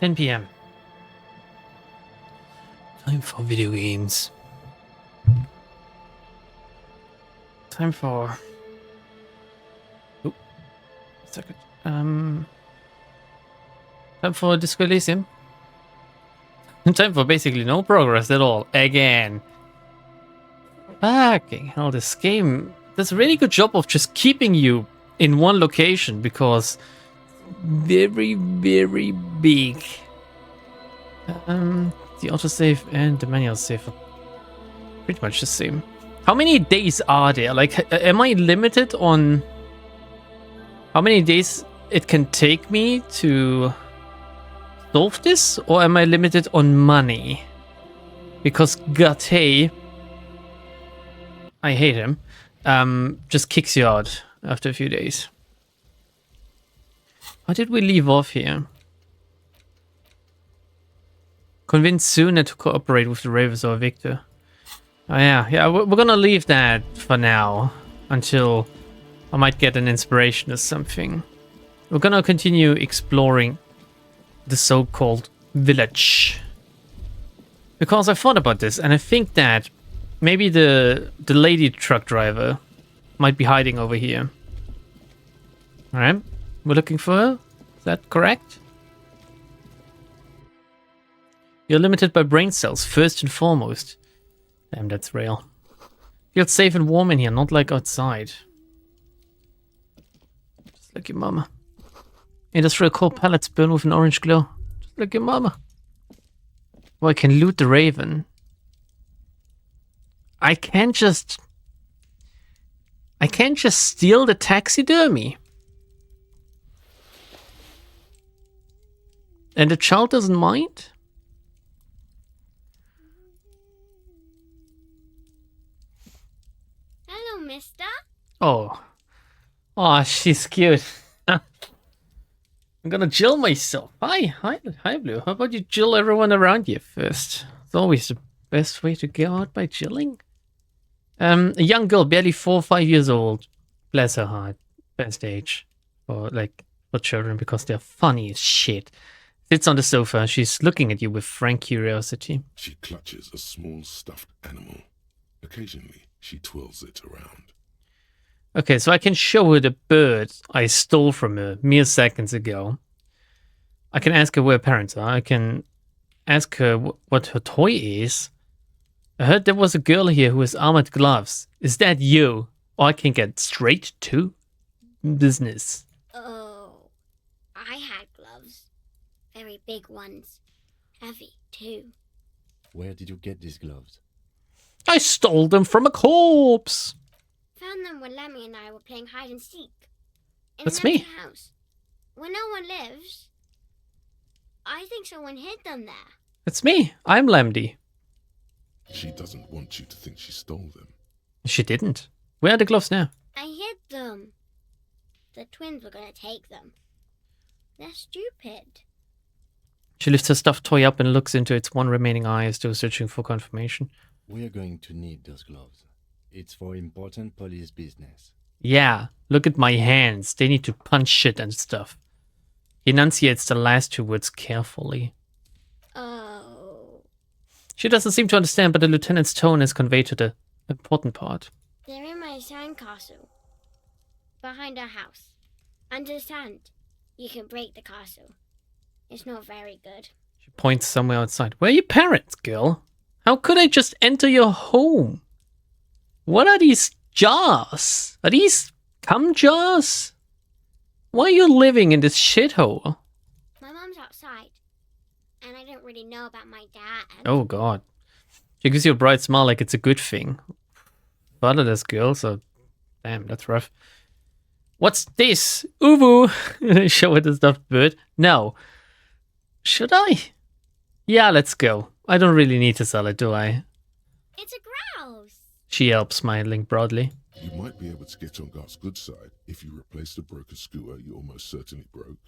10 p.m. Time for video games. Time for... Oh, second. Time for Disco Elysium. Time for basically no progress at all. Again. Fucking hell, this game does a really good job of just keeping you in one location because very, very big. The autosave and the manual save are pretty much the same. How many days are there? Like, am I limited on how many days it can take me to solve this? Or am I limited on money? Because Gate, I hate him, just kicks you out after a few days. How did we leave off here? Convince Suna to cooperate with the Ravens or Victor. Oh yeah, we're gonna leave that for now until I might get an inspiration or something. We're gonna continue exploring the so-called village. Because I thought about this and I think that maybe the lady truck driver might be hiding over here. Alright, we're looking for her. Is that correct? You're limited by brain cells, first and foremost. Damn, that's real. Feels safe and warm in here, not like outside. Just like your mama. Industrial coal pellets burn with an orange glow. Just like your mama. Oh, I can loot the Raven. I can't just steal the taxidermy. And the child doesn't mind? Hello, mister. Oh. Oh, she's cute. I'm gonna jill myself. Hi, Blue. How about you jill everyone around you first? It's always the best way to go out by jilling. A young girl, barely 4 or 5 years old. Bless her heart. Best age for children because they're funny as shit. Sits on the sofa. She's looking at you with frank curiosity. She clutches a small stuffed animal. Occasionally, she twirls it around. Okay, so I can show her the bird I stole from her mere seconds ago. I can ask her where her parents are. I can ask her what her toy is. I heard there was a girl here who has armored gloves. Is that you? Or I can get straight to business. Oh, I had gloves. Very big ones. Heavy, too. Where did you get these gloves? I stole them from a corpse. Found them when Lemmy and I were playing hide and seek. In That's an empty me. house. Where no one lives. I think someone hid them there. It's me. I'm Lamdy. She doesn't want you to think she stole them. She didn't. Where are the gloves now? I hid them. The twins were gonna take them. They're stupid. She lifts her stuffed toy up and looks into its one remaining eye as though searching for confirmation. We are going to need those gloves. It's for important police business. Yeah, look at my hands. They need to punch shit and stuff. He enunciates the last 2 words carefully. Oh. She doesn't seem to understand, but the lieutenant's tone is conveyed to the important part. They're in my sandcastle. Behind our house. Under the sand. You can break the castle. It's not very good. She points somewhere outside. Where are your parents, girl? How could I just enter your home? What are these jars? Are these cum jars? Why are you living in this shithole? My mom's outside. And I don't really know about my dad. Oh god. She gives you a bright smile like it's a good thing. Fatherless girl, so damn, that's rough. What's this? Uwu! Show her the stuffed bird. No. Should I? Yeah, let's go. I don't really need to sell it, do I? It's a grouse. She yelps, smiling broadly. You might be able to get on Garth's good side if you replace the broken scooter you almost certainly broke.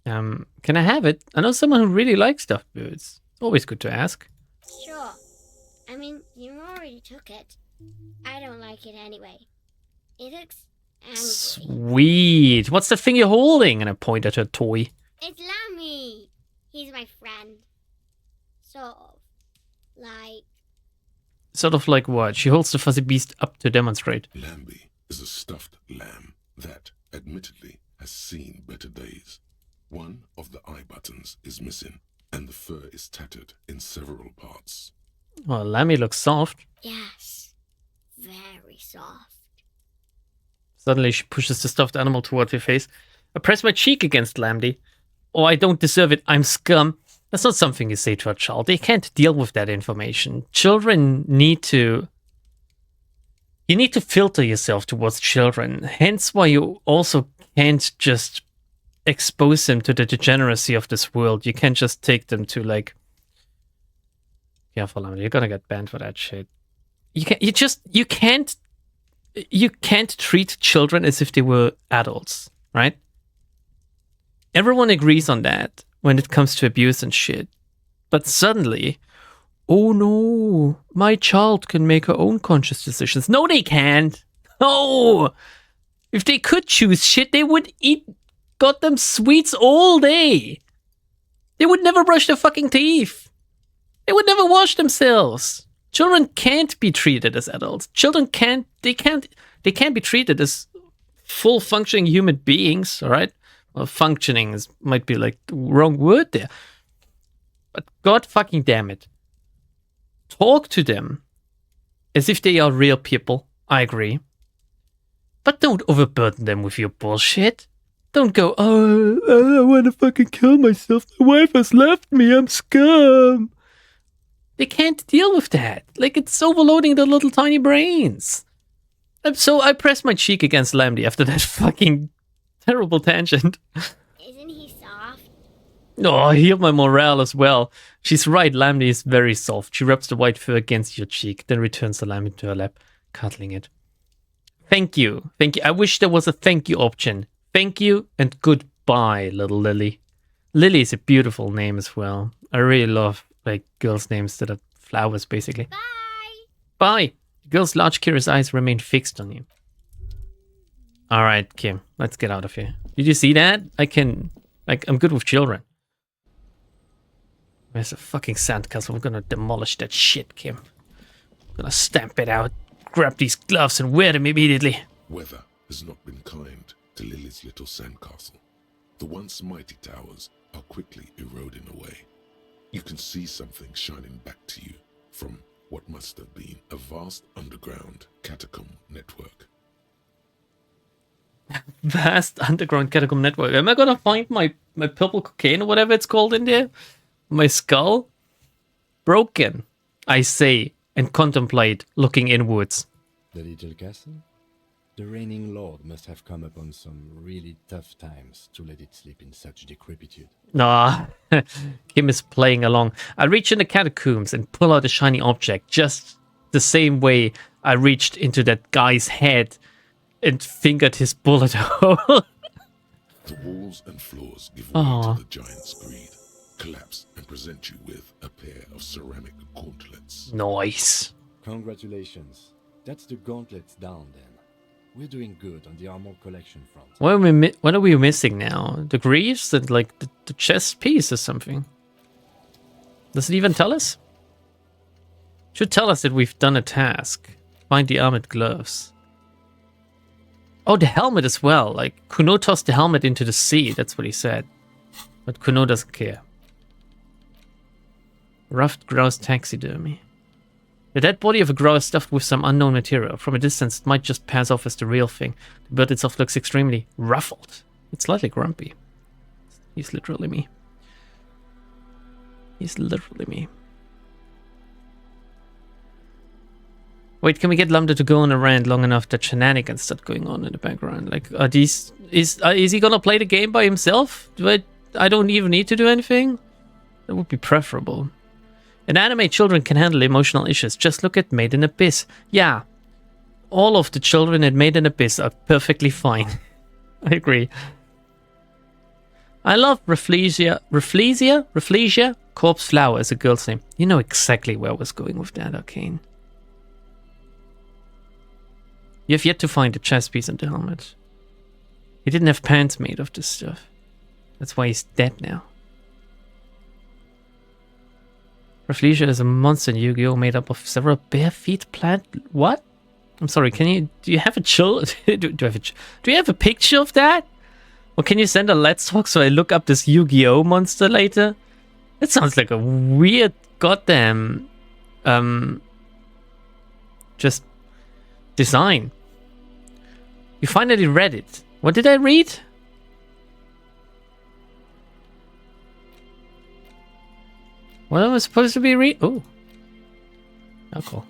Can I have it? I know someone who really likes stuffed birds. Always good to ask. Sure. I mean, you already took it. I don't like it anyway. It looks angry. Sweet. What's the thing you're holding? And I point at her toy. It's Lammy. He's my friend. Sort of. Like, Sort of like what? She holds the fuzzy beast up to demonstrate. Lambie is a stuffed lamb that, admittedly, has seen better days. One of the eye buttons is missing, and the fur is tattered in several parts. Well, Lammy looks soft. yes. Very soft. Suddenly she pushes the stuffed animal towards her face. I press my cheek against Lambie. Oh, I don't deserve it. I'm scum. That's not something you say to a child. They can't deal with that information. Children need to... You need to filter yourself towards children. Hence why you also can't just expose them to the degeneracy of this world. You can't just take them to, like... Careful, Lambie. You're gonna get banned for that shit. You can't treat children as if they were adults, right? Everyone agrees on that when it comes to abuse and shit. But suddenly, oh no, my child can make her own conscious decisions. No, they can't. No! If they could choose shit, they would eat goddamn sweets all day. They would never brush their fucking teeth. They would never wash themselves. Children can't be treated as adults. Children can't be treated as full functioning human beings, all right? Well, functioning might be like the wrong word there. But god fucking damn it. Talk to them as if they are real people. I agree. But don't overburden them with your bullshit. Don't go, oh, I want to fucking kill myself. My wife has left me. I'm scum. They can't deal with that. Like, it's overloading their little tiny brains. So I pressed my cheek against Lambie after that fucking terrible tangent. Isn't he soft? Oh, I healed my morale as well. She's right, Lambie is very soft. She rubs the white fur against your cheek, then returns the Lambie to her lap, cuddling it. Thank you. Thank you. I wish there was a thank you option. Thank you and goodbye, little Lily. Lily is a beautiful name as well. I really love like girls' names that are flowers, basically. Bye! Bye! The girl's large, curious eyes remain fixed on you. Alright, Kim, let's get out of here. Did you see that? I'm good with children. There's a fucking sandcastle. I'm gonna demolish that shit, Kim. I'm gonna stamp it out, grab these gloves and wear them immediately. Weather has not been kind to Lily's little sandcastle. The once mighty towers are quickly eroding away. You can see something shining back to you from what must have been a vast underground catacomb network. Vast underground catacomb network. Am I gonna find my purple cocaine or whatever it's called in there? My skull? Broken, I say, and contemplate, looking inwards. The little castle? The reigning lord must have come upon some really tough times to let it sleep in such decrepitude. Nah, Kim is playing along. I reach in the catacombs and pull out a shiny object, just the same way I reached into that guy's head and fingered his bullet hole. The walls and floors give way to the giant's greed, collapse and present you with a pair of ceramic gauntlets. Nice. Congratulations. That's the gauntlets down then. We're doing good on the armor collection front. What are we missing now? The greaves and like the chest piece or something? Does it even tell us? Should tell us that we've done a task. Find the armored gloves. Oh, the helmet as well. Like, Kuno tossed the helmet into the sea. That's what he said. But Kuno doesn't care. Ruffed grouse taxidermy. The dead body of a grouse stuffed with some unknown material. From a distance, it might just pass off as the real thing. The bird itself looks extremely ruffled. It's slightly grumpy. He's literally me. He's literally me. Wait, can we get Lambda to go on a rant long enough that shenanigans start going on in the background? Like, is he gonna play the game by himself? I don't even need to do anything? That would be preferable. In anime, children can handle emotional issues. Just look at Made in Abyss. Yeah, all of the children in Made in Abyss are perfectly fine. I agree. I love Rafflesia, Corpse Flower is a girl's name. You know exactly where I was going with that, Arcane. You have yet to find the chest piece and the helmet. He didn't have pants made of this stuff. That's why he's dead now. Rafflesia is a monster in Yu-Gi-Oh! Made up of several bare feet plant. What? I'm sorry. Do you have a chill? do you have a picture of that? Or can you send a let's talk so I look up this Yu-Gi-Oh! Monster later? That sounds like a weird goddamn just design. You finally read it. What did I read? What am I supposed to be read? Oh. Alcohol.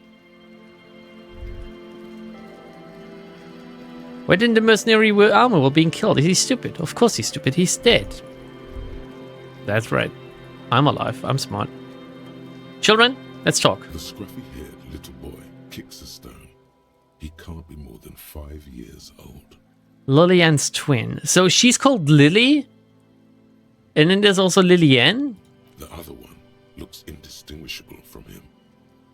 Why didn't the mercenary wear armor while being killed? Is he stupid? Of course he's stupid. He's dead. That's right. I'm alive. I'm smart. Children, let's talk. The scruffy-haired little boy kicks a stone. He can't be more than 5 years old. Lillian's twin. So she's called Lily? And then there's also Lillian? The other one looks indistinguishable from him.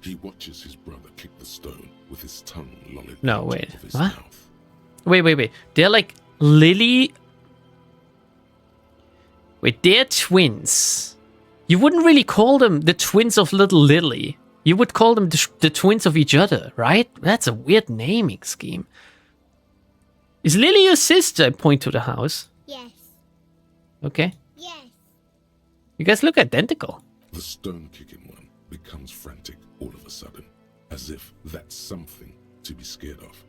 He watches his brother kick the stone with his tongue lolling No, out wait. of his What? mouth. Wait. They're like Lily. Wait, they're twins. You wouldn't really call them the twins of little Lily. You would call them the twins of each other, right? That's a weird naming scheme. Is Lily your sister? I point to the house. Yes. Okay. Yes. You guys look identical. The stone-kicking one becomes frantic all of a sudden, as if that's something to be scared of.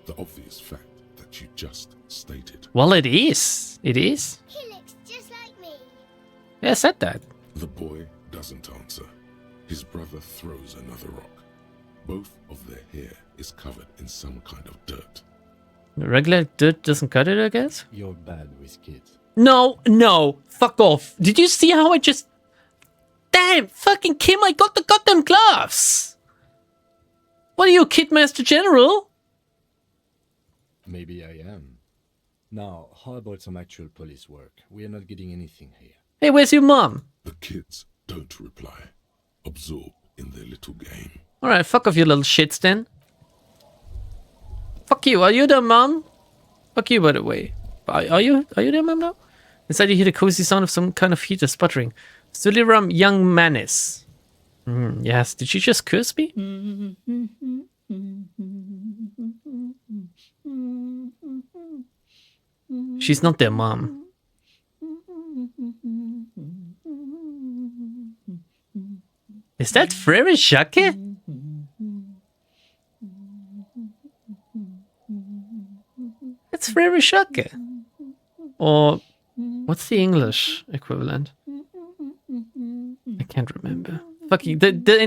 The obvious fact that you just stated. Well, it is. It is. He looks just like me. Yeah, I said that. The boy doesn't answer. His brother throws another rock. Both of their hair is covered in some kind of dirt. Regular dirt doesn't cut it, I guess? You're bad with kids. No. Fuck off. Did you see how I just... Damn, fucking Kim, I got the goddamn gloves. What are you, Kidmaster General? Maybe I am. Now, how about some actual police work? We are not getting anything here. Hey, where's your mom? The kids don't reply, absorbed in their little game. Alright, fuck off, you little shits then. Fuck you, are you the mom? Fuck you, by the way. Are you the mom now? Inside you hear the cozy sound of some kind of heater sputtering. Suliram Young Manis. Yes, did she just curse me? She's not their mom. Is that Frere Shake? It's Frere Shake. Or what's the English equivalent? I can't remember. Fucking the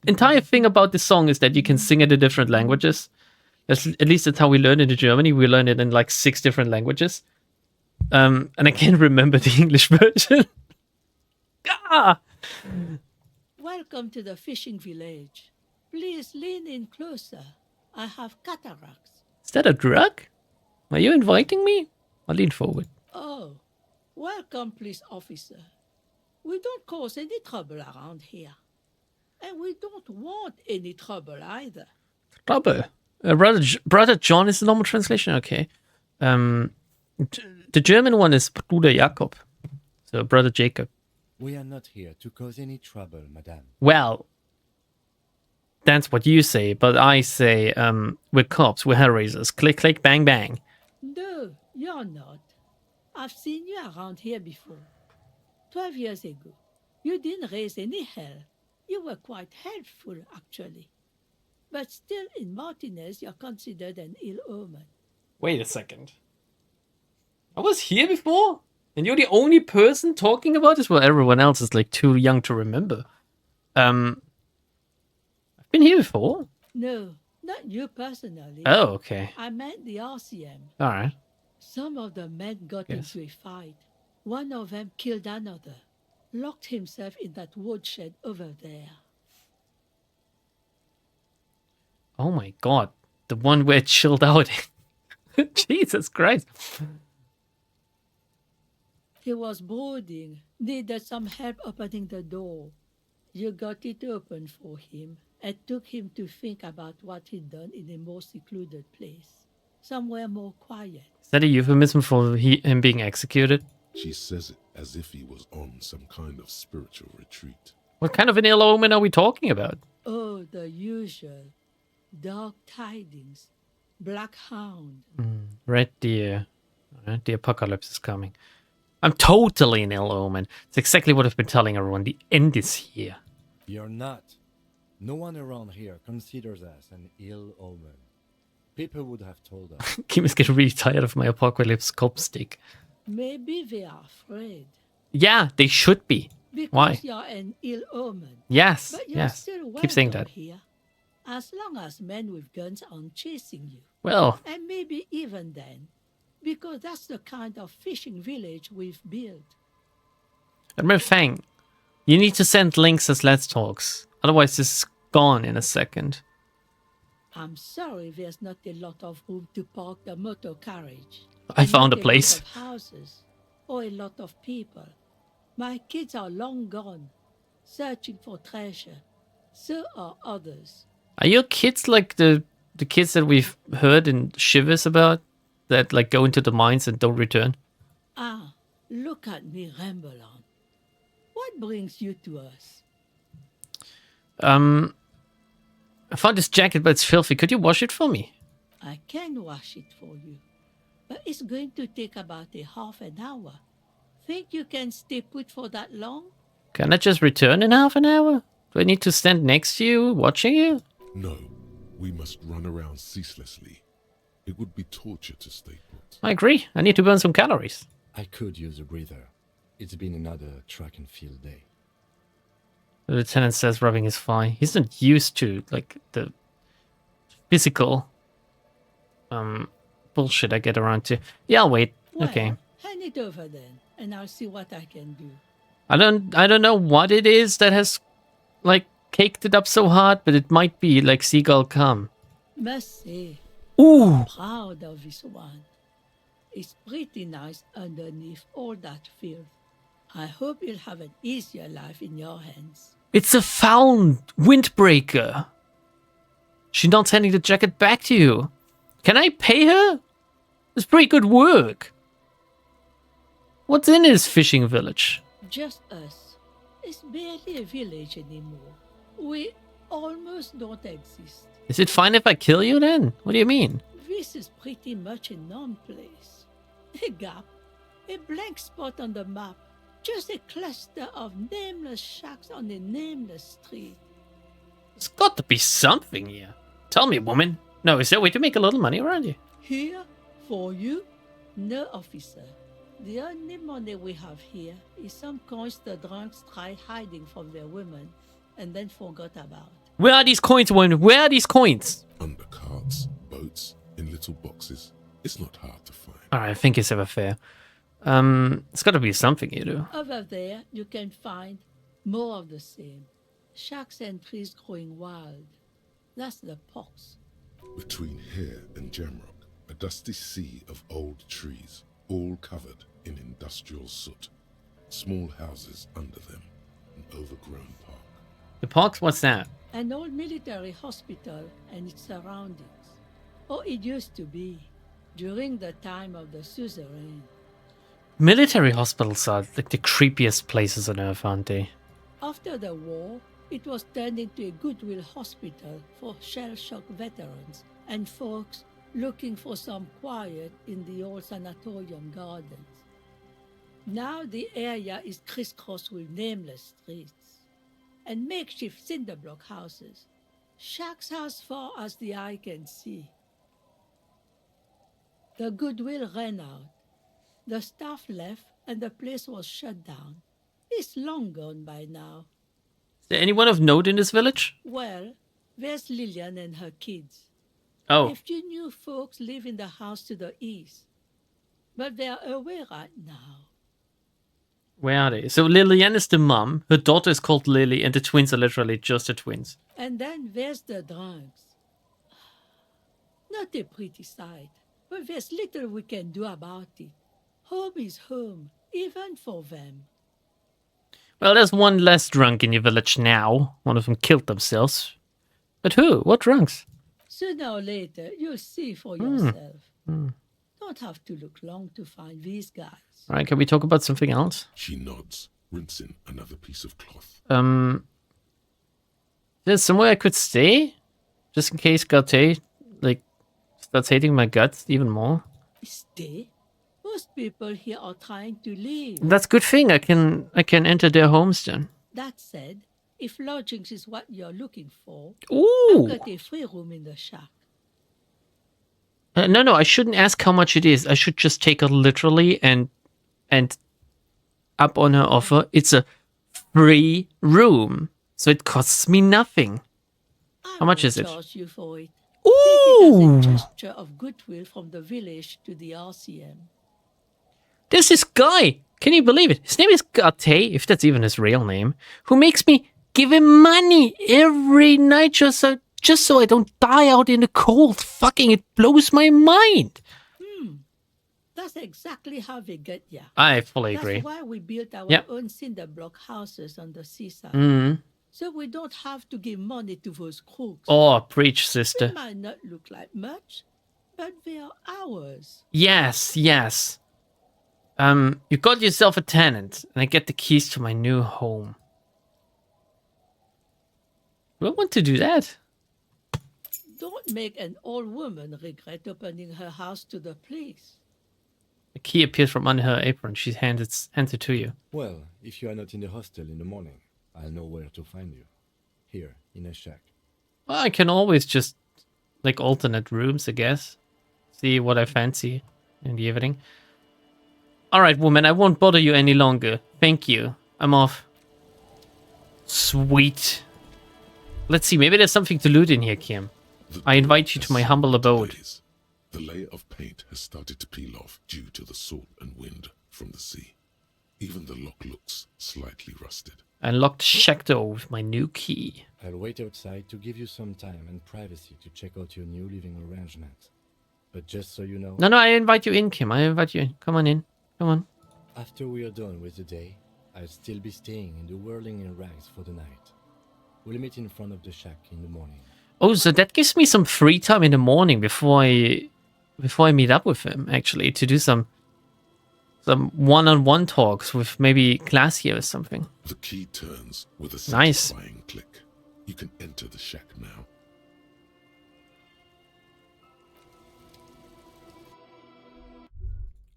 entire thing about this song is that you can sing it in different languages. At least that's how we learned it in Germany. We learned it in like 6 different languages. And I can't remember the English version. Ah! Welcome to the fishing village. Please lean in closer. I have cataracts. Is that a drug? Are you inviting me? I'll lean forward. Oh, welcome, police officer. We don't cause any trouble around here. And we don't want any trouble either. Trouble? Brother John is the normal translation? Okay. The German one is Bruder Jakob. So Brother Jacob. We are not here to cause any trouble, madame. Well, that's what you say, but I say, we're cops, we're hellraisers. Click, click, bang, bang. No, you're not. I've seen you around here before. 12 years ago. You didn't raise any hell. You were quite helpful, actually. But still, in Martinez, you're considered an ill omen. Wait a second. I was here before? And you're the only person talking about this? Well, everyone else is like too young to remember. I've been here before? No, not you personally. Oh, okay. I meant the RCM. Alright. Some of the men got Yes. into a fight. One of them killed another, locked himself in that woodshed over there. Oh my god. The one where it chilled out. Jesus Christ. He was brooding, needed some help opening the door. You got it open for him and took him to think about what he'd done in a more secluded place, somewhere more quiet. Is that a euphemism for him being executed? She says it as if he was on some kind of spiritual retreat. What kind of an ill omen are we talking about? Oh, the usual. Dark tidings. Black hound. Red deer. The apocalypse is coming. I'm totally an ill omen. It's exactly what I've been telling everyone. The end is here. You're not. No one around here considers us an ill omen. People would have told us. Kim is getting really tired of my apocalypse cop stick. Maybe they are afraid. Yeah, they should be. Because Why? you're an ill omen. Yes, But you're yes. still Keep saying welcome that. here. As long as men with guns aren't chasing you. Well, And maybe even then. Because that's the kind of fishing village we've built. remember Fang, you need to send links as Let's Talks. Otherwise, this is gone in a second. I'm sorry there's not a lot of room to park the motor carriage. I And found not a place. lot of houses or a lot of people. My kids are long gone, searching for treasure. So are others. Are your kids like the kids that we've heard in Shivers about? That like go into the mines and don't return? Ah, look at me ramble on. What brings you to us? I found this jacket, but it's filthy. Could you wash it for me? I can wash it for you, but it's going to take about a half an hour. Think you can stay put for that long? Can I just return in half an hour? Do I need to stand next to you, watching you? No, we must run around ceaselessly. It would be torture to stay put. I agree. I need to burn some calories. I could use a breather. It's been another track and field day. The lieutenant says, rubbing his thigh. He's not used to like the physical bullshit I get around to. Yeah, I'll wait. Well, Okay. hand it over then, and I'll see what I can do. I don't know what it is that has like caked it up so hard, but it might be like seagull cum. Must say, Ooh. proud of this one. It's pretty nice underneath all that filth. I hope you'll have an easier life in your hands. It's a found windbreaker. She's not sending the jacket back to you. Can I pay her? It's pretty good work. What's in this fishing village? Just us. It's barely a village anymore. We almost don't exist. Is it fine if I kill you then? What do you mean? This is pretty much a non-place. A gap. A blank spot on the map. Just a cluster of nameless shacks on a nameless street. There's got to be something here. Tell me, woman. No, is there a way to make a little money around you? Here, for you, no officer. The only money we have here is some coins the drunks tried hiding from their women and then forgot about. Where are these coins, woman? Where are these coins? Under carts, boats, in little boxes. It's not hard to find. Alright, I think it's ever fair. It's got to be something you do. Over there, you can find more of the same. Shacks and trees growing wild. That's the pox. Between here and Jamrock, a dusty sea of old trees, all covered in industrial soot. Small houses under them, an overgrown park. The parks? What's that? An old military hospital and its surroundings. Or it used to be, during the time of the suzerain. Military hospitals are like the creepiest places on earth, aren't they? After the war, it was turned into a goodwill hospital for shell-shock veterans and folks looking for some quiet in the old sanatorium gardens. Now the area is crisscrossed with nameless streets and makeshift cinder block houses, shacks as far as the eye can see. The goodwill ran out. The staff left and the place was shut down. It's long gone by now. Is there anyone of note in this village? Well, there's Lillian and her kids. Oh, A few new folks live in the house to the east, but they're away right now. where are they? So Lillian is the mom, her daughter is called Lily, and the twins are literally just the twins. And then there's the drunks. Not a pretty sight, but there's little we can do about it. Home is home, even for them. Well, there's one less drunk in your village now. One of them killed themselves. But who? What drunks? Sooner or later, you'll see for yourself. Don't have to look long to find these guys. Alright, can we talk about something else? She nods, rinsing another piece of cloth. There's somewhere I could stay? Just in case Gate, like, starts hating my guts even more. Stay? Most people here are trying to leave. That's a good thing. I can enter their homes then. That said, if lodgings is what you're looking for, Ooh! I've got a free room in the shack. No, I shouldn't ask how much it is. I should just take her literally and up on her offer. It's a free room, so it costs me nothing. How much is it? Charge you for it. Ooh! Take it as a gesture of goodwill from the village to the RCM. There's this guy. Can you believe it? His name is Gate, if that's even his real name, who makes me give him money every night just so I don't die out in the cold. Fucking, it blows my mind. That's exactly how we get ya. I fully agree. That's why we built our Yep. own cinder block houses on the seaside. Mm. So we don't have to give money to those crooks. Oh, preach, They sister. might not look like much, but they are ours. Yes. You got yourself a tenant, and I get the keys to my new home. Do I want to do that? Don't make an old woman regret opening her house to the police. The key appears from under her apron. She hands it to you. Well, if you are not in the hostel in the morning, I'll know where to find you. Here, in a shack. Well, I can always just, like, alternate rooms, I guess. See what I fancy in the evening. Alright, woman, I won't bother you any longer. Thank you. I'm off. Sweet. Let's see, maybe there's something to loot in here, Kim. I invite you to my humble abode. Delays. The layer of paint has started to peel off due to the salt and wind from the sea. Even the lock looks slightly rusted. I unlocked the shack door with my new key. I'll wait outside to give you some time and privacy to check out your new living arrangement. But just so you know, No, I invite you in, Kim. I invite you in. Come on in. Come on. after we are done with the day, I'll still be staying in the whirling in rags for the night. We'll meet in front of the shack in the morning. Oh, so that gives me some free time in the morning before I meet up with him, actually, to do some one-on-one talks with maybe Glacier or something. The key turns with a Nice. satisfying click. You can enter the shack now.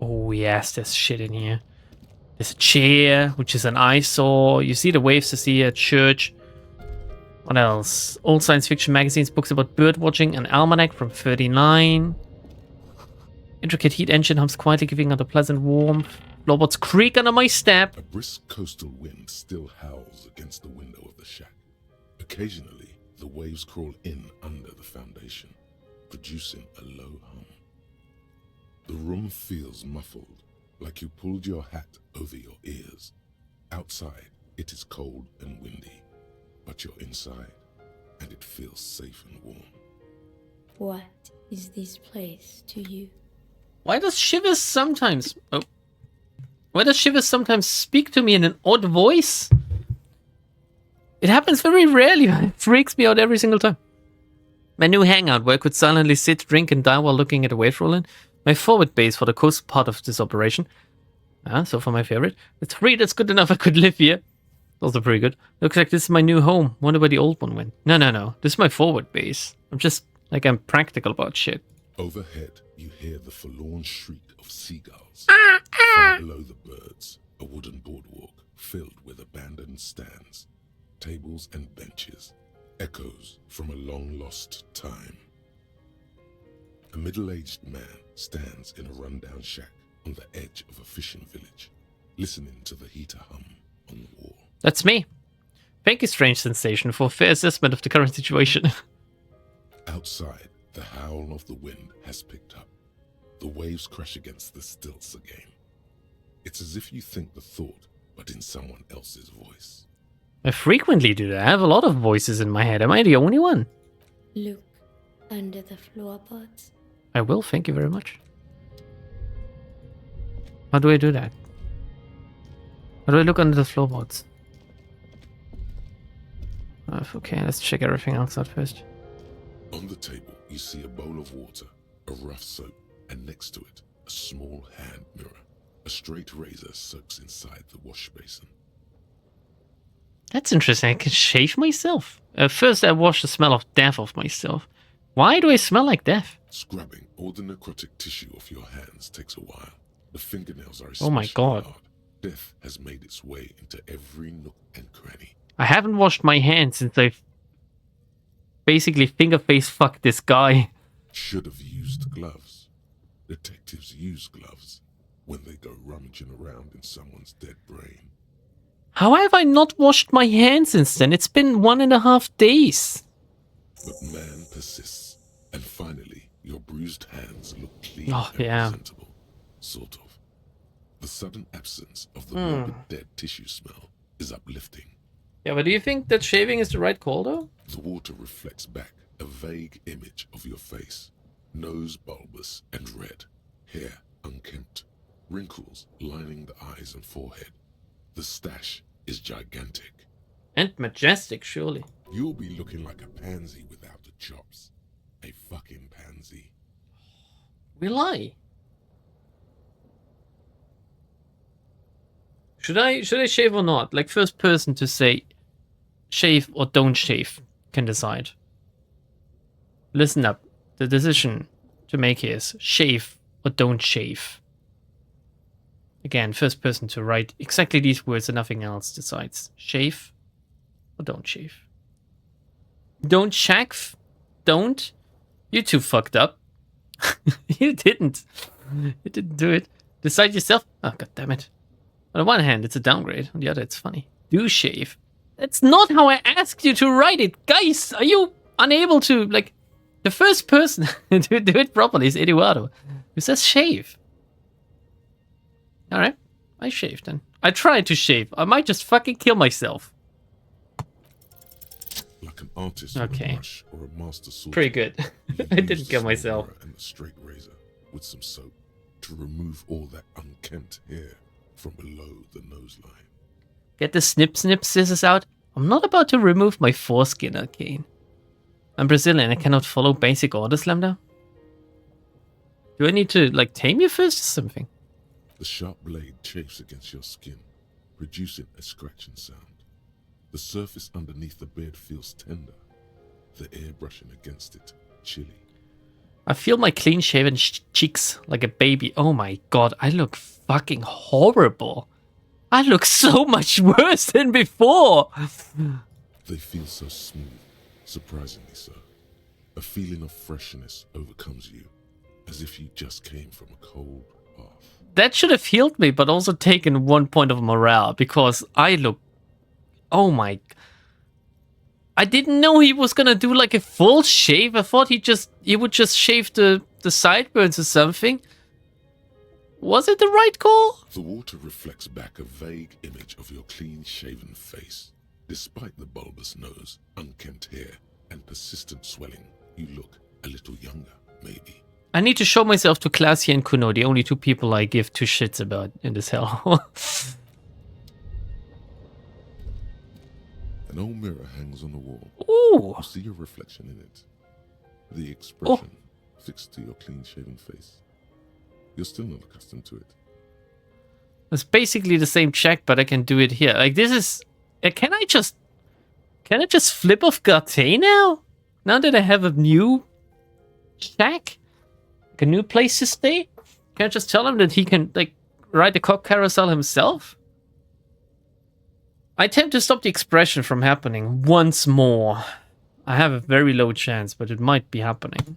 Oh, yes, there's shit in here. There's a chair, which is an eyesore. You see the waves to see a church. What else? Old science fiction magazines, books about bird watching, an almanac from 39. Intricate heat engine hums quietly, giving out a pleasant warmth. Floorboards creak under my step. A brisk coastal wind still howls against the window of the shack. Occasionally, the waves crawl in under the foundation, producing a low hum. The room feels muffled, like you pulled your hat over your ears. Outside, it is cold and windy, but you're inside, and it feels safe and warm. What is this place to you? Why does Shivers sometimes... Oh. Why does Shivers sometimes speak to me in an odd voice? It happens very rarely. It freaks me out every single time. My new hangout, where I could silently sit, drink, and die while looking at the waves roll in. My forward base for the coast part of this operation. So far my favorite. It's free, that's good enough. I could live here. Also pretty good. Looks like this is my new home. Wonder where the old one went. No. This is my forward base. I'm practical about shit. Overhead, you hear the forlorn shriek of seagulls. Far below the birds, a wooden boardwalk filled with abandoned stands, tables and benches, echoes from a long-lost time. A middle-aged man stands in a rundown shack on the edge of a fishing village, listening to the heater hum on the wall. That's me. Thank you, Strange Sensation, for a fair assessment of the current situation. Outside, the howl of the wind has picked up. The waves crash against the stilts again. It's as if you think the thought, but in someone else's voice. I frequently do that. I have a lot of voices in my head. Am I the only one? Look under the floorboards. I will, thank you very much. How do I do that? How do I look under the floorboards? Okay, let's check everything else out first. On the table, you see a bowl of water, a rough soap, and next to it, a small hand mirror. A straight razor soaks inside the wash basin. That's interesting. I can shave myself. First, I wash the smell of death off myself. Why do I smell like death? Scrubbing all the necrotic tissue off your hands takes a while. The fingernails are Oh my especially God. hard. Death has made its way into every nook and cranny. I haven't washed my hands since I've basically finger face fucked this guy. Should have used gloves. Detectives use gloves when they go rummaging around in someone's dead brain. How have I not washed my hands since then? It's been 1.5 days. But man persists, and finally, your bruised hands look clean Oh, and yeah. presentable. Sort of. The sudden absence of the morbid dead tissue smell is uplifting. Yeah, but do you think that shaving is the right call, though? The water reflects back a vague image of your face. Nose bulbous and red, hair unkempt, wrinkles lining the eyes and forehead. The stash is gigantic. And majestic, surely. You'll be looking like a pansy without the chops. A fucking pansy. Will I? Should I shave or not? Like, first person to say shave or don't shave can decide. Listen up. The decision to make here is shave or don't shave. Again, first person to write exactly these words and nothing else decides. Shave or don't shave. Don't shave. Don't. You two fucked up. You didn't. You didn't do it. Decide yourself. Oh, god damn it. On the one hand, it's a downgrade. On the other, it's funny. Do shave. That's not how I asked you to write it. Guys, are you unable to, like... The first person to do it properly is Eduardo, who says shave. Alright, I shaved then. I tried to shave. I might just fucking kill myself. Like an artist Okay. with a brush or a master sword. Pretty good. You I use didn't the kill small myself. mirror and a straight razor with some soap to remove all that unkempt hair from below the nose line. Get the snip scissors out. I'm not about to remove my foreskin, Arcane. I'm Brazilian, I cannot follow basic orders, Lambda. Do I need to, like, tame you first or something? The sharp blade chafes against your skin, producing a scratching sound. The surface underneath the beard feels tender, the air brushing against it chilly. I feel my clean-shaven cheeks like a baby. Oh my god, I look fucking horrible. I look so much worse than before. They feel so smooth, surprisingly so. A feeling of freshness overcomes you, as if you just came from a cold bath. That should have healed me, but also taken 1 point of morale, because I look... Oh my... I didn't know he was gonna do like a full shave. I thought he would just shave the sideburns or something. Was it the right call? The water reflects back a vague image of your clean-shaven face. Despite the bulbous nose, unkempt hair, and persistent swelling, you look a little younger, maybe. I need to show myself to Classy and Kuno, the only two people I give two shits about in this hell. An old mirror hangs on the wall. Ooh! You see your reflection in it. The expression fixed to your clean-shaven face. You're still not accustomed to it. It's basically the same check, but I can do it here. Like, this is... Can I just flip off Garté now? Now that I have a new shack? Like a new place to stay? Can I just tell him that he can, like, ride the cock carousel himself? I attempt to stop the expression from happening once more. I have a very low chance, but it might be happening.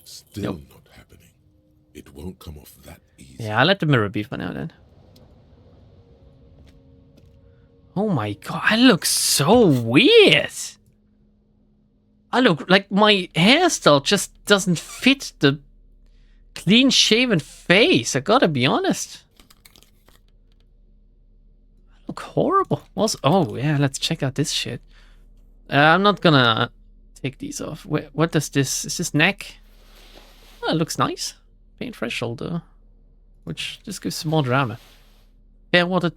Still not happening. It won't come off that easy. Yeah, I'll let the mirror be for now then. Oh my god, I look so weird. I look like my hairstyle just doesn't fit the clean-shaven face. I gotta be honest. I look horrible. Also, oh yeah, let's check out this shit. I'm not gonna take these off. What does this? Is this neck? Oh, it looks nice. Paint threshold though, which just gives some more drama. Fairweather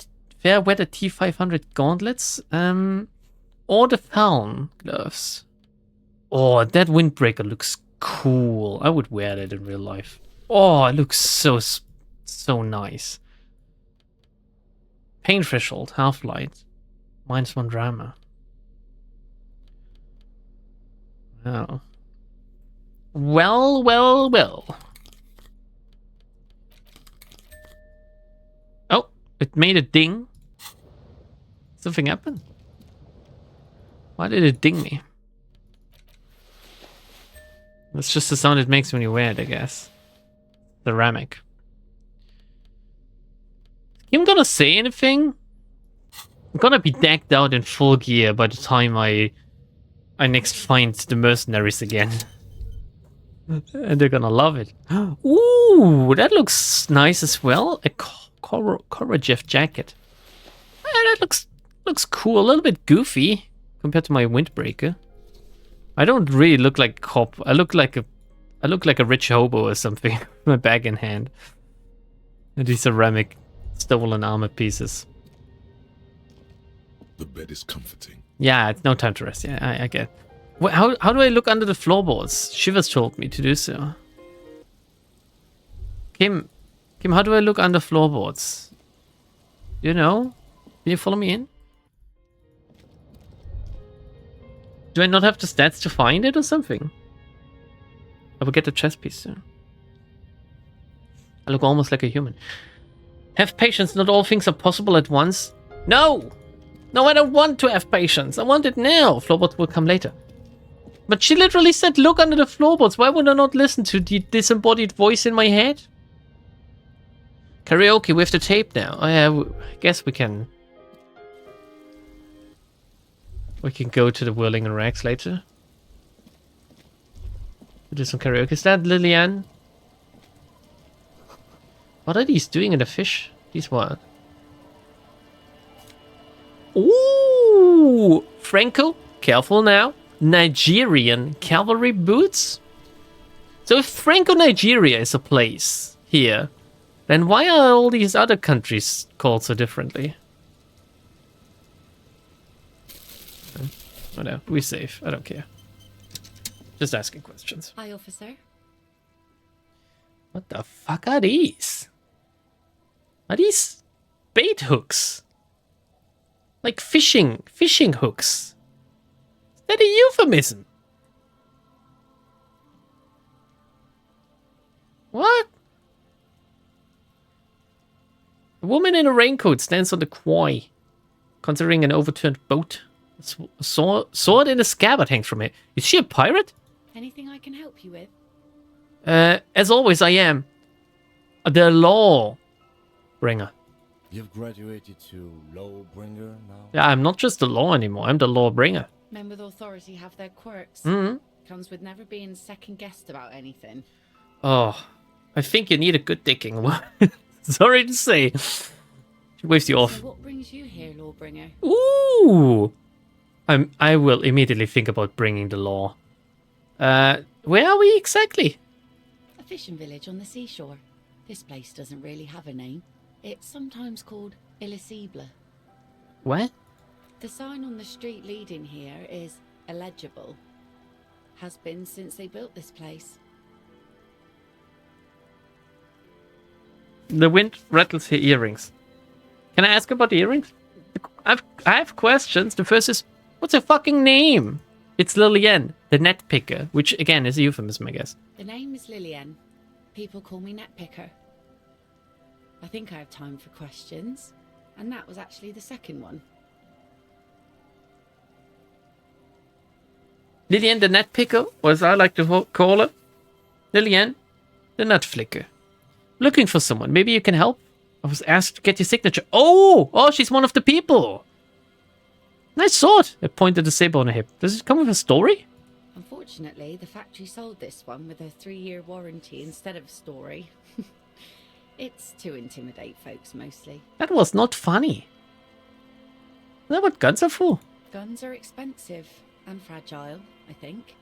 T500 gauntlets, or the Faln gloves. Oh, that windbreaker looks cool. I would wear that in real life. Oh, it looks so nice. Pain threshold, half light, -1 drama. Wow. Well, well, well. Oh, it made a ding. Something happened. Why did it ding me? That's just the sound it makes when you wear it, I guess. Ceramic. I'm gonna say anything? I'm gonna be decked out in full gear by the time I next find the mercenaries again. And they're gonna love it. Ooh, that looks nice as well. A Korojev jacket. That looks cool. A little bit goofy compared to my windbreaker. I don't really look like a cop. I look like a rich hobo or something. My bag in hand. And these ceramic stolen armor pieces. The bed is comforting. Yeah, it's no time to rest. Yeah, I get. How do I look under the floorboards? Shivers told me to do so. Kim, how do I look under floorboards? You know? Can you follow me in? Do I not have the stats to find it or something? I will get the chest piece soon. I look almost like a human. Have patience, not all things are possible at once. No! No, I don't want to have patience. I want it now. Floorboards will come later. But she literally said, look under the floorboards. Why would I not listen to the disembodied voice in my head? Karaoke with the tape now. Oh, yeah, I guess we can... We can go to the Whirling and Rags later. Do some karaoke. Is that Lillian? What are these doing in the fish? These what? Ooh! Franco, careful now. Nigerian cavalry boots? So if Franco Nigeria is a place here, then why are all these other countries called so differently? Whatever, we're safe. I don't care. Just asking questions. Hi, officer. What the fuck are these? Are these bait hooks? Like fishing hooks? Is that a euphemism? What? A woman in a raincoat stands on the quay, considering an overturned boat. A sword in a scabbard hangs from it. Is she a pirate? Anything I can help you with? As always, I am the law bringer. You've graduated to Lawbringer now? Yeah, I'm not just the law anymore. I'm the law bringer. Men with authority have their quirks. Mm-hmm. Comes with never being second-guessed about anything. Oh, I think you need a good dicking. Sorry to say. She waves you off. So what brings you here, Lawbringer? Ooh! I will immediately think about bringing the law. Where are we exactly? A fishing village on the seashore. This place doesn't really have a name. It's sometimes called Elysium. What? The sign on the street leading here is illegible. Has been since they built this place. The wind rattles her earrings. Can I ask about the earrings? I have questions. The first is, what's her fucking name? It's Lillian, the net picker, which again is a euphemism, I guess. The name is Lillian. People call me net picker. I think I have time for questions, and that was actually the second one. Lillian, the net picker, or as I like to call her, Lillian, the nut flicker. Looking for someone. Maybe you can help? I was asked to get your signature. Oh, she's one of the people. Nice sword. I pointed the saber on her hip. Does it come with a story? Unfortunately, the factory sold this one with a 3-year warranty instead of a story. It's to intimidate folks mostly. That was not funny. Is that what guns are for? Guns are expensive and fragile, I think.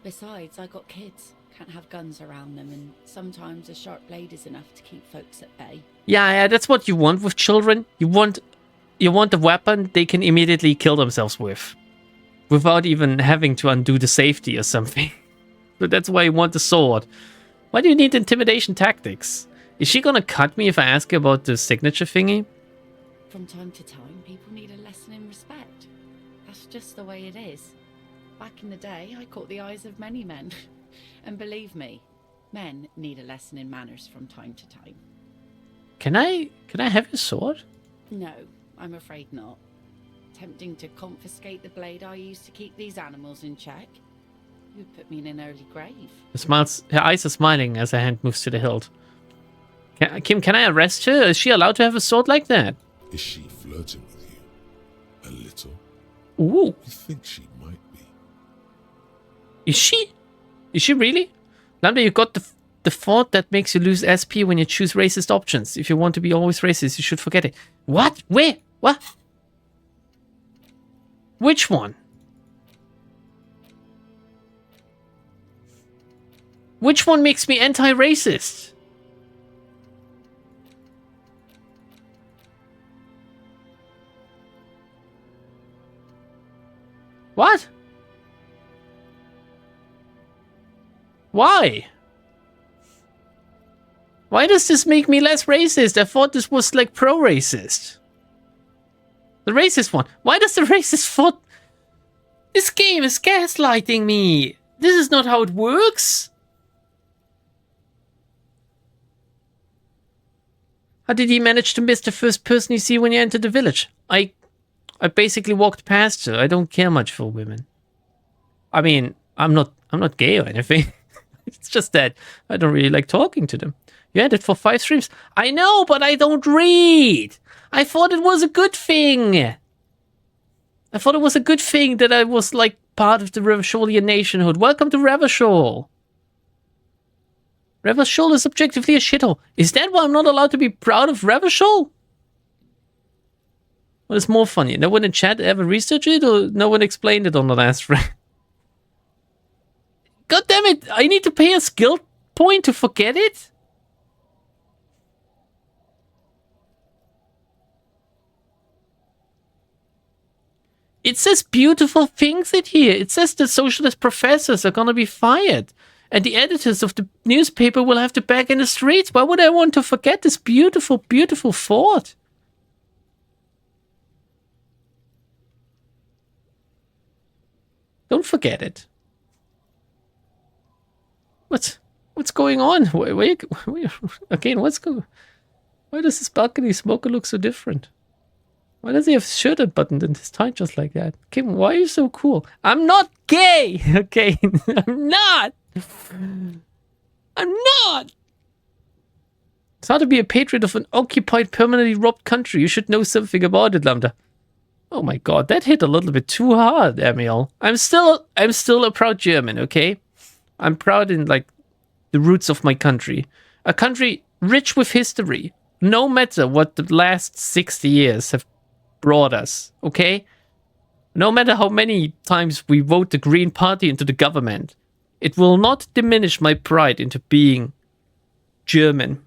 Besides, I got kids. Can't have guns around them, and sometimes a sharp blade is enough to keep folks at bay. Yeah, that's what you want with children. You want a weapon they can immediately kill themselves with, without even having to undo the safety or something. So that's why you want the sword. Why do you need intimidation tactics? Is she gonna cut me if I ask her about the signature thingy? From time to time, people need a lesson in respect. That's just the way it is. Back in the day, I caught the eyes of many men. And believe me, men need a lesson in manners from time to time. Can I have your sword? No, I'm afraid not. Tempting to confiscate the blade I used to keep these animals in check. You would put me in an early grave. Her eyes are smiling as her hand moves to the hilt. Kim, can I arrest her? Is she allowed to have a sword like that? Is she flirting with you? A little? Ooh. You think she might be? Is she? Is she really? Lambda, you got the thought that makes you lose SP when you choose racist options. If you want to be always racist, you should forget it. What? Where? What? Which one? Which one makes me anti-racist? What? Why? Why does this make me less racist? I thought this was like pro-racist. The racist one. Why does the racist thought... This game is gaslighting me. This is not how it works. How did he manage to miss the first person you see when you enter the village? I basically walked past her. I don't care much for women. I mean, I'm not gay or anything. It's just that I don't really like talking to them. You had it for 5 streams. I know, but I don't read. I thought it was a good thing. I thought it was a good thing that I was like part of the Revacholian nationhood. Welcome to Revachol. Revachol is objectively a shithole. Is that why I'm not allowed to be proud of Revachol? What is more funny? No one in chat ever researched it, or no one explained it on the last frame? God damn it! I need to pay a skill point to forget it? It says beautiful things in here. It says the socialist professors are gonna be fired. And the editors of the newspaper will have to beg in the streets. Why would I want to forget this beautiful, beautiful thought? Don't forget it. What's going on? Again, why does this balcony smoker look so different? Why does he have shirt unbuttoned and his tie just like that? Kim, why are you so cool? I'm not gay! Okay, I'm not! I'm not! It's hard to be a patriot of an occupied, permanently robbed country. You should know something about it, Lambda. Oh my god, that hit a little bit too hard, Emil. I'm still a proud German, okay? I'm proud in, like, the roots of my country. A country rich with history. No matter what the last 60 years have brought us, okay? No matter how many times we vote the Green Party into the government, it will not diminish my pride into being German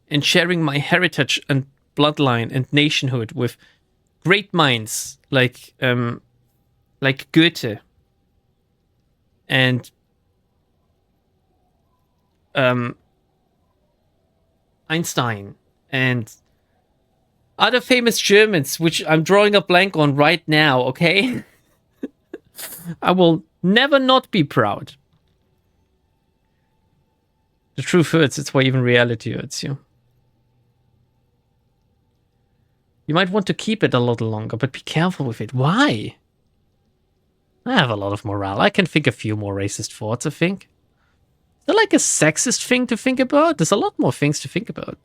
and sharing my heritage and bloodline and nationhood with great minds like Goethe and Einstein and other famous Germans, which I'm drawing a blank on right now, okay? I will never not be proud. The truth hurts, it's why even reality hurts you. You might want to keep it a little longer, but be careful with it. Why? I have a lot of morale. I can think a few more racist thoughts, I think. Is there like a sexist thing to think about? There's a lot more things to think about.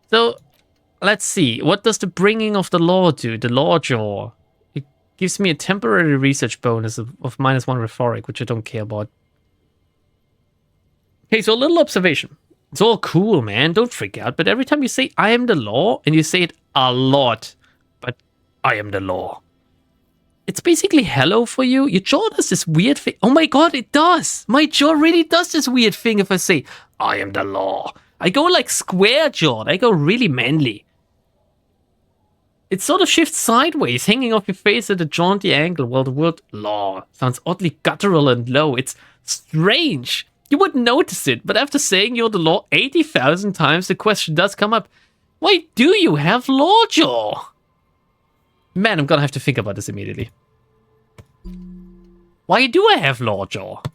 So, let's see. What does the bringing of the law do? The law jaw. It gives me a temporary research bonus of -1 rhetoric, which I don't care about. Okay, so a little observation. It's all cool, man. Don't freak out. But every time you say, I am the law, and you say it a lot, but I am the law. It's basically hello for you. Your jaw does this weird thing. Oh my god, it does. My jaw really does this weird thing if I say, I am the law. I go like square jawed. I go really manly. It sort of shifts sideways, hanging off your face at a jaunty angle, while the word law sounds oddly guttural and low. It's strange. You wouldn't notice it, but after saying you're the law 80,000 times, the question does come up. Why do you have law jaw? Man, I'm gonna have to think about this immediately. Why do I have Lawjaw?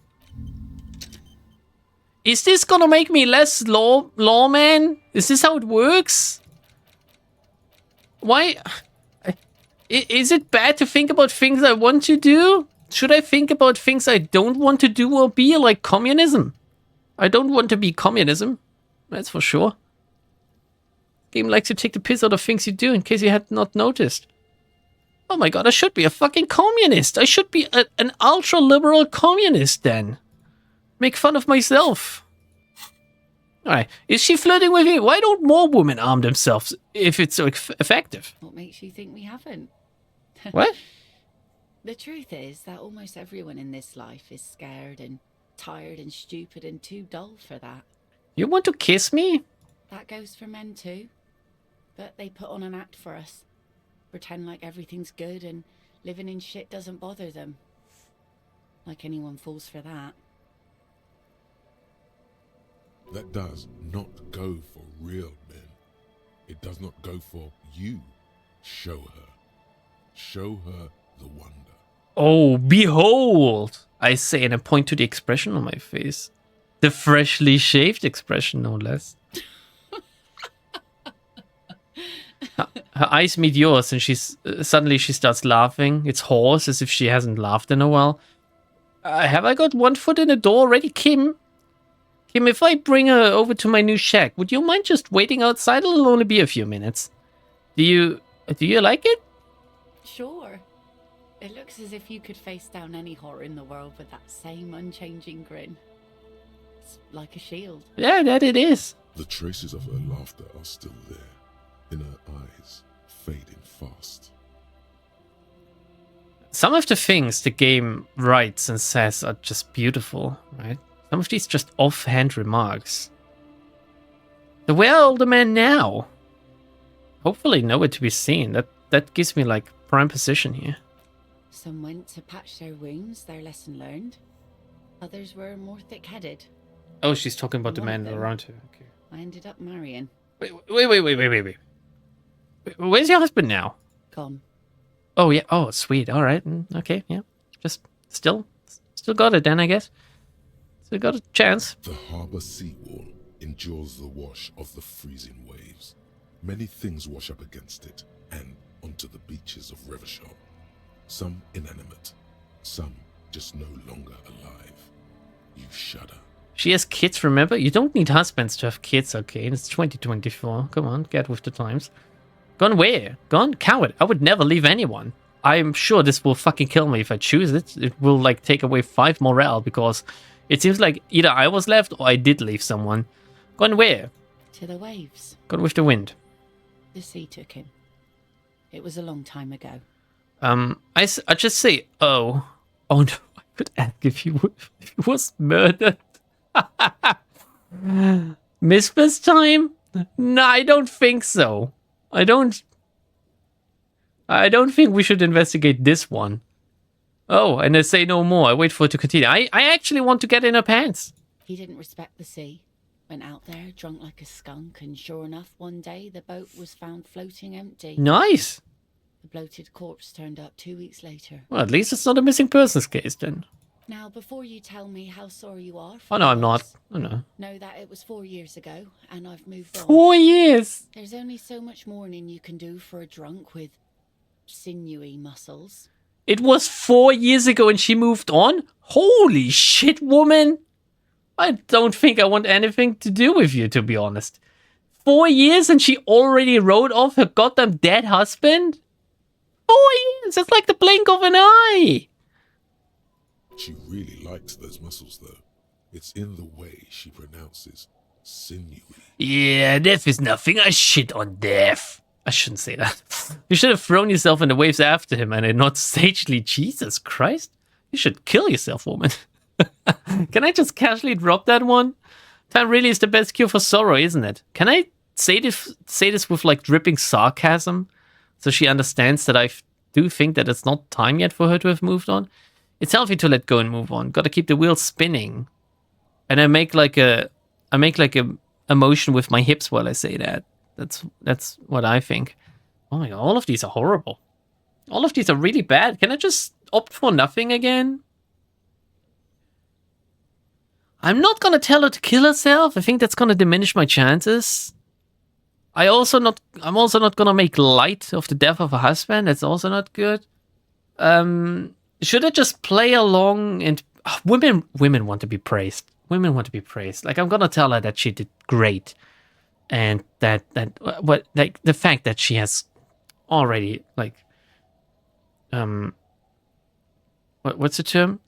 Is this gonna make me less lawman? Is this how it works? Why? Is it bad to think about things I want to do? Should I think about things I don't want to do or be, like communism? I don't want to be communism, that's for sure. Game likes to take the piss out of things you do, in case you had not noticed. Oh my god, I should be a fucking communist. I should be an ultra-liberal communist then. Make fun of myself. Alright, is she flirting with me? Why don't more women arm themselves if it's so effective? What makes you think we haven't? What? The truth is that almost everyone in this life is scared and tired and stupid and too dull for that. You want to kiss me? That goes for men too. But they put on an act for us. Pretend like everything's good and living in shit doesn't bother them. Like anyone falls for that. That does not go for real men. It does not go for you. Show her. Show her the wonder. Oh, behold! I say and I point to the expression on my face. The freshly shaved expression, no less. Her eyes meet yours and suddenly she starts laughing. It's hoarse, as if she hasn't laughed in a while. Have I got one foot in the door already, Kim? Kim, if I bring her over to my new shack, would you mind just waiting outside? It'll only be a few minutes. Do you like it? Sure. It looks as if you could face down any horror in the world with that same unchanging grin. It's like a shield. Yeah, that it is. The traces of her laughter are still there, in her eyes, fading fast. Some of the things the game writes and says are just beautiful, right? Some of these just offhand remarks. So where are all the men now? Hopefully nowhere to be seen. That gives me like prime position here. Some went to patch their wounds, their lesson learned. Others were more thick-headed. Oh, she's talking about the One of men them around her. Okay. I ended up marrying. Wait. Where's your husband now? Gone. Oh, yeah. Oh, sweet. All right. Okay, yeah. Just still got it then, I guess. Still got a chance. The harbour seawall endures the wash of the freezing waves. Many things wash up against it and onto the beaches of Revachol. Some inanimate, some just no longer alive. You shudder. She has kids, remember? You don't need husbands to have kids, okay? It's 2024. Come on, get with the times. Gone where? Gone? Coward. I would never leave anyone. I'm sure this will fucking kill me if I choose it. It will, like, take away 5 morale, because it seems like either I was left or I did leave someone. Gone where? To the waves. Gone with the wind. The sea took him. It was a long time ago. I just say, oh no, I could ask if he was murdered. Mistress time? No, I don't think so. I don't think we should investigate this one. Oh, and I say no more. I wait for it to continue. I actually want to get in her pants. He didn't respect the sea. Went out there, drunk like a skunk, and sure enough, one day the boat was found floating empty. Nice. The bloated corpse turned up 2 weeks later. Well, at least it's not a missing persons case then. Now, before you tell me how sorry you are... Oh no, I'm not. Oh no. Know that it was 4 years ago, and I've moved on. 4 years! There's only so much mourning you can do for a drunk with sinewy muscles. It was 4 years ago and she moved on? Holy shit, woman! I don't think I want anything to do with you, to be honest. 4 years and she already wrote off her goddamn dead husband? 4 years! It's like the blink of an eye! She really likes those muscles, though. It's in the way she pronounces sinewy. Yeah, death is nothing. I shit on death. I shouldn't say that. You should have thrown yourself in the waves after him and not sagely. Jesus Christ. You should kill yourself, woman. Can I just casually drop that one? Time really is the best cure for sorrow, isn't it? Can I say this with like dripping sarcasm? So she understands that I do think that it's not time yet for her to have moved on. It's healthy to let go and move on. Gotta keep the wheels spinning. And I make like a motion with my hips while I say that. That's what I think. Oh my god, all of these are horrible. All of these are really bad. Can I just opt for nothing again? I'm not gonna tell her to kill herself. I think that's gonna diminish my chances. I'm also not gonna make light of the death of her husband. That's also not good. Should I just play along and women want to be praised. Women want to be praised. Like, I'm gonna tell her that she did great, and that the fact that she has already what's the term?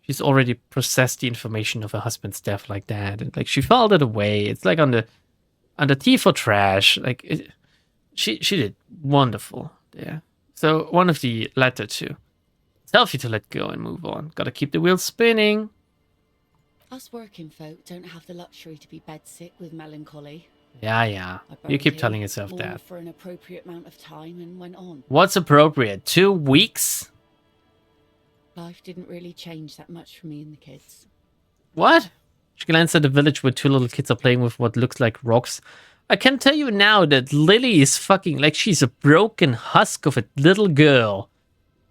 She's already processed the information of her husband's death like that, and like she filed it away. It's like on the T for trash. Like she did wonderful there. So one of the latter two. Tell you to let go and move on. Gotta keep the wheels spinning. Us working folk don't have the luxury to be bedsick with melancholy. Yeah. You keep telling yourself mourned that. for an appropriate amount of time and went on. What's appropriate? 2 weeks? Life didn't really change that much for me and the kids. What? She glanced at the village where 2 little kids are playing with what looks like rocks. I can tell you now that Lily is fucking like she's a broken husk of a little girl.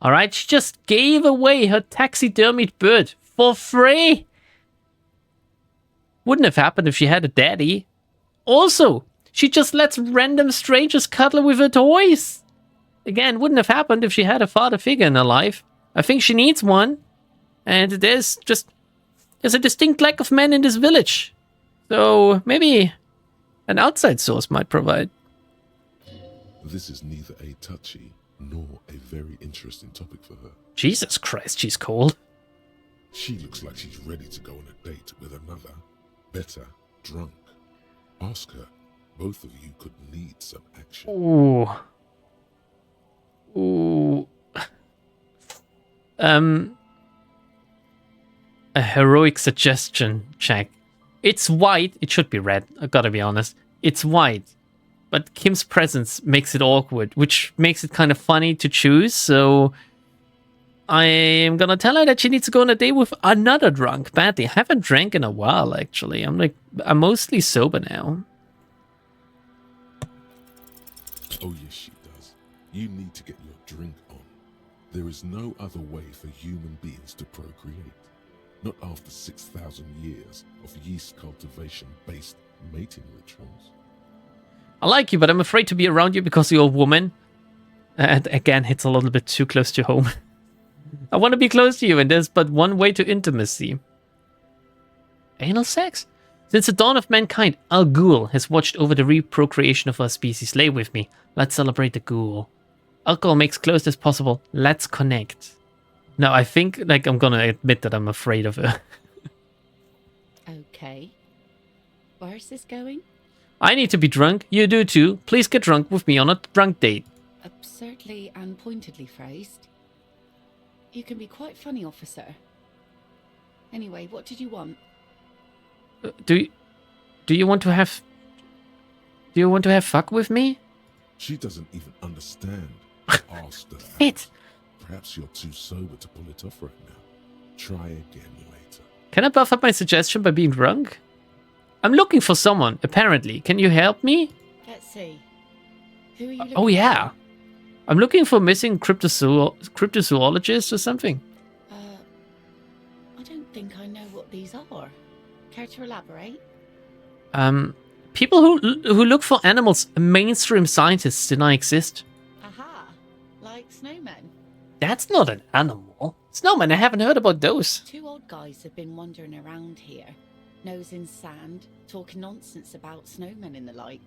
Alright? She just gave away her taxidermied bird for free. Wouldn't have happened if she had a daddy. Also, she just lets random strangers cuddle with her toys. Again, wouldn't have happened if she had a father figure in her life. I think she needs one. And there's a distinct lack of men in this village. So maybe an outside source might provide. This is neither a touchy nor a very interesting topic for her. Jesus Christ, she's cold. She looks like she's ready to go on a date with another, better, drunk. Ask her. Both of you could need some action. Ooh. A heroic suggestion check. It's white. It should be red. I gotta be honest. It's white. But Kim's presence makes it awkward, which makes it kind of funny to choose. So I am gonna tell her that she needs to go on a date with another drunk badly. I haven't drank in a while, actually. I'm mostly sober now. Oh yes, she does. You need to get your drink on. There is no other way for human beings to procreate. Not after 6,000 years of yeast cultivation-based mating rituals. I like you, but I'm afraid to be around you because you're a woman. And again, it's a little bit too close to home. I want to be close to you, and there's but one way to intimacy. Anal sex? Since the dawn of mankind, Al Ghul has watched over the reprocreation of our species. Lay with me. Let's celebrate the Ghul. Alcohol makes close as possible. Let's connect. No, I think I'm gonna admit that I'm afraid of her. Okay. Where's this going? I need to be drunk. You do too. Please get drunk with me on a drunk date. Absurdly and pointedly phrased. You can be quite funny, officer. Anyway, what did you want? Do you want to have... Do you want to have fuck with me? She doesn't even understand. Ask her. It. Perhaps you're too sober to pull it off right now. Try again later. Can I buff up my suggestion by being drunk? I'm looking for someone, apparently. Can you help me? Let's see. Who are you looking Oh, yeah. for? I'm looking for missing cryptozoologists or something. I don't think I know what these are. Care to elaborate? People who look for animals mainstream scientists deny exist. Aha! Like snowmen. That's not an animal. Snowman, I haven't heard about those. 2 odd guys have been wandering around here, nose in sand, talking nonsense about snowmen and the like.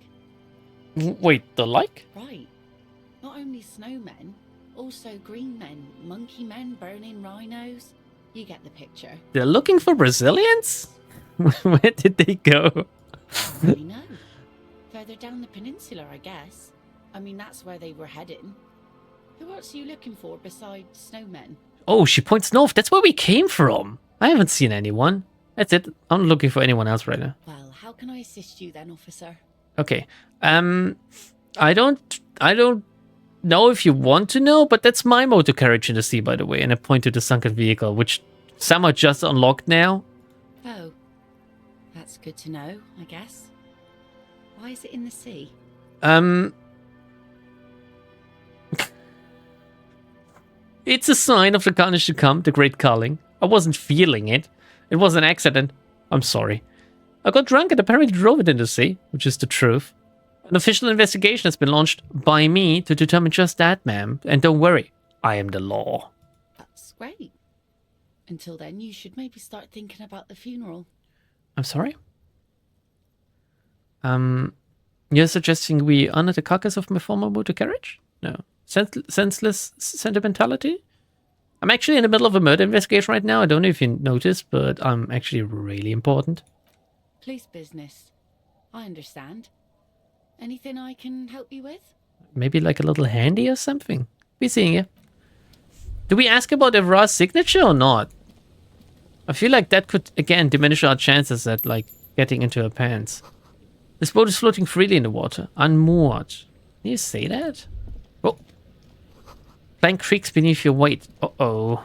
Wait, the like? Right. Not only snowmen, also green men, monkey men, burning rhinos. You get the picture. They're looking for Brazilians? Where did they go? I don't really know. Further down the peninsula, I guess. I mean, that's where they were heading. Who else are you looking for besides snowmen? Oh, she points north. That's where we came from. I haven't seen anyone. That's it. I'm not looking for anyone else right now. Well, how can I assist you then, officer? Okay. I don't know if you want to know, but that's my motor carriage in the sea, by the way. And I point to the sunken vehicle, which somehow just unlocked now. Oh, that's good to know, I guess. Why is it in the sea? It's a sign of the carnage to come, the great calling. I wasn't feeling it. It was an accident. I'm sorry. I got drunk and apparently drove it into the sea, which is the truth. An official investigation has been launched by me to determine just that, ma'am. And don't worry, I am the law. That's great. Until then, you should maybe start thinking about the funeral. I'm sorry? You're suggesting we honor the carcass of my former motor carriage? No. Senseless sentimentality? I'm actually in the middle of a murder investigation right now. I don't know if you noticed, but I'm actually really important. Police business. I understand. Anything I can help you with? Maybe like a little handy or something. Be seeing you. Do we ask about Evra's signature or not? I feel like that could, again, diminish our chances at, like, getting into her pants. This boat is floating freely in the water, unmoored. Can you say that? Oh. Plank creaks beneath your weight. Uh-oh.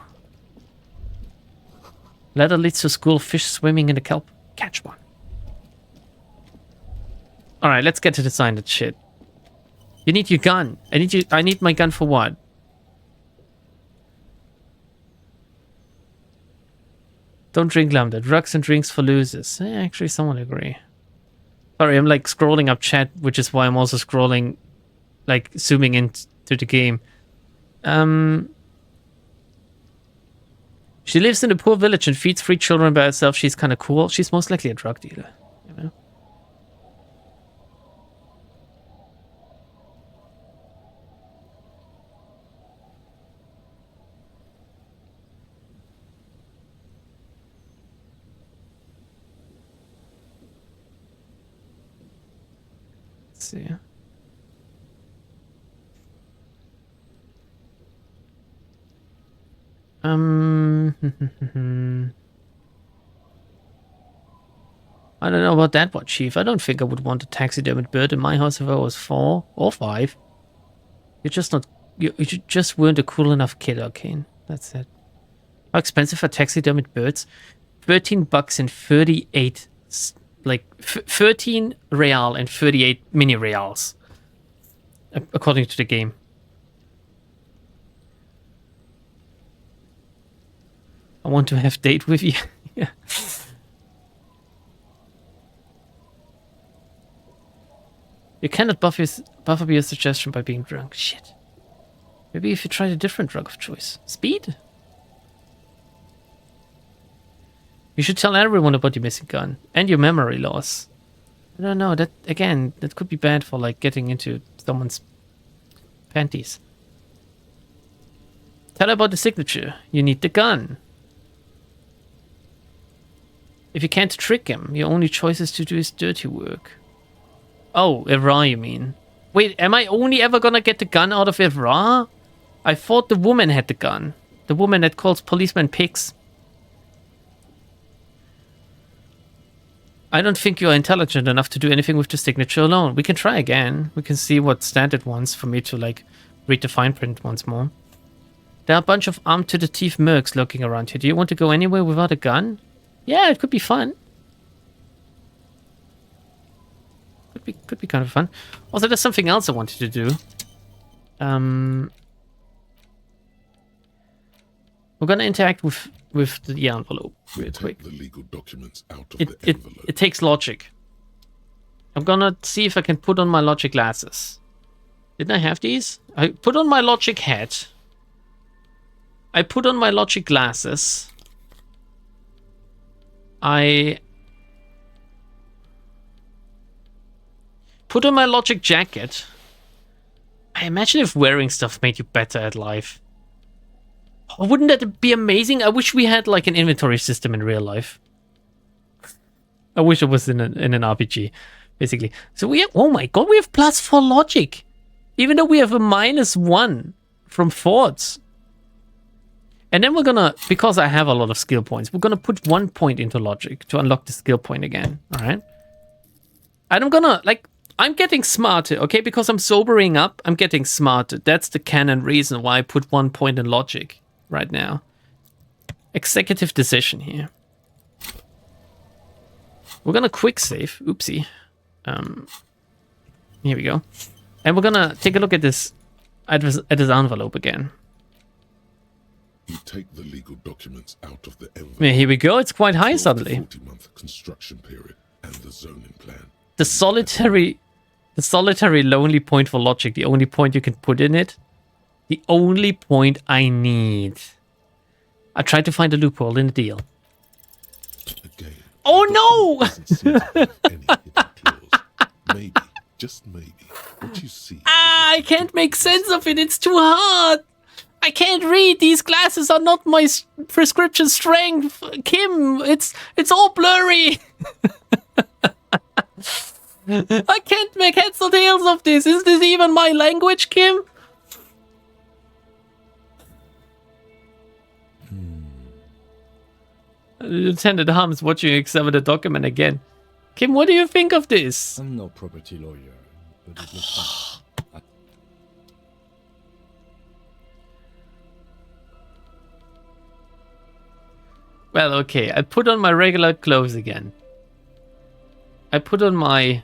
Ladder leads to school, fish swimming in the kelp. Catch one. Alright, let's get to the signed shit. You need your gun. I need my gun for what? Don't drink lambda. Drugs and drinks for losers. Actually, someone agree. Sorry, I'm like scrolling up chat, which is why I'm also scrolling, like zooming into the game. She lives in a poor village and feeds 3 children by herself. She's kind of cool. She's most likely a drug dealer. You know? Let's see. I don't know about that one, Chief. I don't think I would want a taxidermied bird in my house if I was 4 or 5. You're just not... You just weren't a cool enough kid, Arcane. That's it. How expensive are taxidermied birds? $13 and 38... Like, 13 real and 38 mini reals. According to the game. I want to have date with you. Yeah. You cannot buff up your suggestion by being drunk. Shit. Maybe if you tried a different drug of choice. Speed? You should tell everyone about your missing gun. And your memory loss. I don't know. That, again, that could be bad for, like, getting into someone's panties. Tell her about the signature. You need the gun. If you can't trick him, your only choice is to do his dirty work. Oh, Evra, you mean? Wait, am I only ever gonna get the gun out of Evra? I thought the woman had the gun. The woman that calls policemen pigs. I don't think you are intelligent enough to do anything with the signature alone. We can try again. We can see what standard wants for me to, like, read the fine print once more. There are a bunch of armed-to-the-teeth mercs lurking around here. Do you want to go anywhere without a gun? Yeah, it could be fun. Could be kind of fun. Also, there's something else I wanted to do. We're gonna interact with the envelope real quick. The legal documents out of the envelope. It takes logic. I'm gonna see if I can put on my logic glasses. Didn't I have these? I put on my logic hat. I put on my logic glasses. I put on my logic jacket. I imagine if wearing stuff made you better at life. Oh, wouldn't that be amazing? I wish we had like an inventory system in real life. I wish it was in an RPG, basically. So we have, oh my god, we have +4 logic. Even though we have a -1 from thoughts. And then we're gonna, because I have a lot of skill points, we're gonna put 1 point into logic to unlock the skill point again, alright? And I'm gonna, like, I'm getting smarter, okay? Because I'm sobering up, I'm getting smarter. That's the canon reason why I put 1 point in logic right now. Executive decision here. We're gonna quick save, oopsie. Here we go. And we're gonna take a look at this, at this envelope again. You take the legal documents out of the envelope. Yeah, here we go. It's quite high 12 to suddenly. 40-month construction period and the zoning plan. The solitary lonely point for logic. The only point you can put in it. The only point I need. I tried to find a loophole in the deal. Again, Oh the no! document doesn't seem to have any hidden clause. Maybe, just maybe, what you see. I can't make sense of it. It's too hard. I can't read. These glasses are not my prescription strength. Kim, it's all blurry. I can't make heads or tails of this. Is this even my language, Kim? Lieutenant Harms watching you examine the document again. Kim, what do you think of this? I'm no property lawyer, but it looks fine. Well, okay. I put on my regular clothes again. I put on my...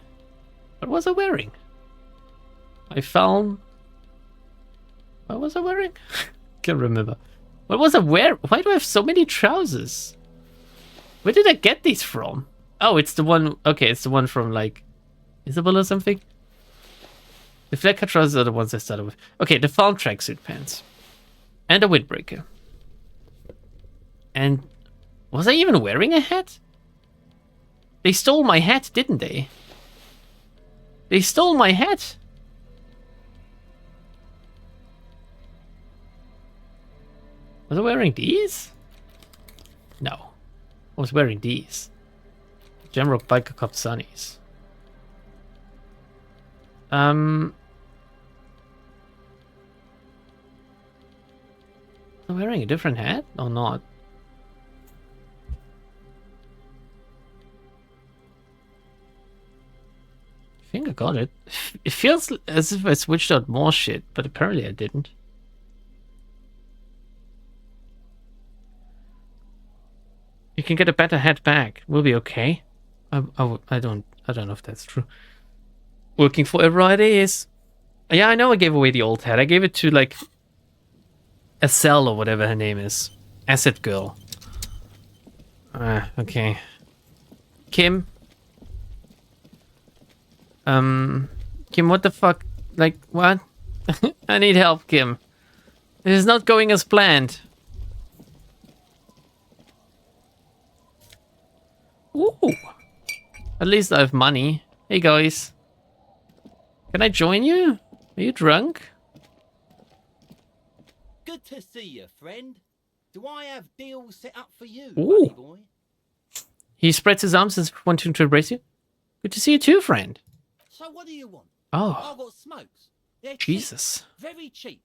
What was I wearing? I found... What was I wearing? Can't remember. What was I wearing? Why do I have so many trousers? Where did I get these from? Oh, it's the one... Okay, it's the one from, like... Isabel or something? The flat cut trousers are the ones I started with. Okay, the found tracksuit pants. And a windbreaker. And... Was I even wearing a hat? They stole my hat, didn't they? They stole my hat. Was I wearing these? No. I was wearing these. Jamrock Biker Cop Sunnies. Am I wearing a different hat or not? I think I got it. It feels as if I switched out more shit, but apparently I didn't. You can get a better hat back. We'll be okay. I don't know if that's true. Working for a Friday is... Yeah, I know I gave away the old hat. I gave it to, like... Estelle or whatever her name is. Asset Girl. Okay. Kim? Kim, what the fuck? Like, what? I need help, Kim. This is not going as planned. Ooh. At least I have money. Hey, guys. Can I join you? Are you drunk? Good to see you, friend. Do I have deals set up for you, Ooh. buddy boy? He spreads his arms as if wanting to embrace you. Good to see you too, friend. So what do you want? Oh, I've got smokes. They're Jesus. cheap, very cheap.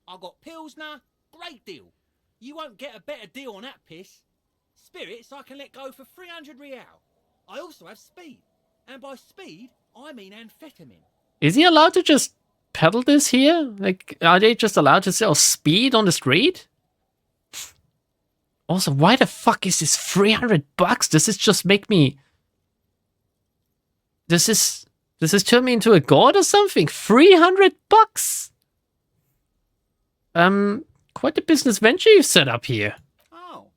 I've got Pilsner, great deal. You won't get a better deal on that piss. Spirits I can let go for 300 real. I also have speed. And by speed, I mean amphetamine. Is he allowed to just peddle this here? Like, are they just allowed to sell speed on the street? Also, why the fuck is this 300 bucks? Does this just make me... Does this turn me into a god or something? 300 bucks? Quite a business venture you've set up here. Oh,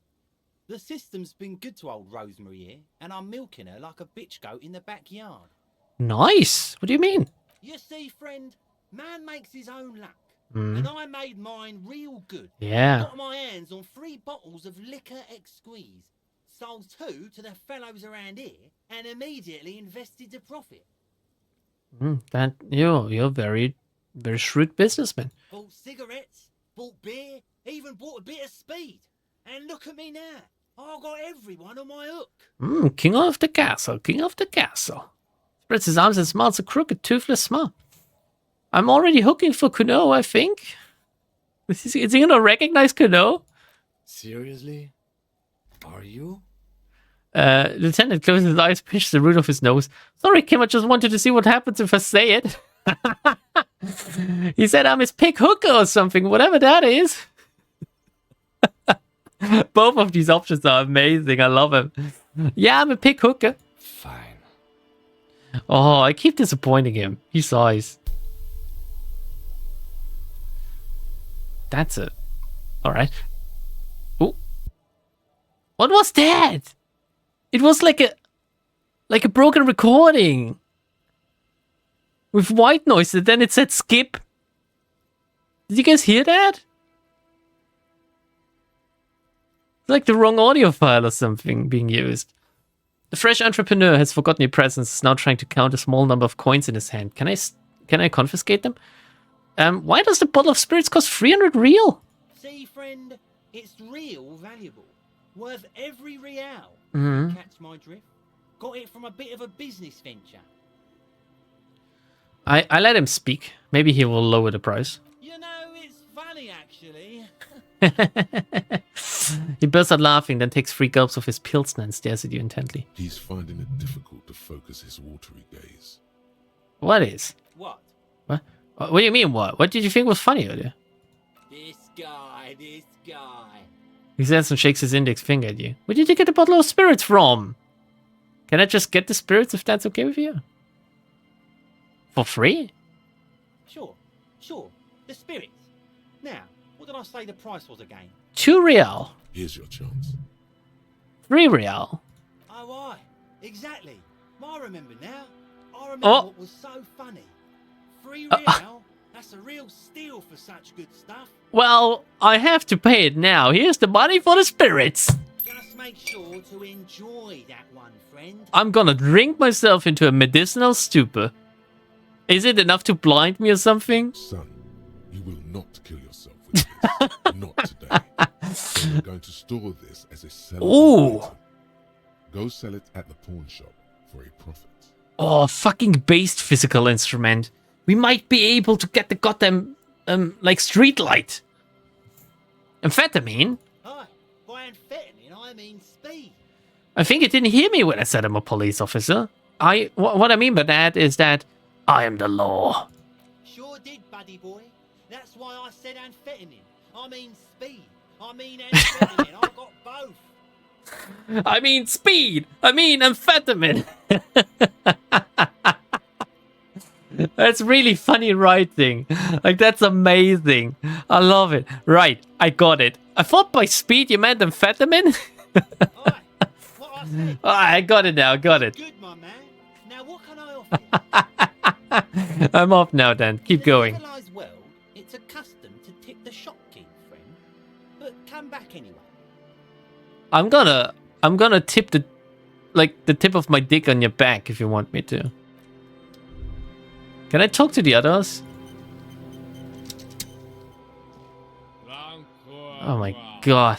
the system's been good to old Rosemary here, and I'm milking her like a bitch goat in the backyard. Nice. What do you mean? You see, friend, man makes his own luck. And I made mine real good. Yeah. Got my hands on 3 bottles of liquor exquise. Sold 2 to the fellows around here, and immediately invested the profit. That you're very, very shrewd businessman. Bought cigarettes, bought beer, even bought a bit of speed. And look at me now. I got everyone on my hook. King of the castle, king of the castle. Spreads his arms and smiles a crooked, toothless smile. I'm already hooking for Kuno, I think. Is he gonna recognize Kuno? Seriously? Are you? Lieutenant closes his eyes, pinches the root of his nose. Sorry, Kim, I just wanted to see what happens if I say it. He said I'm his pick hooker or something, whatever that is. Both of these options are amazing. I love him. Yeah, I'm a pick hooker. Fine. Oh, I keep disappointing him. He sighs. That's it. Alright. What was that? It was like a broken recording with white noise, and then it said skip. Did you guys hear that? It's like the wrong audio file or something being used. The fresh entrepreneur has forgotten your presence, is now trying to count a small number of coins in his hand. Can I confiscate them? Why does the bottle of spirits cost 300 real? See, friend, it's real valuable. Worth every real. Mm-hmm. Catch my drift? Got it from a bit of a business venture. I let him speak. Maybe he will lower the price. You know, it's funny, actually. He bursts out laughing, then takes 3 gulps of his pilsner and stares at you intently. He's finding it difficult to focus his watery gaze. What is? What? What? What do you mean, what? What did you think was funny earlier? This guy. He says and shakes his index finger at you. Where did you get the bottle of spirits from? Can I just get the spirits if that's okay with you? For free? Sure. The spirits. Now, what did I say the price was again? 2 real. Here's your chance. 3 real. Oh, aye. Exactly. I remember now. I remember what was so funny. 3 real? That's a real steal for such good stuff. Well, I have to pay it now. Here's the money for the spirits. Just make sure to enjoy that one, friend. I'm gonna drink myself into a medicinal stupor. Is it enough to blind me or something? Son, you will not kill yourself with this. Not today. So we're going to store this as a sellable Ooh. item. Go sell it at the pawn shop for a profit. Oh, fucking based physical instrument. We might be able to get the goddamn, like, street light. Amphetamine? Hi, by amphetamine, I mean speed. I think you didn't hear me when I said I'm a police officer. What I mean by that is that I am the law. Sure did, buddy boy. That's why I said amphetamine. I mean speed. I mean amphetamine. I got both. I mean speed. I mean amphetamine. That's really funny writing. Like, that's amazing. I love it. Right, I got it. I thought by speed you meant amphetamine. Aye, what I said. I got it now, got it. Good, my man. Now what can I offer you? I'm off now then. Keep In going. the civilized world, it's a custom to tip the shopkeep, friend. But come back anyway. I'm gonna tip the tip of my dick on your back if you want me to. Can I talk to the others? Oh my god.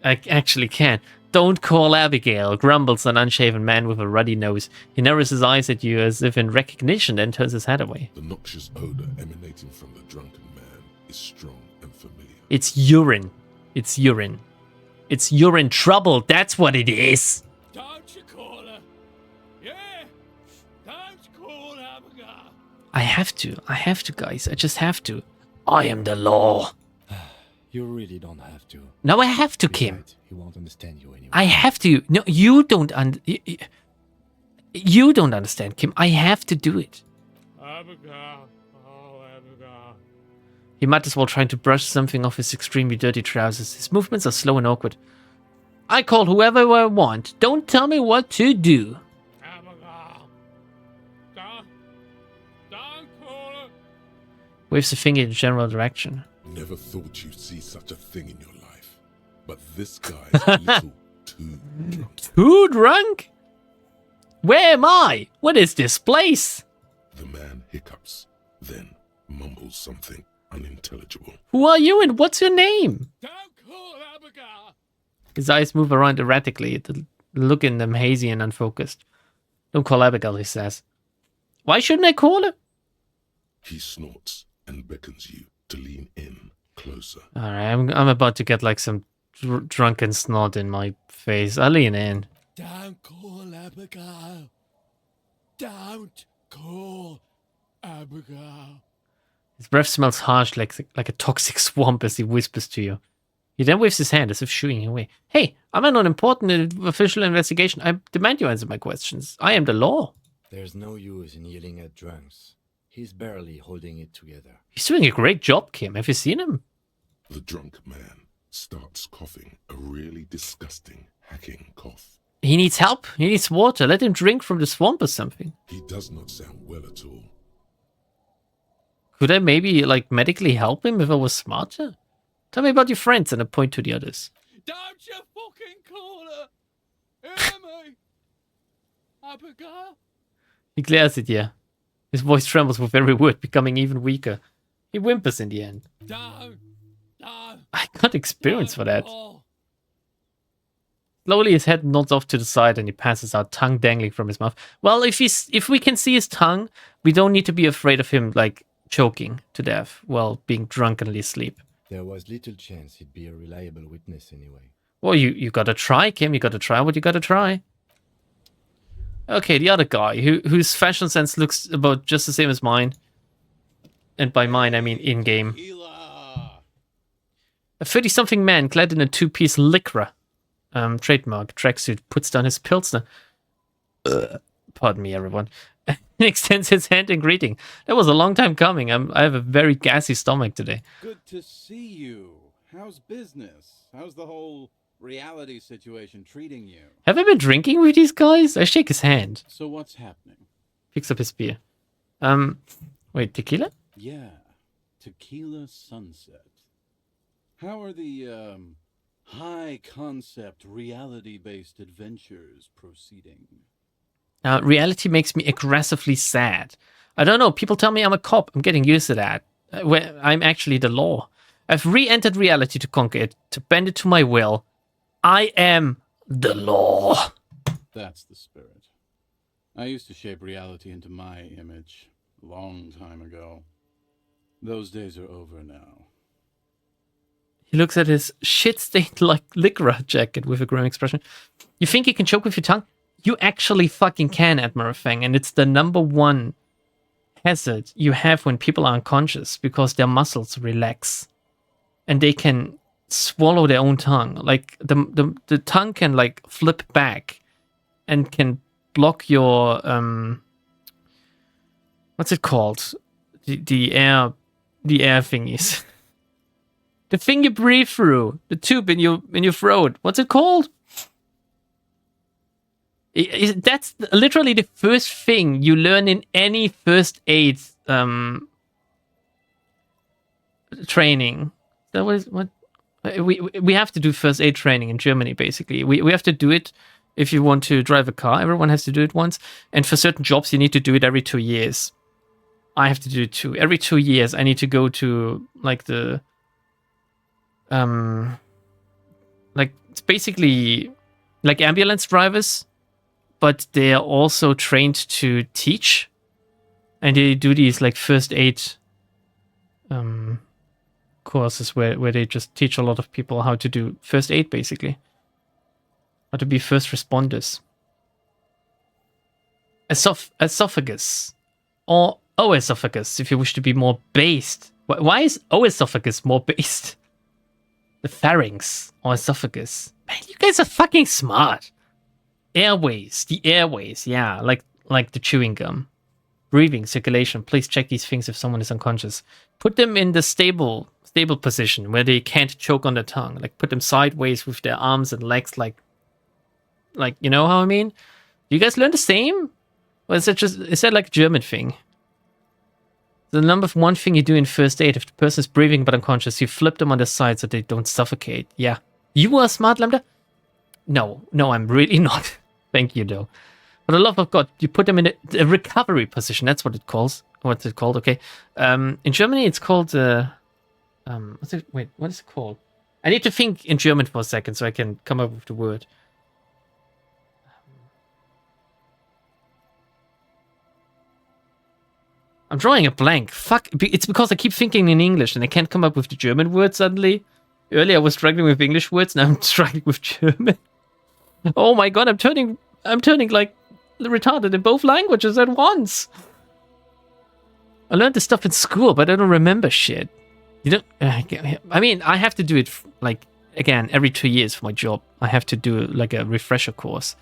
I actually can. Don't call Abigail, grumbles an unshaven man with a ruddy nose. He narrows his eyes at you as if in recognition, then turns his head away. The noxious odor emanating from the drunken man is strong and familiar. It's urine. It's urine. It's urine trouble, that's what it is. Don't you call her? Yeah. Don't call Abigail. I have to, guys. I just have to. I am the law. You really don't have to. No, I have to, Kim. Besides, he won't understand you anyway. I have to. No, you don't you don't understand, Kim. I have to do it. Abigail. Oh, Abigail. He mutters while trying to brush something off his extremely dirty trousers. His movements are slow and awkward. I call whoever I want. Don't tell me what to do. Abigail. Don't call her. Waves a finger in the general direction. Never thought you'd see such a thing in your life. But this guy's a little too drunk. Too drunk? Where am I? What is this place? The man hiccups, then mumbles something unintelligible. Who are you and what's your name? Don't call Abigail. His eyes move around erratically, the look in them hazy and unfocused. Don't call Abigail, he says. Why shouldn't I call her? He snorts and beckons you to lean in closer. Alright, I'm about to get like some drunken snot in my face. I'll lean in. Don't call Abigail. Don't call Abigail. His breath smells harsh like a toxic swamp as he whispers to you. He then waves his hand as if shooing away. Hey, I'm on an important official investigation. I demand you answer my questions. I am the law. There's no use in yelling at drunks. He's barely holding it together. He's doing a great job, Kim. Have you seen him? The drunk man starts coughing a really disgusting, hacking cough. He needs help. He needs water. Let him drink from the swamp or something. He does not sound well at all. Could I maybe, like, medically help him if I was smarter? Tell me about your friends, and I point to the others. Don't you fucking call her! Hear me! Abigail? He glares at you. His voice trembles with every word, becoming even weaker. He whimpers in the end. Don't! I got experience for that. Oh. Slowly his head nods off to the side and he passes out, tongue dangling from his mouth. Well, if we can see his tongue, we don't need to be afraid of him, like, choking to death while being drunkenly asleep. There was little chance he'd be a reliable witness anyway. Well, you gotta try, Kim. You gotta try what you gotta try. Okay, the other guy, whose fashion sense looks about just the same as mine. And by mine, I mean in-game. A 30-something man clad in a two-piece lycra, trademark tracksuit, puts down his pilsner. Pardon me, everyone. And extends his hand in greeting. That was a long time coming. I have a very gassy stomach today. Good to see you. How's business? How's the whole reality situation treating you? Have I been drinking with these guys? I shake his hand. So what's happening? Picks up his beer. Wait, tequila? Yeah, Tequila Sunset. How are the, high-concept, reality-based adventures proceeding? Reality makes me aggressively sad. I don't know, people tell me I'm a cop. I'm getting used to that. I'm actually the law. I've re-entered reality to conquer it, to bend it to my will. I am the law. That's the spirit. I used to shape reality into my image a long time ago. Those days are over now. He looks at his shit-stained like lycra jacket with a grim expression. You think you can choke with your tongue? You actually fucking can, Admiral Fang, and it's the #1 hazard you have when people are unconscious because their muscles relax and they can swallow their own tongue. Like the tongue can like flip back and can block your what's it called? The air thingies. The thing you breathe through, the tube in your throat. What's it called? That's literally the first thing you learn in any first aid training. That was what we have to do first aid training in Germany. Basically, we have to do it if you want to drive a car. Everyone has to do it once, and for certain jobs you need to do it every 2 years. I have to do it too. Every 2 years, I need to go to like the like it's basically like ambulance drivers, but they are also trained to teach, and they do these like first aid courses where they just teach a lot of people how to do first aid, basically, how to be first responders. Esophagus, or oesophagus, if you wish to be more based. Why is oesophagus more based? The pharynx or esophagus. Man, you guys are fucking smart. Airways, the airways, yeah, like the chewing gum. Breathing, circulation. Please check these things if someone is unconscious. Put them in the stable position where they can't choke on their tongue. Like put them sideways with their arms and legs, like you know how I mean? Do you guys learn the same? Or is that like a German thing? The #1 thing you do in first aid, if the person is breathing but unconscious, you flip them on their side so they don't suffocate. Yeah. You are smart, Lambda? No, I'm really not. Thank you, though. For the love of God, you put them in a recovery position. That's what it calls. What's it called? Okay. In Germany, it's called... Wait, what is it called? I need to think in German for a second so I can come up with the word. I'm drawing a blank. Fuck. It's because I keep thinking in English and I can't come up with the German word suddenly. Earlier I was struggling with English words, now I'm struggling with German. Oh my god, I'm turning like retarded in both languages at once. I learned this stuff in school, but I don't remember shit. You don't... I mean, I have to do it, like, again, every 2 years for my job. I have to do, like, a refresher course.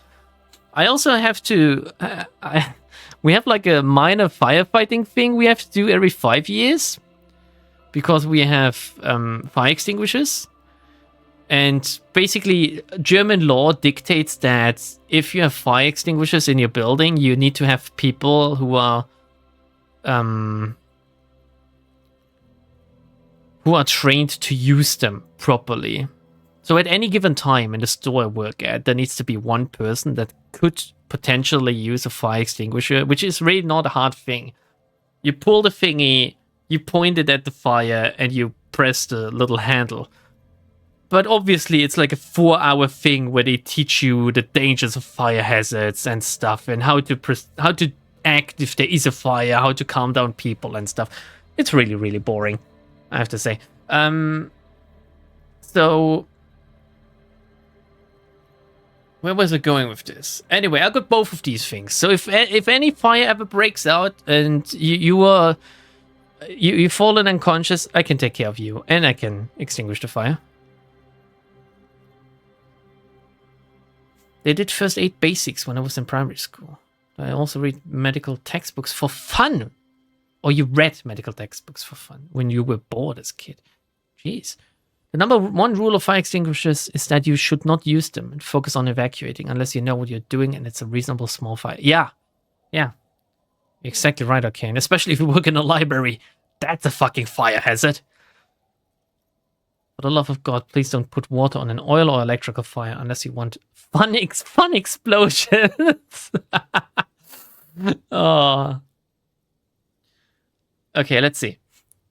I also have to... we have, like, a minor firefighting thing we have to do every 5 years. Because we have fire extinguishers. And basically, German law dictates that if you have fire extinguishers in your building, you need to have people who are trained to use them properly. So at any given time in the store I work at, there needs to be one person that could potentially use a fire extinguisher, which is really not a hard thing. You pull the thingy, you point it at the fire, and you press the little handle. But obviously, it's like a 4-hour thing where they teach you the dangers of fire hazards and stuff, and how to act if there is a fire, how to calm down people and stuff. It's really, really boring, I have to say. So where was I going with this? Anyway, I got both of these things. So if any fire ever breaks out and you've fallen unconscious, I can take care of you and I can extinguish the fire. They did first aid basics when I was in primary school. I also read medical textbooks for fun. Or you read medical textbooks for fun when you were bored as a kid. Jeez. The number one rule of fire extinguishers is that you should not use them and focus on evacuating unless you know what you're doing and it's a reasonable small fire. Yeah. You're exactly right, Arcane. Especially if you work in a library. That's a fucking fire hazard. For the love of God, please don't put water on an oil or electrical fire unless you want fun explosions. Oh. Okay, let's see.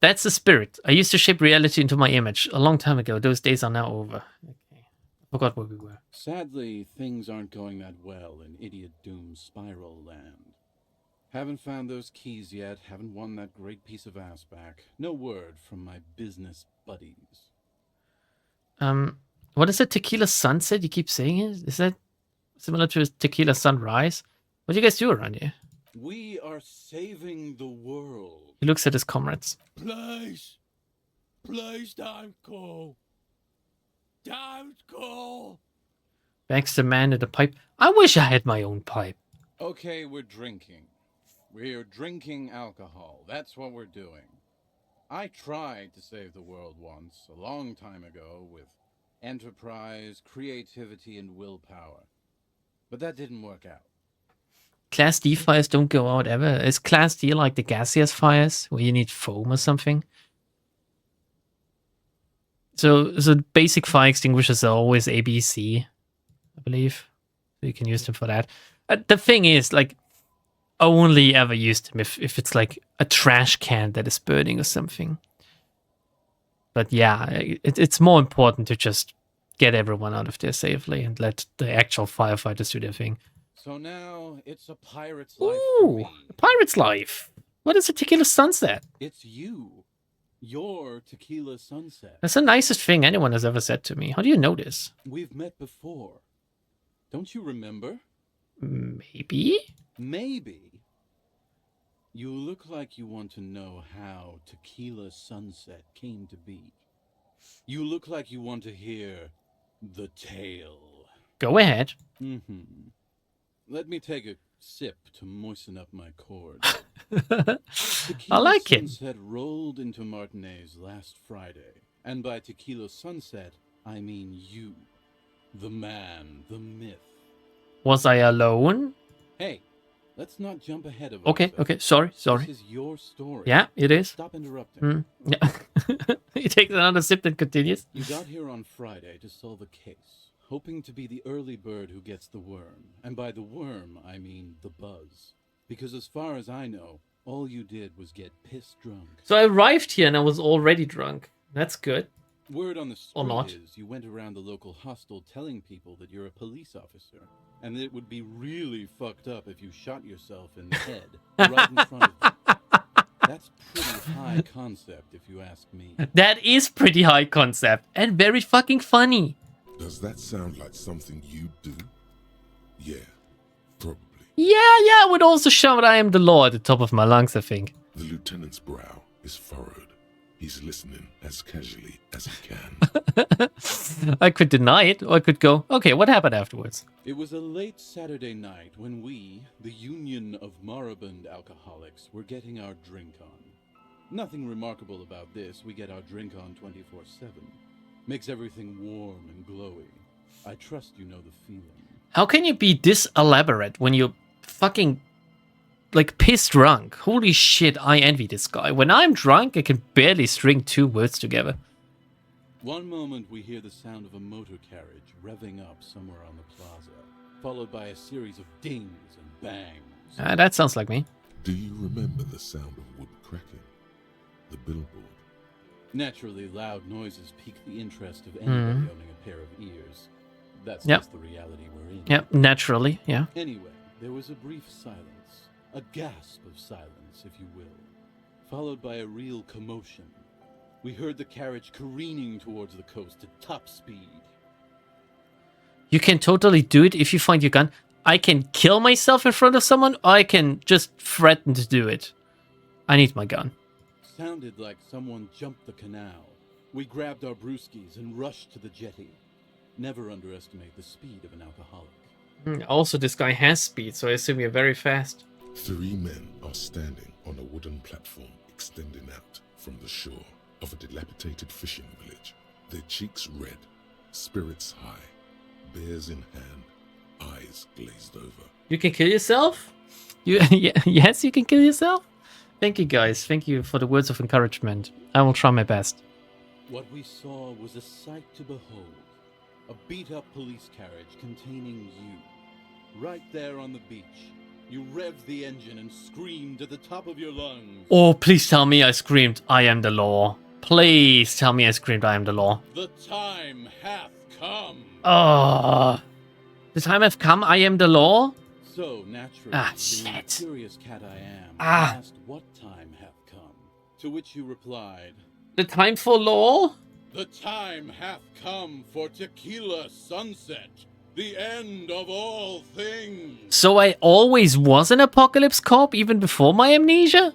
That's the spirit. I used to shape reality into my image a long time ago. Those days are now over. Okay. I forgot where we were. Sadly, things aren't going that well in Idiot Doom's spiral land. Haven't found those keys yet. Haven't won that great piece of ass back. No word from my business buddies. What is it? Tequila sunset? You keep saying it? Is that similar to tequila sunrise? What do you guys do around here? We are saving the world. He looks at his comrades. Please don't go. Don't go. Begs the man at the pipe. I wish I had my own pipe. Okay, we're drinking. We're drinking alcohol. That's what we're doing. I tried to save the world once, a long time ago, with enterprise, creativity, and willpower. But that didn't work out. Class D fires don't go out ever. Is Class D like the gaseous fires, where you need foam or something? So basic fire extinguishers are always ABC, I believe. So you can use them for that. The thing is, like, only ever use them if it's like a trash can that is burning or something. But yeah, it's more important to just get everyone out of there safely and let the actual firefighters do their thing. So now it's a pirate's life. Ooh, a pirate's life. What is a tequila sunset? It's you. Your tequila sunset. That's the nicest thing anyone has ever said to me. How do you know this? We've met before. Don't you remember? Maybe? Maybe. You look like you want to know how Tequila Sunset came to be. You look like you want to hear the tale. Go ahead. Let me take a sip to moisten up my cord. I like it. Tequila Sunset rolled into Martinez last Friday. And by Tequila Sunset, I mean you. The man, the myth. Was I alone? Hey, let's not jump ahead of Okay, sorry. This is your story. Yeah, it is. Stop interrupting. Yeah. He takes another sip and continues. You got here on Friday to solve a case, hoping to be the early bird who gets the worm. And by the worm, I mean the buzz. Because as far as I know, all you did was get piss drunk. So I arrived here and I was already drunk. That's good. Word on the street Or not. is you went around the local hostel telling people that you're a police officer. And that it would be really fucked up if you shot yourself in the head right in front of them. That's pretty high concept, if you ask me. That is pretty high concept and very fucking funny. Does that sound like something you do? Yeah, probably. Yeah, I would also shout I am the law at the top of my lungs, I think. The lieutenant's brow is furrowed. He's listening as casually as he can. I could deny it, or I could go, okay, what happened afterwards? It was a late Saturday night when we, the Union of Moribund Alcoholics, were getting our drink on. Nothing remarkable about this, we get our drink on 24/7. Makes everything warm and glowy. I trust you know the feeling. How can you be this elaborate when you're fucking, like, piss drunk? Holy shit, I envy this guy. When I'm drunk, I can barely string 2 words together. One moment we hear the sound of a motor carriage revving up somewhere on the plaza, followed by a series of dings and bangs. That sounds like me. Do you remember the sound of wood cracking? The billboard? Naturally, loud noises pique the interest of anybody owning a pair of ears. That's Yep. just the reality we're in. Yep, naturally, yeah. Anyway, there was a brief silence, a gasp of silence, if you will, followed by a real commotion. We heard the carriage careening towards the coast at top speed. You can totally do it if you find your gun. I can kill myself in front of someone, or I can just threaten to do it. I need my gun. Sounded like someone jumped the canal. We grabbed our brewskis and rushed to the jetty. Never underestimate the speed of an alcoholic. Also, this guy has speed, so I assume you're very fast. 3 men are standing on a wooden platform extending out from the shore of a dilapidated fishing village. Their cheeks red, spirits high, bears in hand, eyes glazed over. You can kill yourself? Yes, you can kill yourself? Thank you, guys. Thank you for the words of encouragement. I will try my best. What we saw was a sight to behold. A beat-up police carriage containing you. Right there on the beach. You revved the engine and screamed at the top of your lungs. Oh, please tell me I screamed, I am the law. Please tell me I screamed, I am the law. The time hath come. Oh, the time hath come, I am the law? So, naturally, being the shit. curious cat I am, I asked what time hath come. To which you replied, The time for law? the time hath come for tequila sunset, the end of all things. So I always was an apocalypse cop even before my amnesia?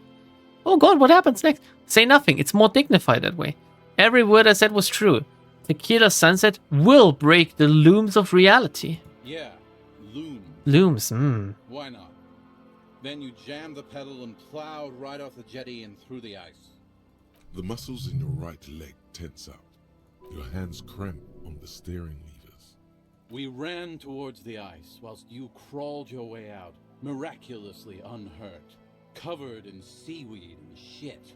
Oh god, what happens next? Say nothing, it's more dignified that way. Every word I said was true. Tequila sunset will break the looms of reality. Yeah, looms. Looms, Why not? Then you jammed the pedal and plowed right off the jetty and through the ice. The muscles in your right leg tense up. Your hands cramp on the steering levers. We ran towards the ice whilst you crawled your way out, miraculously unhurt, covered in seaweed and shit,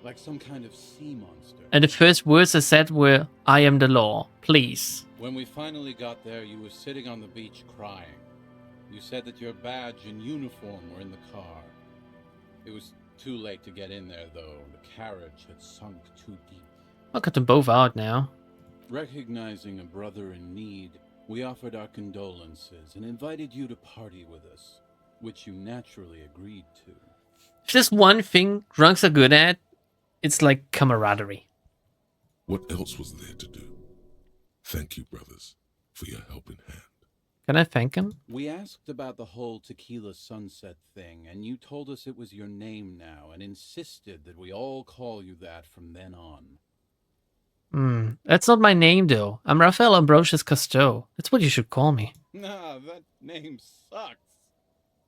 like some kind of sea monster. And the first words I said were, I am the law, please. When we finally got there, you were sitting on the beach crying. You said that your badge and uniform were in the car. It was too late to get in there, though. The carriage had sunk too deep. I'll cut them both out now. Recognizing a brother in need, we offered our condolences and invited you to party with us, which you naturally agreed to. If there's one thing drunks are good at, it's like camaraderie. What else was there to do? Thank you, brothers, for your helping hand. Can I thank him? We asked about the whole tequila sunset thing, and you told us it was your name now and insisted that we all call you that from then on. That's not my name, though. I'm Raphael Ambrosius Cousteau. That's what you should call me. Nah, that name sucks.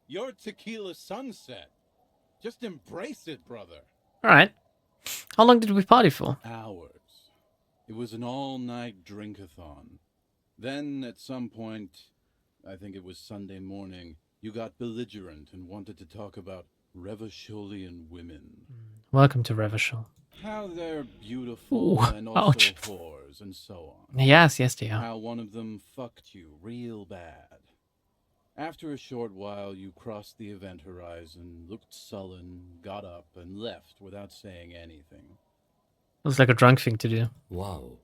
You're Tequila Sunset. Just embrace it, brother. Alright. How long did we party for? Hours. It was an all-night drink-a-thon. Then, at some point, I think it was Sunday morning, you got belligerent and wanted to talk about Revacholian women. Welcome to Revachol. How they're beautiful and also ouch. whores and so on. Yes, they are. How one of them fucked you real bad. After a short while, you crossed the event horizon, looked sullen, got up, and left without saying anything. It was like a drunk thing to do. Wow,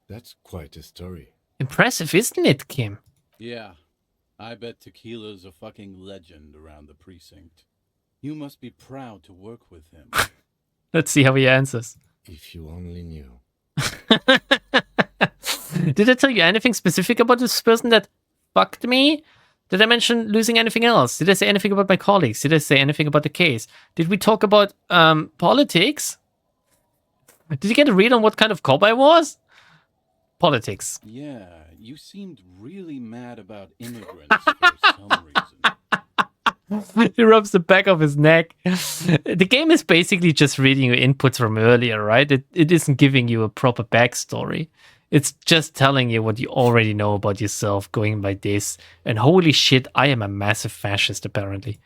that's quite a story. Impressive, isn't it, Kim? Yeah, I bet Tequila's a fucking legend around the precinct. You must be proud to work with him. Let's see how he answers. If you only knew. Did I tell you anything specific about this person that fucked me? Did I mention losing anything else? Did I say anything about my colleagues? Did I say anything about the case? Did we talk about politics? Did you get a read on what kind of cop I was? Politics. Yeah, you seemed really mad about immigrants for some reason. He rubs the back of his neck. The game is basically just reading your inputs from earlier, right? It isn't giving you a proper backstory. It's just telling you what you already know about yourself going by this. And holy shit, I am a massive fascist, apparently.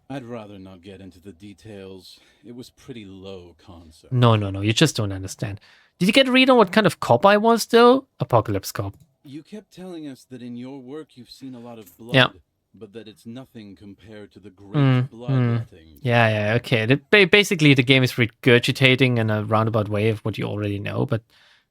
I'd rather not get into the details. It was pretty low concept. No, you just don't understand. Did you get a read on what kind of cop I was, though? Apocalypse cop. You kept telling us that in your work you've seen a lot of blood. Yeah. But that it's nothing compared to the great bloodletting. Yeah, okay. Basically, the game is regurgitating in a roundabout way of what you already know, but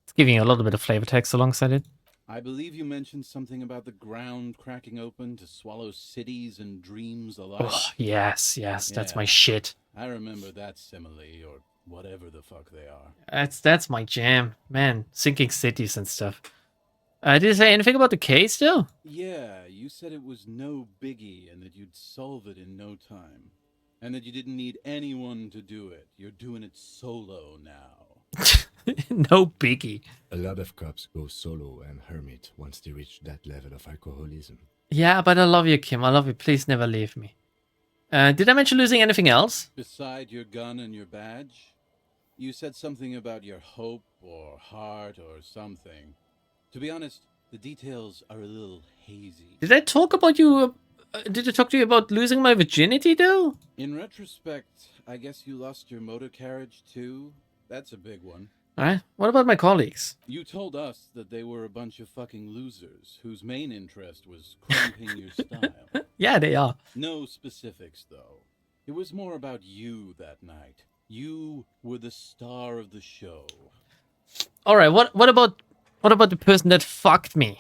it's giving you a little bit of flavor text alongside it. I believe you mentioned something about the ground cracking open to swallow cities and dreams alike. Oh, yes, that's my shit. I remember that simile, or whatever the fuck they are. That's my jam. Man, sinking cities and stuff. Did you say anything about the case, though? Yeah, you said it was no biggie and that you'd solve it in no time. And that you didn't need anyone to do it. You're doing it solo now. No biggie. A lot of cops go solo and hermit once they reach that level of alcoholism. Yeah, but I love you, Kim. I love you. Please never leave me. Did I mention losing anything else? Beside your gun and your badge? You said something about your hope or heart or something. To be honest, the details are a little hazy. Did I talk about you? Did I talk to you about losing my virginity, though? In retrospect, I guess you lost your motor carriage too. That's a big one. Alright, what about my colleagues? You told us that they were a bunch of fucking losers whose main interest was cramping your style. Yeah, they are. No specifics, though. It was more about you that night. You were the star of the show. Alright, what about the person that fucked me?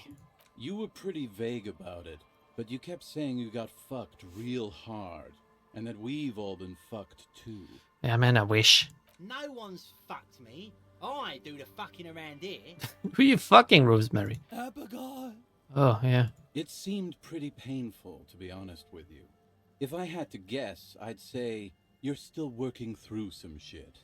You were pretty vague about it, but you kept saying you got fucked real hard, and that we've all been fucked too. Yeah, man, I wish. No one's fucked me. I do the fucking around here. Who are you fucking, Rosemary? Abigail. Oh, yeah. It seemed pretty painful, to be honest with you. If I had to guess, I'd say you're still working through some shit.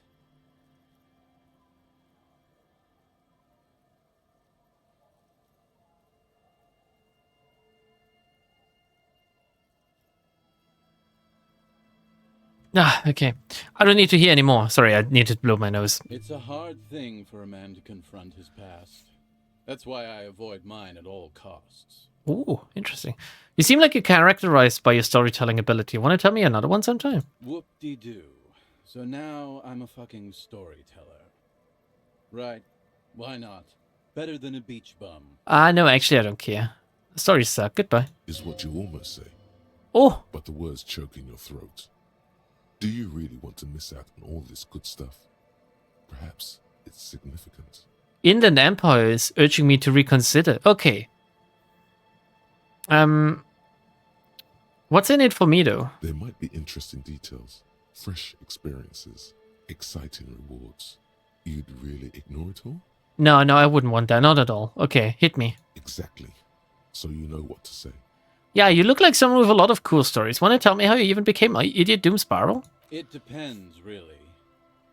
Ah, okay. I don't need to hear anymore. Sorry, I need to blow my nose. It's a hard thing for a man to confront his past. That's why I avoid mine at all costs. Ooh, interesting. You seem like you're characterized by your storytelling ability. Want to tell me another one sometime? Whoop-de-doo. So now I'm a fucking storyteller. Right. Why not? Better than a beach bum. No, actually, I don't care. Stories suck. Goodbye. Is what you almost say, Oh, but the words choke in your throat. Do you really want to miss out on all this good stuff? Perhaps it's significant. Inland Empire is urging me to reconsider. Okay. What's in it for me, though? There might be interesting details, fresh experiences, exciting rewards. You'd really ignore it all? No, I wouldn't want that. Not at all. Okay, hit me. Exactly. So you know what to say. Yeah, you look like someone with a lot of cool stories. Want to tell me how you even became my idiot Doom Spiral? It depends, really.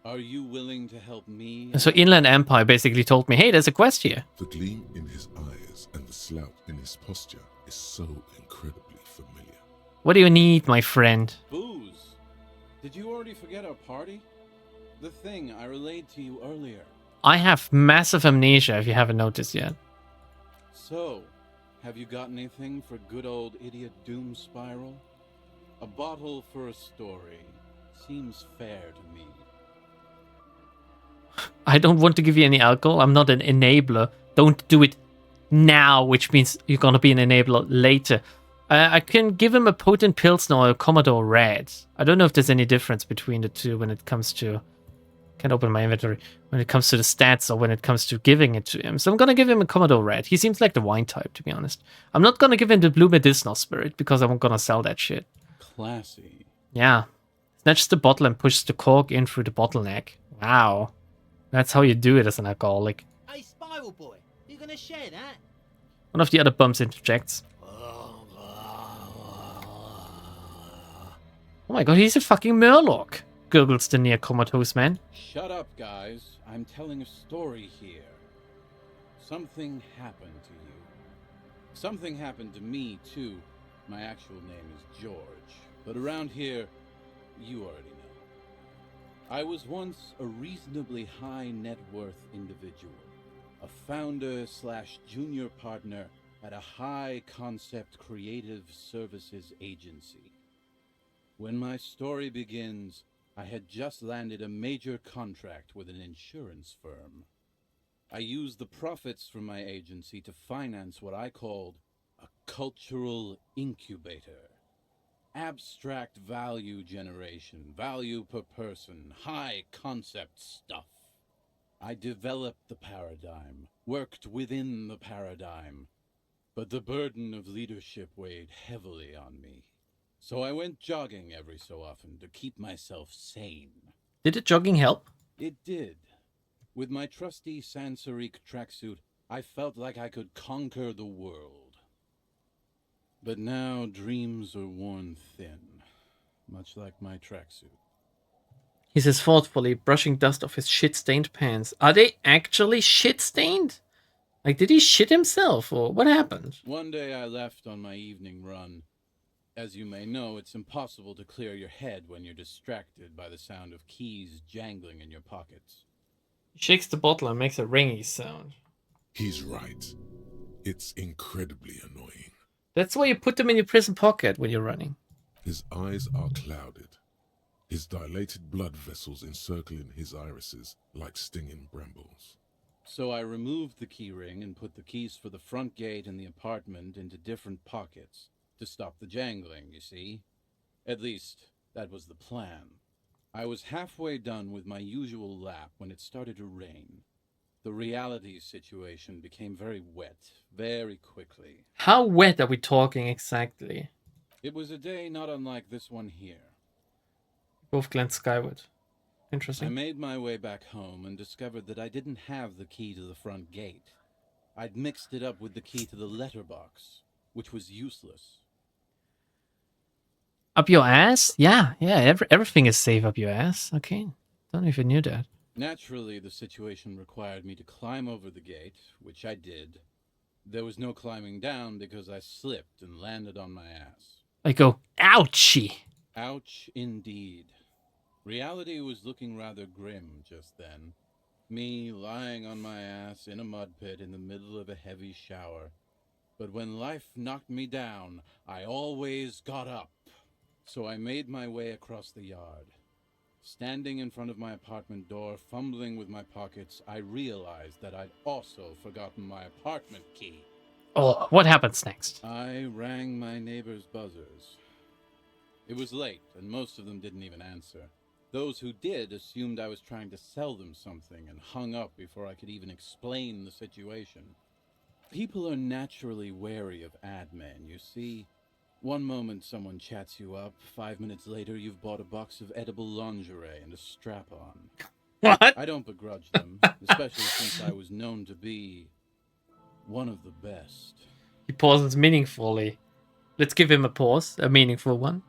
Are you willing to help me? So Inland Empire basically told me, hey, there's a quest here. The gleam in his eyes and the slouch in his posture is so incredibly familiar. What do you need, my friend? Booze. Did you already forget our party? The thing I relayed to you earlier. I have massive amnesia if you haven't noticed yet. So, have you got anything for good old idiot Doom Spiral? A bottle for a story. Seems fair to me. I don't want to give you any alcohol. I'm not an enabler. Don't do it now, which means you're going to be an enabler later. I can give him a potent Pilsner or a Commodore Red. I don't know if there's any difference between the two when it comes to... Can't open my inventory. When it comes to the stats or when it comes to giving it to him. So I'm going to give him a Commodore Red. He seems like the wine type, to be honest. I'm not going to give him the Blue Medicinal Spirit because I'm going to sell that shit. Classy. Yeah. Snatches the bottle and pushes the cork in through the bottleneck. Wow. That's how you do it as an alcoholic. Hey, Spiral Boy, you gonna share that? One of the other bums interjects. Oh my god, he's a fucking Murloc, gurgles the near comatose man. Shut up, guys. I'm telling a story here. Something happened to you. Something happened to me, too. My actual name is George, but around here, you already know. I was once a reasonably high net worth individual, a founder / junior partner at a high concept creative services agency. When my story begins, I had just landed a major contract with an insurance firm. I used the profits from my agency to finance what I called a cultural incubator. Abstract value generation, value per person, high concept stuff. I developed the paradigm, worked within the paradigm, but the burden of leadership weighed heavily on me. So I went jogging every so often to keep myself sane. Did the jogging help? It did. With my trusty Sansarique tracksuit, I felt like I could conquer the world. But now dreams are worn thin, much like my tracksuit. He says thoughtfully, brushing dust off his shit-stained pants. Are they actually shit-stained? Like, did he shit himself, or what happened? One day I left on my evening run. As you may know, it's impossible to clear your head when you're distracted by the sound of keys jangling in your pockets. He shakes the bottle and makes a ringy sound. He's right. It's incredibly annoying. That's why you put them in your prison pocket when you're running. His eyes are clouded. His dilated blood vessels encircling his irises like stinging brambles. So I removed the key ring and put the keys for the front gate and the apartment into different pockets to stop the jangling, you see. At least, that was the plan. I was halfway done with my usual lap when it started to rain. The reality situation became very wet, very quickly. How wet are we talking exactly? It was a day not unlike this one here. Both glanced skyward. I Interesting. made my way back home and discovered that I didn't have the key to the front gate. I'd mixed it up with the key to the letterbox, which was useless. Up your ass? Yeah. Everything is safe up your ass. Okay. Don't know if you knew that. Naturally, the situation required me to climb over the gate, which I did. There was no climbing down because I slipped and landed on my ass. I go, ouchie. Ouch, indeed. Reality was looking rather grim just then. Me lying on my ass in a mud pit in the middle of a heavy shower. But when life knocked me down, I always got up. So I made my way across the yard. Standing in front of my apartment door, fumbling with my pockets, I realized that I'd also forgotten my apartment key. Oh, what happens next? I rang my neighbor's buzzers. It was late, and most of them didn't even answer. Those who did assumed I was trying to sell them something and hung up before I could even explain the situation. People are naturally wary of ad men, you see. One moment someone chats you up, 5 minutes later you've bought a box of edible lingerie and a strap-on. What? I don't begrudge them, especially since I was known to be one of the best. He pauses meaningfully. Let's give him a pause, a meaningful one.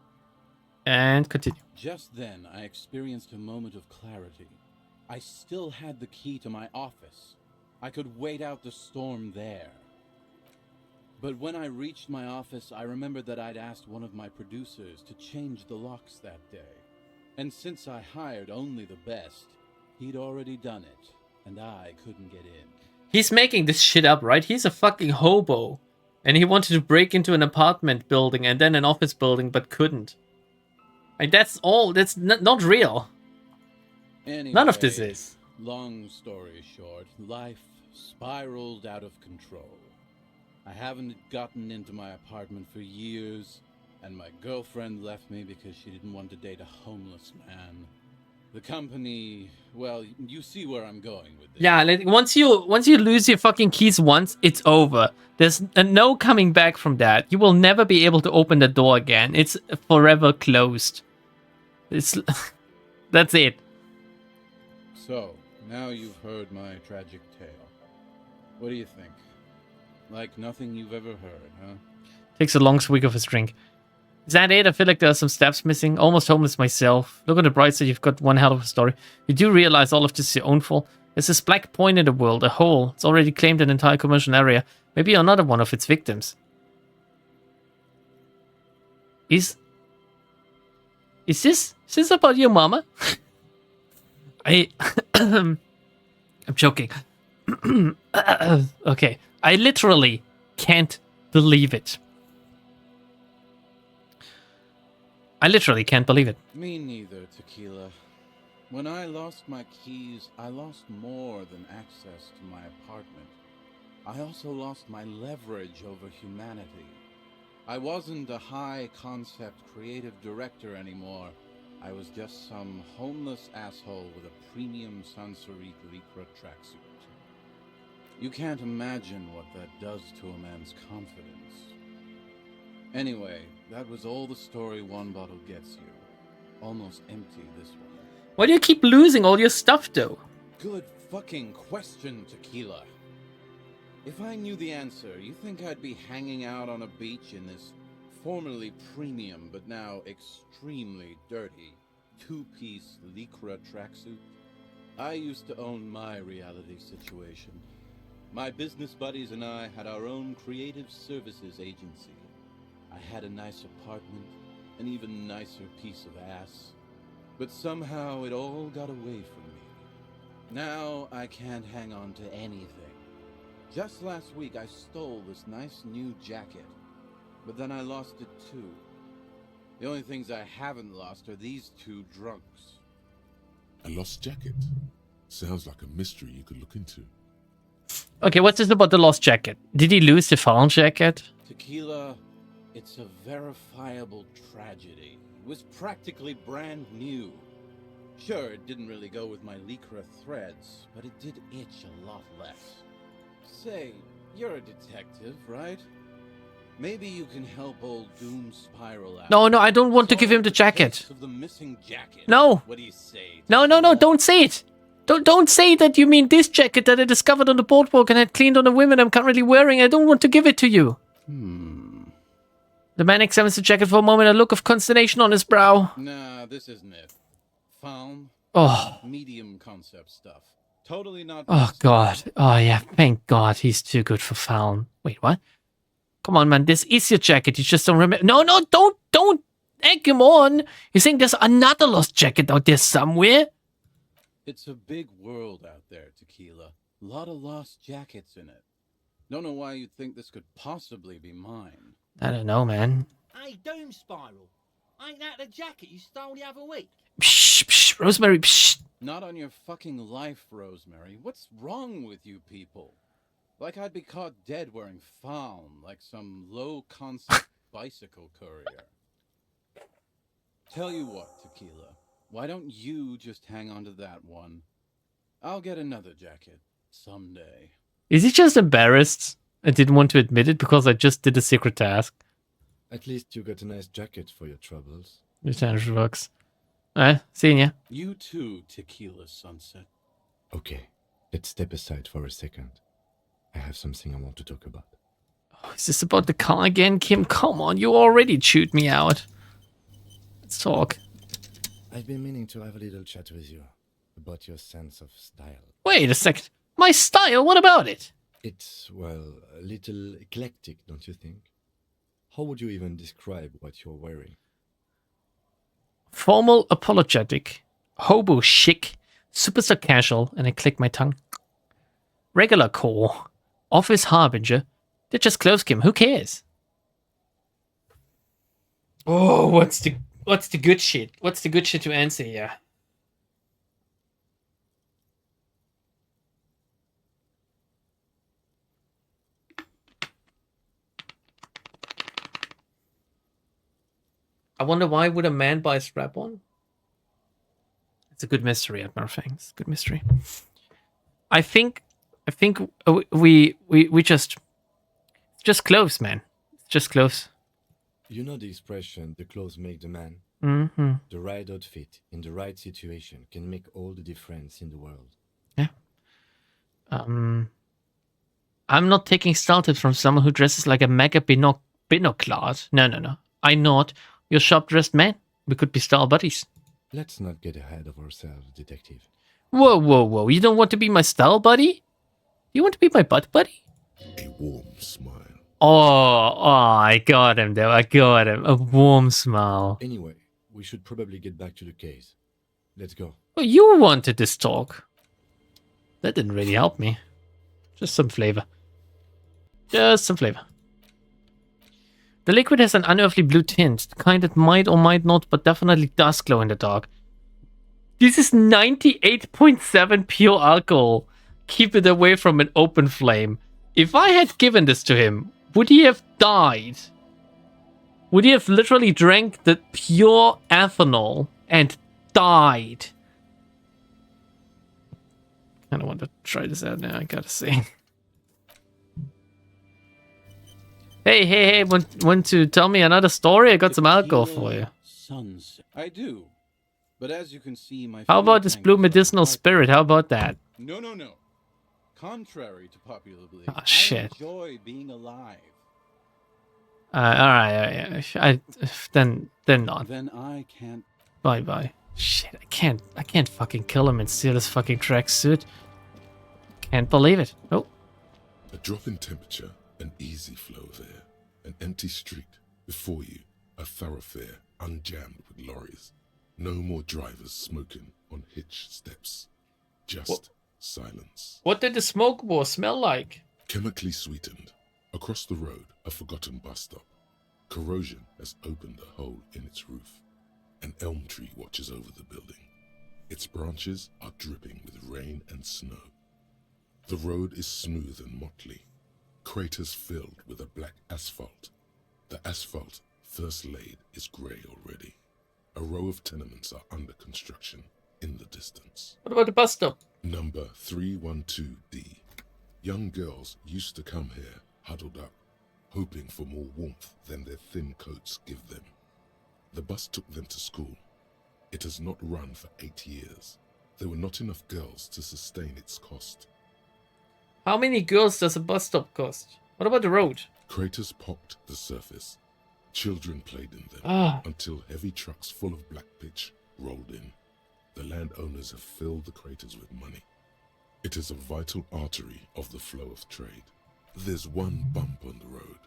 And continue. Just then, I experienced a moment of clarity. I still had the key to my office. I could wait out the storm there. But when I reached my office, I remembered that I'd asked one of my producers to change the locks that day. And since I hired only the best, he'd already done it, and I couldn't get in. He's making this shit up, right? He's a fucking hobo. And he wanted to break into an apartment building and then an office building, but couldn't. Like, that's all. That's not real. Anyway, none of this is. Long story short, life spiraled out of control. I haven't gotten into my apartment for years, and my girlfriend left me because she didn't want to date a homeless man. The company, well, you see where I'm going with this. Yeah, like, once you lose your fucking keys once, it's over. There's no coming back from that. You will never be able to open the door again. It's forever closed. It's that's it. So, now you've heard my tragic tale. What do you think? Like nothing you've ever heard, huh? Takes a long swig of his drink. Is that it? I feel like there's some steps missing. Almost homeless myself. Look on the bright side, you've got one hell of a story. You do realize all of this is your own fault. There's this black point in the world, a hole. It's already claimed an entire commercial area. Maybe you're another one of its victims. Is this about your mama? I'm joking. Okay, I literally can't believe it. I literally can't believe it. Me neither, Tequila. When I lost my keys, I lost more than access to my apartment. I also lost my leverage over humanity. I wasn't a high-concept creative director anymore. I was just some homeless asshole with a premium Sansorique Lycra tracksuit. You can't imagine what that does to a man's confidence. Anyway, that was all the story one bottle gets you. Almost empty, this one. Why do you keep losing all your stuff, though? Good fucking question, Tequila. If I knew the answer, you think I'd be hanging out on a beach in this formerly premium but now extremely dirty two-piece Lycra tracksuit? I used to own my reality situation. My business buddies and I had our own creative services agency. I had a nice apartment, an even nicer piece of ass. But somehow it all got away from me. Now I can't hang on to anything. Just last week I stole this nice new jacket, but then I lost it too. The only things I haven't lost are these two drunks. A lost jacket? Sounds like a mystery you could look into. Okay, what's this about the lost jacket? Did he lose the found jacket? Tequila, it's a verifiable tragedy. It was practically brand new. Sure, it didn't really go with my Lycra threads, but it did itch a lot less. Say, you're a detective, right? Maybe you can help old Doom Spiral out. No, I don't want to give him the jacket. Of the missing jacket. No. What do you say? No, don't say it. Don't say that you mean this jacket that I discovered on the boardwalk and had cleaned on the women I'm currently wearing. I don't want to give it to you. The man examines the jacket for a moment, a look of consternation on his brow. Nah, this isn't it. Found. Oh. Medium concept stuff. Totally not. Oh, God. Oh, yeah. Thank God he's too good for found. Wait, what? Come on, man. This is your jacket. You just don't remember. No, don't egg him on. You think there's another lost jacket out there somewhere? It's a big world out there, Tequila. A lot of lost jackets in it. Don't know why you'd think this could possibly be mine. I don't know, man. Hey, Doom Spiral. Ain't that the jacket you stole the other week? Psh, Rosemary, psh. Not on your fucking life, Rosemary. What's wrong with you people? Like I'd be caught dead wearing fawn, like some low-concept bicycle courier. Tell you what, Tequila. Why don't you just hang on to that one? I'll get another jacket someday. Is he just embarrassed and didn't want to admit it because I just did a secret task? At least you got a nice jacket for your troubles. Lieutenant Rux. Seeing ya. You too, Tequila Sunset. Okay, let's step aside for a second. I have something I want to talk about. Oh, is this about the car again, Kim? Come on, you already chewed me out. Let's talk. I've been meaning to have a little chat with you about your sense of style. Wait a second. My style? What about it? It's, well, a little eclectic, don't you think? How would you even describe what you're wearing? Formal, apologetic, hobo chic, superstar casual, and I click my tongue. Regular core, office harbinger. They're just clothes, Kim. Who cares? Oh, what's the good shit? What's the good shit to answer here? I wonder why would a man buy a strap-on? It's a good mystery, Admiral Fangs. Good mystery. I think we just clothes, man. Just clothes. You know the expression, the clothes make the man? Mm-hmm. The right outfit in the right situation can make all the difference in the world. Yeah. I'm not taking style tips from someone who dresses like a mega binoclard. No. I'm not. You're sharp-dressed man. We could be style buddies. Let's not get ahead of ourselves, detective. Whoa. You don't want to be my style buddy? You want to be my butt buddy? A warm smile I got him there. I got him. A warm smile. Anyway, we should probably get back to the case. Let's go. Oh, you wanted this talk. That didn't really help me. Just some flavor. Just some flavor. The liquid has an unearthly blue tint, the kind that might or might not, but definitely does glow in the dark. This is 98.7 pure alcohol. Keep it away from an open flame. If I had given this to him, would he have died? Would he have literally drank the pure ethanol and died? I kind of want to try this out now, I gotta say. Hey, want to tell me another story? I got some alcohol for you. Sunset. I do. But as you can see, my How about this fuel blue tank is medicinal quite- spirit? How about that? No. Contrary to popular belief, Ah, shit. I enjoy being alive. Alright. Then not. Then I can't. Bye. Shit, I can't fucking kill him and steal his fucking tracksuit. Can't believe it. Oh. A drop in temperature, an easy flow of air, an empty street. Before you, a thoroughfare unjammed with lorries. No more drivers smoking on hitch steps. Just silence. What did the smoke war smell like? Chemically sweetened. Across the road, a forgotten bus stop. Corrosion has opened a hole in its roof. An elm tree watches over the building. Its branches are dripping with rain and snow. The road is smooth and motley. Craters filled with a black asphalt. The asphalt, first laid, is grey already. A row of tenements are under construction in the distance. What about the bus stop? Number 312D. Young girls used to come here, huddled up, hoping for more warmth than their thin coats give them. The bus took them to school. It has not run for 8 years. There were not enough girls to sustain its cost. How many girls does a bus stop cost? What about the road? Craters pocked the surface. Children played in them until heavy trucks full of black pitch rolled in. The landowners have filled the craters with money. It is a vital artery of the flow of trade. There's one bump on the road.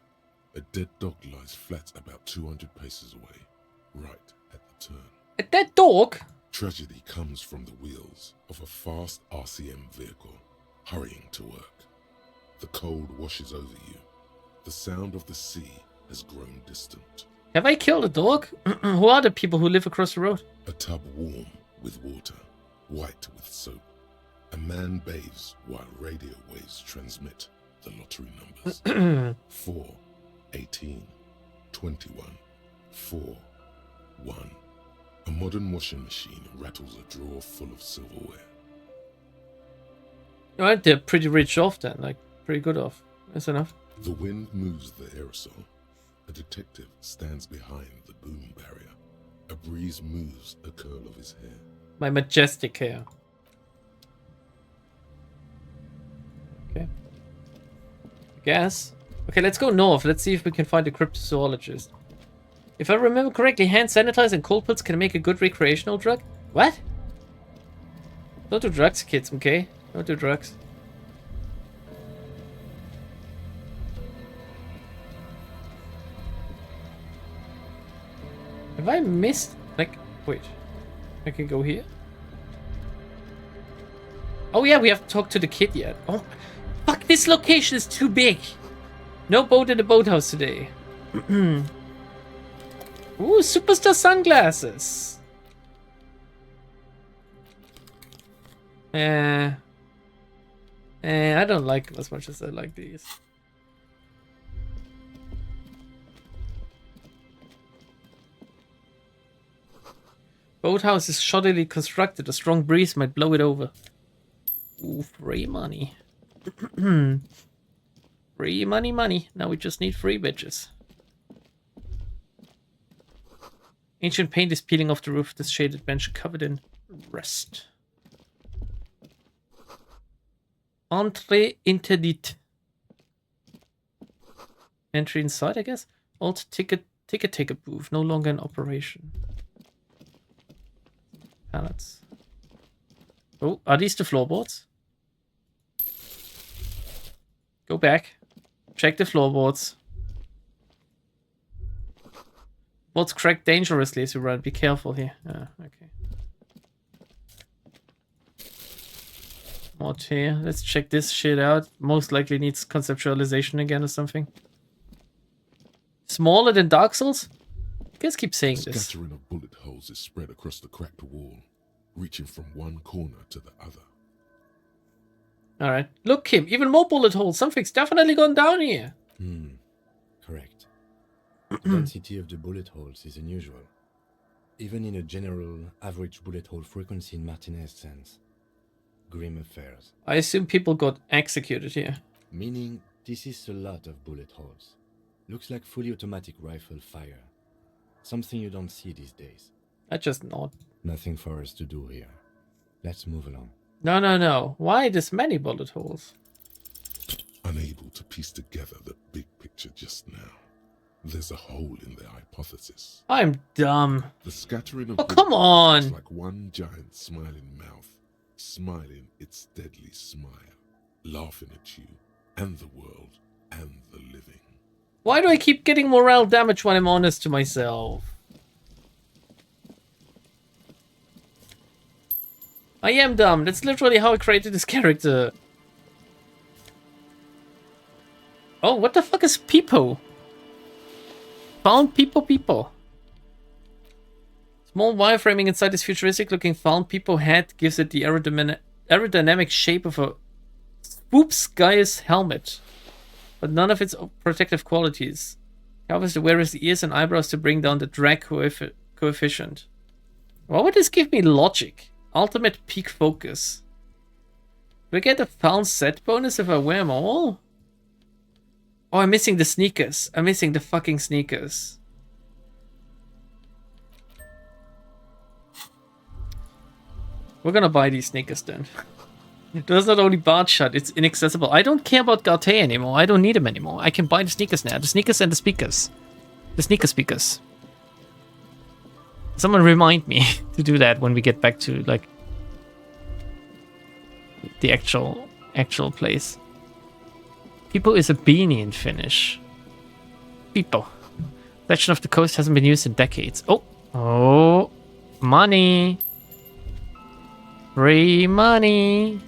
A dead dog lies flat about 200 paces away, right at the turn. A dead dog? Tragedy comes from the wheels of a fast RCM vehicle, hurrying to work. The cold washes over you. The sound of the sea has grown distant. Have I killed a dog? Who are the people who live across the road? A tub warm with water, white with soap. A man bathes while radio waves transmit the lottery numbers. 4, 18, 21, 4, 1. A modern washing machine rattles a drawer full of silverware. Alright, they're pretty rich off then. Like, pretty good off. That's enough. The wind moves the aerosol. A detective stands behind the boom barrier. A breeze moves a curl of his hair. My majestic hair. Okay. Guess. Okay, let's go north. Let's see if we can find a cryptozoologist. If I remember correctly, hand sanitizer and cold pills can make a good recreational drug. What? Don't do drugs, kids, okay? Don't do drugs. Have I missed? Like, wait. I can go here? Oh yeah, we haven't talked to the kid yet. Oh, fuck, this location is too big. No boat in the boathouse today. Ooh, superstar sunglasses. I don't like them as much as I like these. Boathouse is shoddily constructed. A strong breeze might blow it over. Ooh, free money. Free money. Now we just need free bitches. Ancient paint is peeling off the roof of this shaded bench covered in rust. Entrée interdite. Entry inside, I guess. Old ticket booth, no longer in operation. Pallets. Oh, are these the floorboards? Go back. Check the floorboards. What's cracked dangerously as you run? Be careful here. Okay. Mod here. Let's check this shit out. Most likely needs conceptualization again or something. Smaller than Dark Souls? You guys keep saying A this. scattering of bullet holes is spread across the cracked wall, reaching from one corner to the other. Alright. Look, Kim, even more bullet holes. Something's definitely gone down here. Correct. The density of the bullet holes is unusual. Even in a general average bullet hole frequency in Martinez sense. Grim affairs. I assume people got executed here. Meaning, this is a lot of bullet holes. Looks like fully automatic rifle fire. Something you don't see these days. I just nod. Nothing for us to do here. Let's move along. No. Why this many bullet holes? Unable to piece together the big picture just now. There's a hole in their hypothesis. I'm dumb. The scattering of Oh, come on! is like one giant smiling mouth, smiling its deadly smile, laughing at you and the world and the living. Why do I keep getting morale damage when I'm honest to myself? I am dumb. That's literally how I created this character. Oh, what the fuck is Peepo? Found Peepo. Small wireframing inside this futuristic looking Found Peepo head gives it the aerodynamic shape of a Swoop Sky's helmet, but none of its protective qualities. Covers the wearer's ears and eyebrows to bring down the drag coefficient. Why would this give me logic? Ultimate peak focus. Do I get a found set bonus if I wear them all? Oh, I'm missing the sneakers. I'm missing the fucking sneakers. We're gonna buy these sneakers then. There's not only Bard shot, it's inaccessible. I don't care about Garté anymore. I don't need them anymore. I can buy the sneakers now. The sneakers and the speakers. The sneaker speakers. Someone remind me to do that when we get back to, like, the actual place. People is a beanie in Finnish. People. Section of the coast hasn't been used in decades. Oh, money. Free money.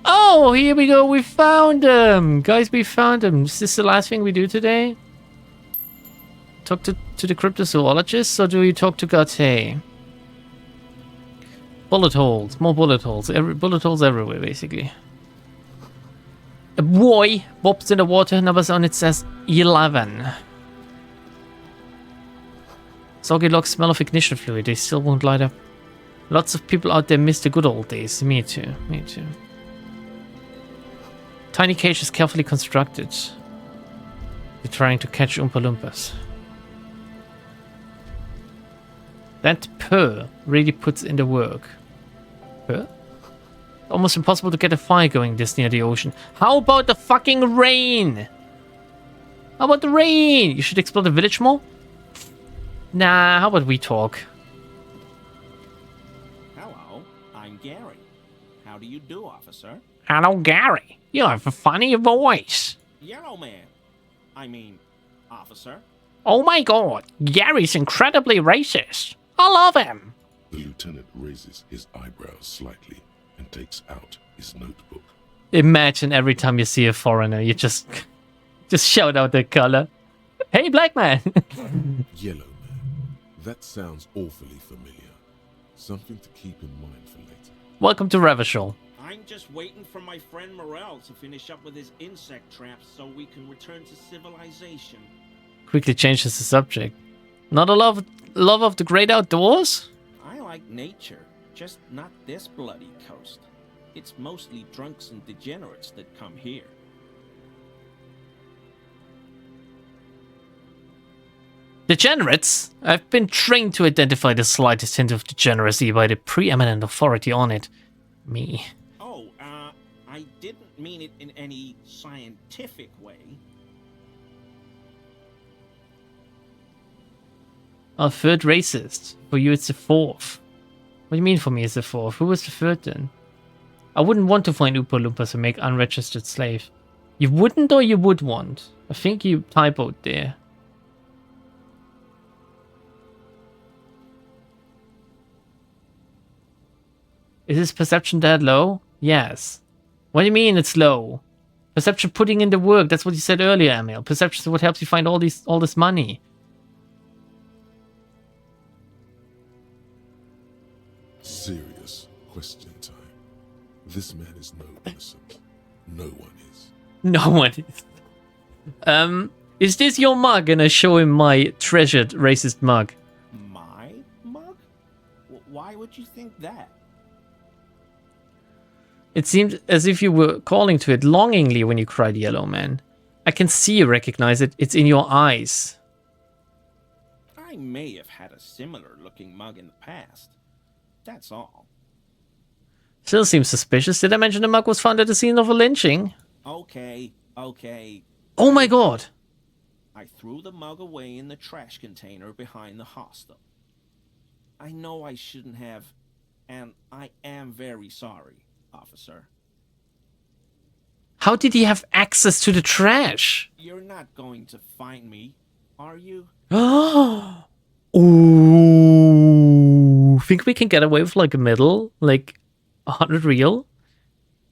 Oh, here we go. We found them. Guys, we found them. Is this the last thing we do today? Talk to the cryptozoologists, or do we talk to Garté? Bullet holes. More bullet holes. Bullet holes everywhere, basically. A boy bobs in the water. Numbers on it says 11. Soggy logs smell of ignition fluid. They still won't light up. Lots of people out there miss the good old days. Me too. Me too. Tiny cage is carefully constructed. They're trying to catch Oompa Loompas. That purr really puts in the work. Purr? Almost impossible to get a fire going this near the ocean. How about the fucking rain? How about the rain? You should explore the village more? Nah, how about we talk? Hello, I'm Gary. How do you do, officer? Hello, Gary. You have a funny voice. Yellow man. I mean, officer. Oh my god, Gary's incredibly racist. I love him. The lieutenant raises his eyebrows slightly and takes out his notebook. Imagine every time you see a foreigner, you just shout out their color. Hey, black man. Yellow man. That sounds awfully familiar. Something to keep in mind for later. Welcome to Revachol. I'm just waiting for my friend Morel to finish up with his insect traps so we can return to civilization. Quickly changes the subject. Not a love of the great outdoors? I like nature, just not this bloody coast. It's mostly drunks and degenerates that come here. Degenerates? I've been trained to identify the slightest hint of degeneracy by the preeminent authority on it. Me. Oh, I didn't mean it in any scientific way. A third racist. For you, it's the fourth. What do you mean for me it's the fourth? Who was the third then? I wouldn't want to find Oompa Loompas and make unregistered slave. You wouldn't or you would want? I think you typoed there. Is his perception that low? Yes. What do you mean it's low? Perception putting in the work. That's what you said earlier, Emil. Perception is what helps you find all this money. Serious question time. This man is no innocent. No one is. No one is. Is this your mug? And I show him my treasured racist mug. My mug? Why would you think that? It seemed as if you were calling to it longingly when you cried, Yellow Man. I can see you recognize it. It's in your eyes. I may have had a similar looking mug in the past. That's all. Still seems suspicious. Did I mention the mug was found at the scene of a lynching? Okay. Oh my god! I threw the mug away in the trash container behind the hostel. I know I shouldn't have, and I am very sorry, officer. How did he have access to the trash? You're not going to find me, are you? Ooh. Think we can get away with like a medal? Like 100 real?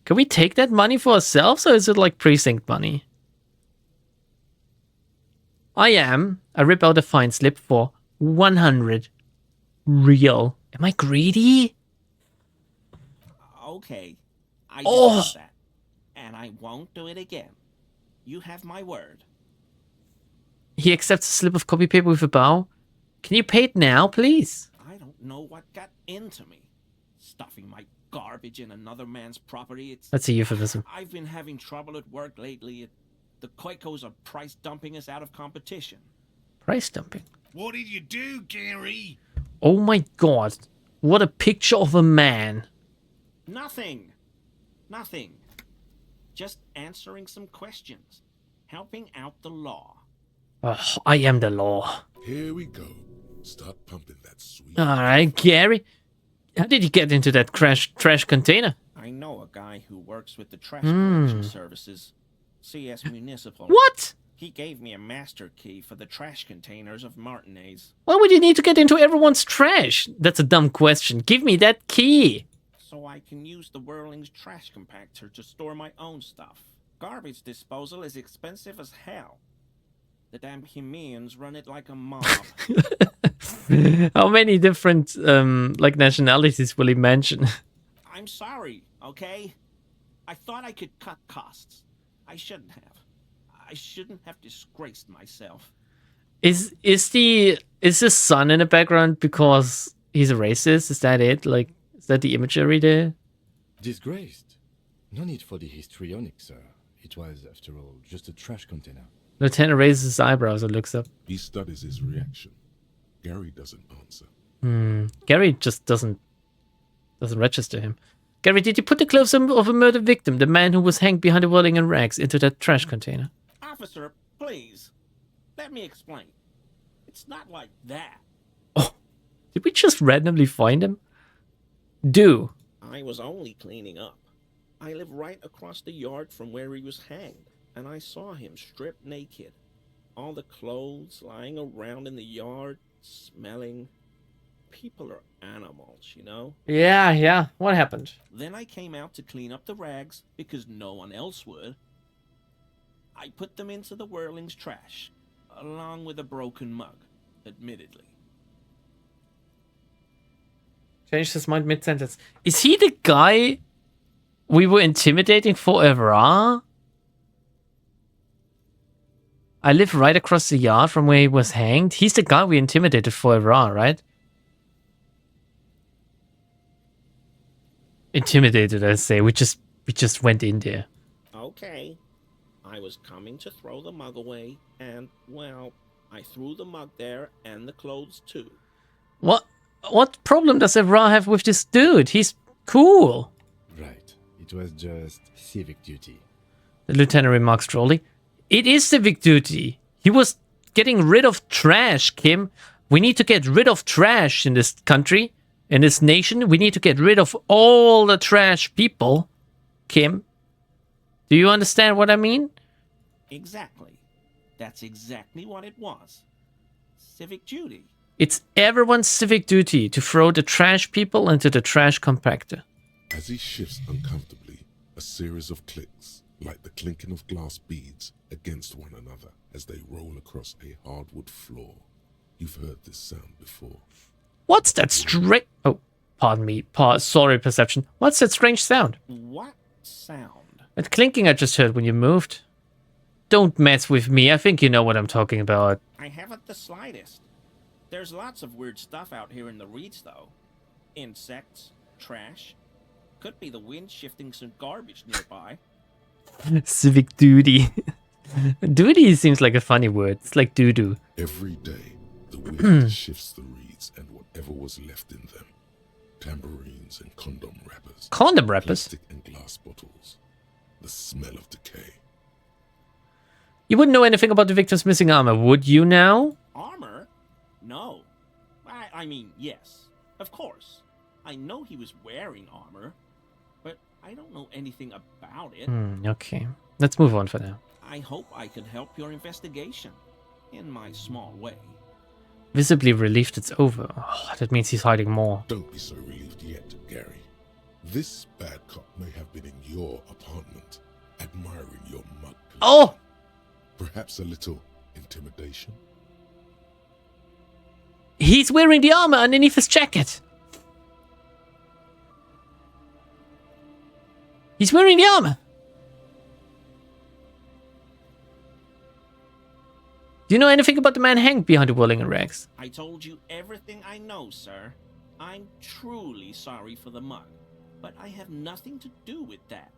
Can we take that money for ourselves, or is it like precinct money? I rip out a fine slip for 100 real. Am I greedy? Okay, I just that, and I won't do it again. You have my word. He accepts a slip of copy paper with a bow. Can you pay it now, please? I don't know what got into me. Stuffing my garbage in another man's property. That's a euphemism. I've been having trouble at work lately. The Koikos are price dumping us out of competition. Price dumping? What did you do, Gary? Oh my god. What a picture of a man. Nothing. Just answering some questions. Helping out the law. Oh, I am the law. Here we go. Start pumping that sweet. Alright, Gary. How did you get into that trash container? I know a guy who works with the trash collection services. CS Municipal. What? He gave me a master key for the trash containers of Martinez. Why would you need to get into everyone's trash? That's a dumb question. Give me that key. So I can use the Whirling's trash compactor to store my own stuff. Garbage disposal is expensive as hell. The damn Chimeans run it like a mob. How many different like nationalities will he mention? I'm sorry, okay? I thought I could cut costs. I shouldn't have. I shouldn't have disgraced myself. Is the sun in the background because he's a racist? Is that it? Like, is that the imagery there? Disgraced? No need for the histrionic, sir. It was, after all, just a trash container. Lieutenant raises his eyebrows and looks up. He studies his reaction. Gary doesn't answer. Gary just doesn't register him. Gary, did you put the clothes of a murder victim, the man who was hanged behind the whirling and rags, into that trash container? Officer, please. Let me explain. It's not like that. Oh, did we just randomly find him? Do. I was only cleaning up. I live right across the yard from where he was hanged, and I saw him stripped naked. All the clothes lying around in the yard, smelling. People are animals, you know? Yeah. What happened? Then I came out to clean up the rags because no one else would. I put them into the Whirling's trash, along with a broken mug, admittedly. Changed his mind mid-sentence. Is he the guy we were intimidating forever, huh? I live right across the yard from where he was hanged. He's the guy we intimidated forever, right? Intimidated, I say. We just went in there. Okay. I was coming to throw the mug away, and, well, I threw the mug there and the clothes too. What problem does Evra have with this dude? He's cool. Right. It was just civic duty. The lieutenant remarks drolly. It is civic duty. He was getting rid of trash, Kim. We need to get rid of trash in this country. In this nation, we need to get rid of all the trash people, Kim. Do you understand what I mean? Exactly. That's exactly what it was. Civic duty. It's everyone's civic duty to throw the trash people into the trash compactor. As he shifts uncomfortably, a series of clicks, like the clinking of glass beads against one another as they roll across a hardwood floor. You've heard this sound before. What's that strange... Oh, pardon me. Sorry, perception. What's that strange sound? What sound? That clinking I just heard when you moved. Don't mess with me. I think you know what I'm talking about. I haven't the slightest. There's lots of weird stuff out here in the reeds, though. Insects, trash. Could be the wind shifting some garbage nearby. Civic duty. Duty seems like a funny word. It's like doo-doo. Every day, the wind shifts the reeds and whatever was left in them. Tambourines and condom wrappers. Condom wrappers? Plastic and glass bottles. The smell of decay. You wouldn't know anything about the victim's missing armor, would you now? Armor? No. I mean, yes. Of course. I know he was wearing armor, but I don't know anything about it. Okay. Let's move on for now. I hope I can help your investigation, in my small way. Visibly relieved it's over. Oh, that means he's hiding more. Don't be so relieved yet, Gary. This bad cop may have been in your apartment, admiring your mug collection. Oh! Perhaps a little intimidation? He's wearing the armor underneath his jacket. He's wearing the armor. Do you know anything about the man hanged behind the whirling rags? I told you everything I know, sir. I'm truly sorry for the mug, but I have nothing to do with that.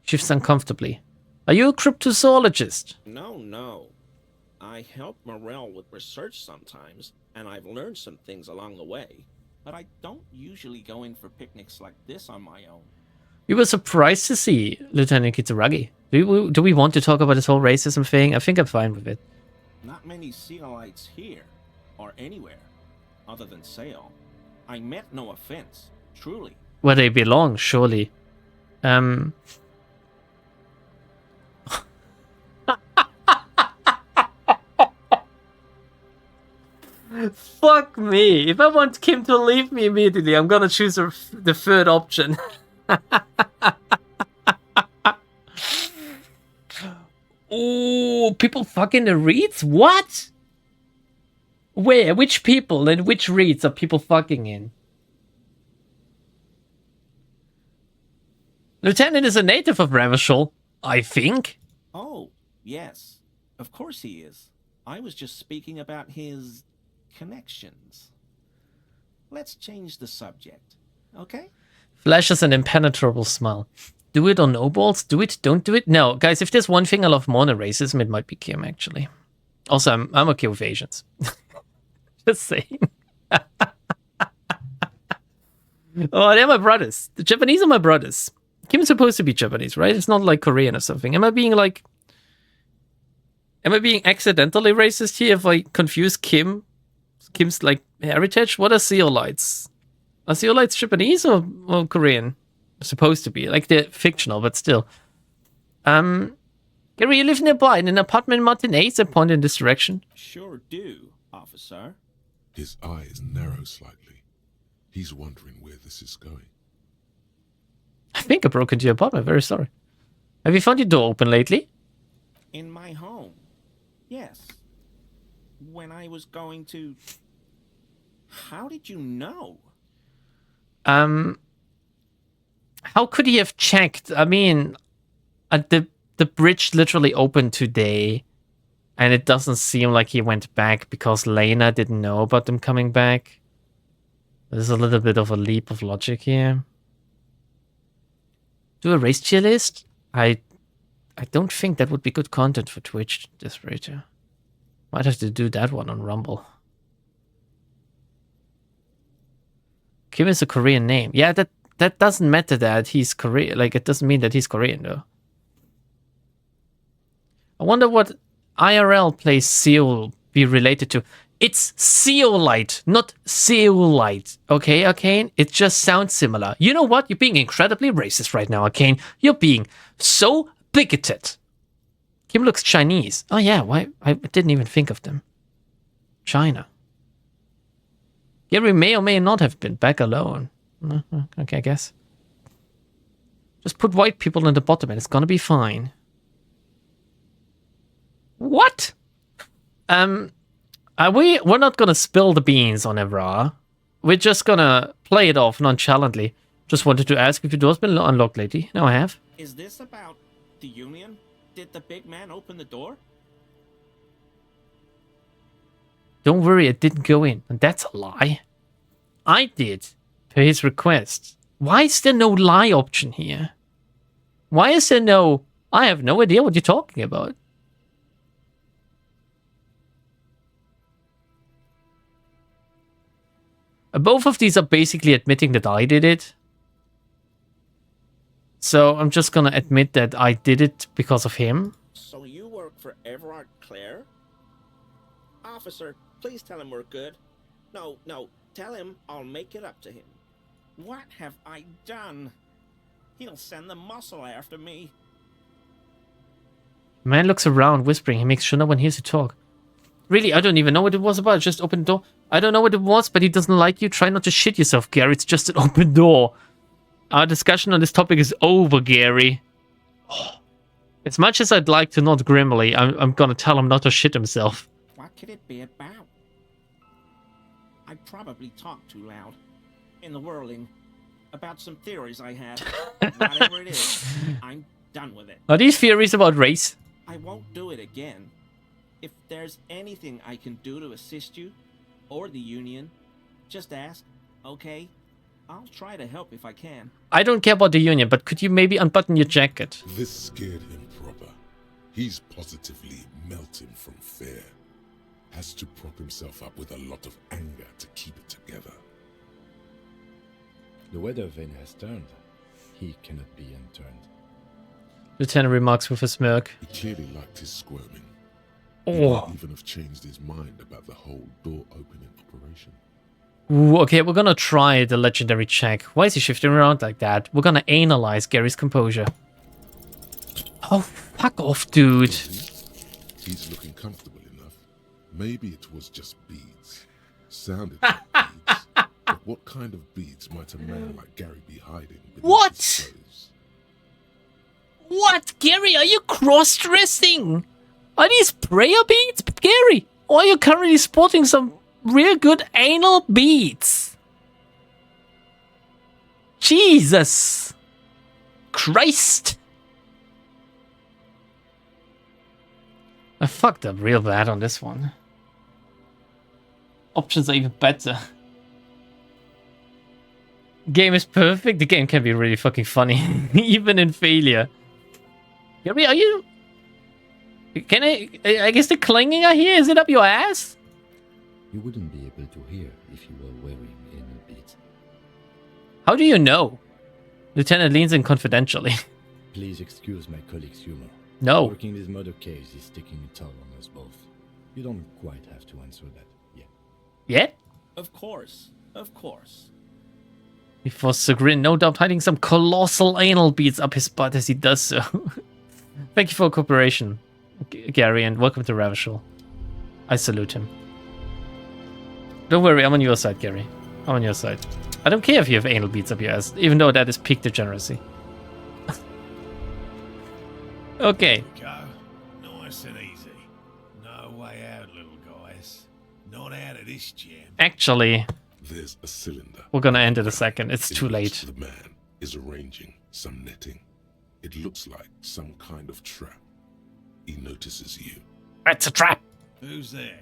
Shifts uncomfortably. Are you a cryptozoologist? No. I help Morel with research sometimes, and I've learned some things along the way. But I don't usually go in for picnics like this on my own. We were surprised to see Lieutenant Kitsuragi. Do we want to talk about this whole racism thing? I think I'm fine with it. Not many Sealites here, or anywhere, other than Sale. I meant no offense, truly. Where they belong, surely. Fuck me. If I want Kim to leave me immediately, I'm gonna choose the third option. Oh, people fucking the reeds? What? Where? Which people and which reeds are people fucking in? Lieutenant is a native of Ramashal, I think. Oh, yes. Of course he is. I was just speaking about his connections. Let's change the subject, okay? Flashes an impenetrable smile. Do it or no balls? Do it, don't do it? No, guys, if there's one thing I love more than racism, it might be Kim, actually. Also, I'm okay with Asians. Just saying. Oh, they're my brothers. The Japanese are my brothers. Kim's supposed to be Japanese, right? It's not like Korean or something. Am I being accidentally racist here if I confuse Kim's like heritage? What are Seolites? Are Seolites Japanese or Korean? Supposed to be. Like they're fictional, but still. Gary, you live nearby in an apartment in Martinez? I point in this direction. Sure do, officer. His eyes narrow slightly. He's wondering where this is going. I think I broke into your apartment. Very sorry. Have you found your door open lately? In my home. Yes. When I was going to... How did you know? How could he have checked? I mean, the bridge literally opened today, and it doesn't seem like he went back because Lena didn't know about them coming back. There's a little bit of a leap of logic here. Do a race tier list? I don't think that would be good content for Twitch, this rater. Might have to do that one on Rumble. Kim is a Korean name. Yeah, that doesn't matter that he's Korean. Like, it doesn't mean that he's Korean, though. I wonder what IRL place Seoul be related to. It's Seolite, not Seolite. Okay, Arcane? It just sounds similar. You know what? You're being incredibly racist right now, Arcane. You're being so bigoted. Kim looks Chinese. Oh yeah, why? I didn't even think of them. China. Gary may or may not have been back alone. Okay, I guess. Just put white people in the bottom and it's gonna be fine. What? We're not gonna spill the beans on Evra. We're just gonna play it off nonchalantly. Just wanted to ask if your door's been unlocked lately. Now I have. Is this about the Union? Did the big man open the door? Don't worry, I didn't go in. And that's a lie. I did, per his request. Why is there no lie option here? Why is there no... I have no idea what you're talking about. Both of these are basically admitting that I did it. So I'm just gonna admit that I did it because of him. So you work for Everard Clare? Officer, please tell him we're good. No, tell him I'll make it up to him. What have I done? He'll send the muscle after me. Man looks around, whispering. He makes sure no one hears you talk. Really, I don't even know what it was about. Just open the door. I don't know what it was, but he doesn't like you. Try not to shit yourself, Gary. It's just an open door. Our discussion on this topic is over, Gary. As much as I'd like to not grimly, I'm gonna tell him not to shit himself. What could it be about? I probably talked too loud. In the whirling. About some theories I had. Whatever it is, I'm done with it. Are these theories about race? I won't do it again. If there's anything I can do to assist you, or the Union, just ask, okay? I'll try to help if I can. I don't care about the Union, but could you maybe unbutton your jacket? This scared him proper. He's positively melting from fear. Has to prop himself up with a lot of anger to keep it together. The weather vane has turned. He cannot be unturned. Lieutenant remarks with a smirk. He clearly liked his squirming. Oh. He might even have changed his mind about the whole door opening operation. Ooh, okay, we're gonna try the legendary check. Why is he shifting around like that? We're gonna analyze Gary's composure. Oh, fuck off, dude. He's looking comfortable enough. Maybe it was just beads. Sounded like beads. But what kind of beads might a man like Gary be hiding? What? His clothes? What? Gary, are you cross-dressing? Are these prayer beads, Gary? Or are you currently sporting some real good anal beads? Jesus Christ. I fucked up real bad on this one. Options are even better. Game is perfect. The game can be really fucking funny, even in failure. Gary, are you... Can I guess the clanging I hear, is it up your ass? You wouldn't be able to hear if you were wearing anal beads. How do you know? Lieutenant leans in confidentially. Please excuse my colleague's humor. No. Working this murder case is taking a toll on us both. You don't quite have to answer that yet. Yet? Of course. Of course. He forces a grin, no doubt hiding some colossal anal beads up his butt as he does so. Thank you for your cooperation, Gary, and welcome to Ravishal. I salute him. Don't worry, I'm on your side, Gary. I'm on your side. I don't care if you have anal beads up your ass, even though that is peak degeneracy. Okay. Go. Nice and easy. No way out, little guys. Not out of this jam. Actually, there's a cylinder. We're gonna end in a second. It's too which late. The man is arranging some netting. It looks like some kind of trap. He notices you. It's a trap. Who's there?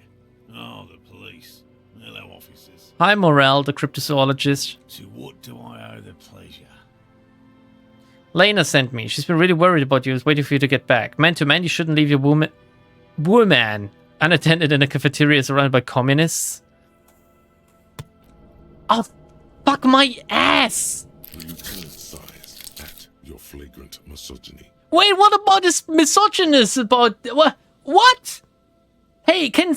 Oh, the police. Hello, officers. Hi, Morel, the cryptozoologist. To what do I owe the pleasure? Lena sent me. She's been really worried about you. I was waiting for you to get back. Man to man, you shouldn't leave your woman unattended in a cafeteria surrounded by communists. Oh, fuck my ass! The lieutenant sighs at your flagrant misogyny. Wait, what about this misogynist about... What? Hey, can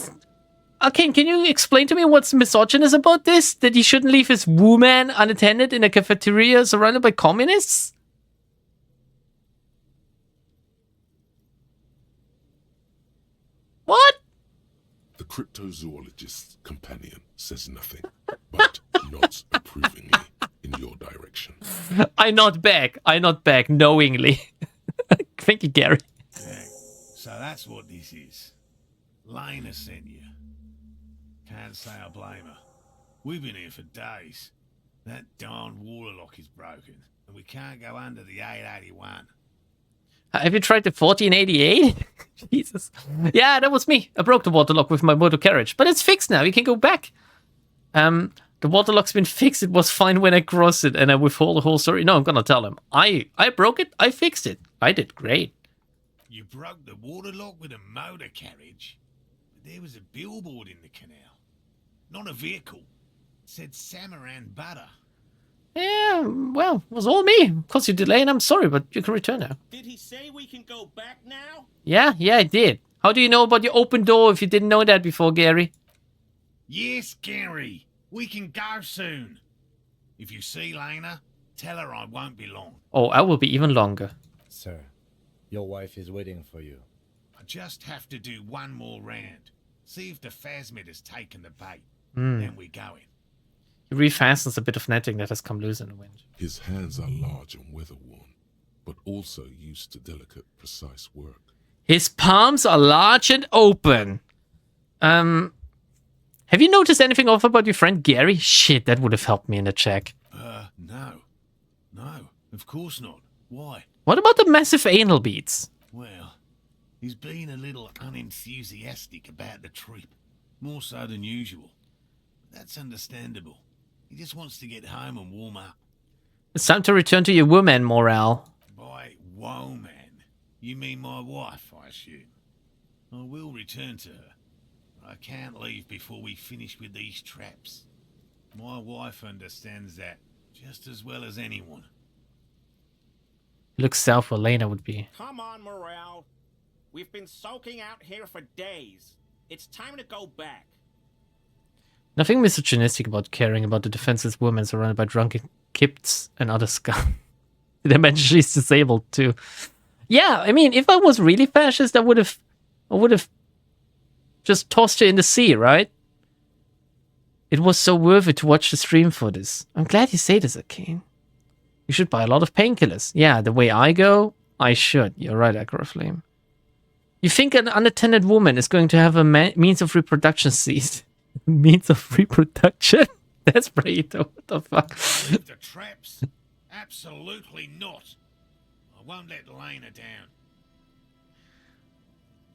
you explain to me what's misogynist about this? That he shouldn't leave his woman unattended in a cafeteria surrounded by communists? What? The cryptozoologist's companion says nothing, but nods approvingly in in your direction. I nod back. I nod back knowingly. Thank you, Gary. Yeah. So that's what this is. Lena sent you. Can't say I blame her. We've been here for days. That darn water lock is broken, and we can't go under the 881. Have you tried the 1488? Jesus. Yeah, that was me. I broke the water lock with my motor carriage, but it's fixed now. You can go back. The water lock's been fixed. It was fine when I crossed it, and I withhold the whole story. No, I'm gonna tell him. I broke it. I fixed it. I did great. You broke the water lock with a motor carriage? But there was a billboard in the canal. Not a vehicle. It said Samaran Butter. Yeah, well, it was all me. Caused you delay, and I'm sorry, but you can return now. Did he say we can go back now? Yeah, I did. How do you know about your open door if you didn't know that before, Gary? Yes, Gary. We can go soon. If you see Lena, tell her I won't be long. Oh, I will be even longer. Sir, your wife is waiting for you. I just have to do one more round. See if the phasmid has taken the bait. Hmm. Then we're going. He refastens a bit of netting that has come loose in the wind. His hands are large and weather-worn, but also used to delicate, precise work. His palms are large and open. Have you noticed anything off about your friend Gary? Shit, that would have helped me in the check. No. No, of course not. Why? What about the massive anal beads? Well, he's been a little unenthusiastic about the trip. More so than usual. That's understandable. He just wants to get home and warm up. It's time to return to your woman morale. By woman, you mean my wife, I assume. I will return to her. I can't leave before we finish with these traps. My wife understands that just as well as anyone. Looks south where Lena would be. Come on, Morale. We've been soaking out here for days. It's time to go back. Nothing misogynistic about caring about the defenseless women surrounded by drunken kips and other scum. Did I mention she's disabled too? Yeah, I mean, if I was really fascist, I would have just tossed her in the sea, right? It was so worth it to watch the stream for this. I'm glad you say this, Akane. You should buy a lot of painkillers. Yeah, the way I go, I should. You're right, Acroflame. You think an unattended woman is going to have a means of reproduction seized? Means of reproduction? That's pretty dope. What the fuck? Leave the traps? Absolutely not. I won't let Lena down.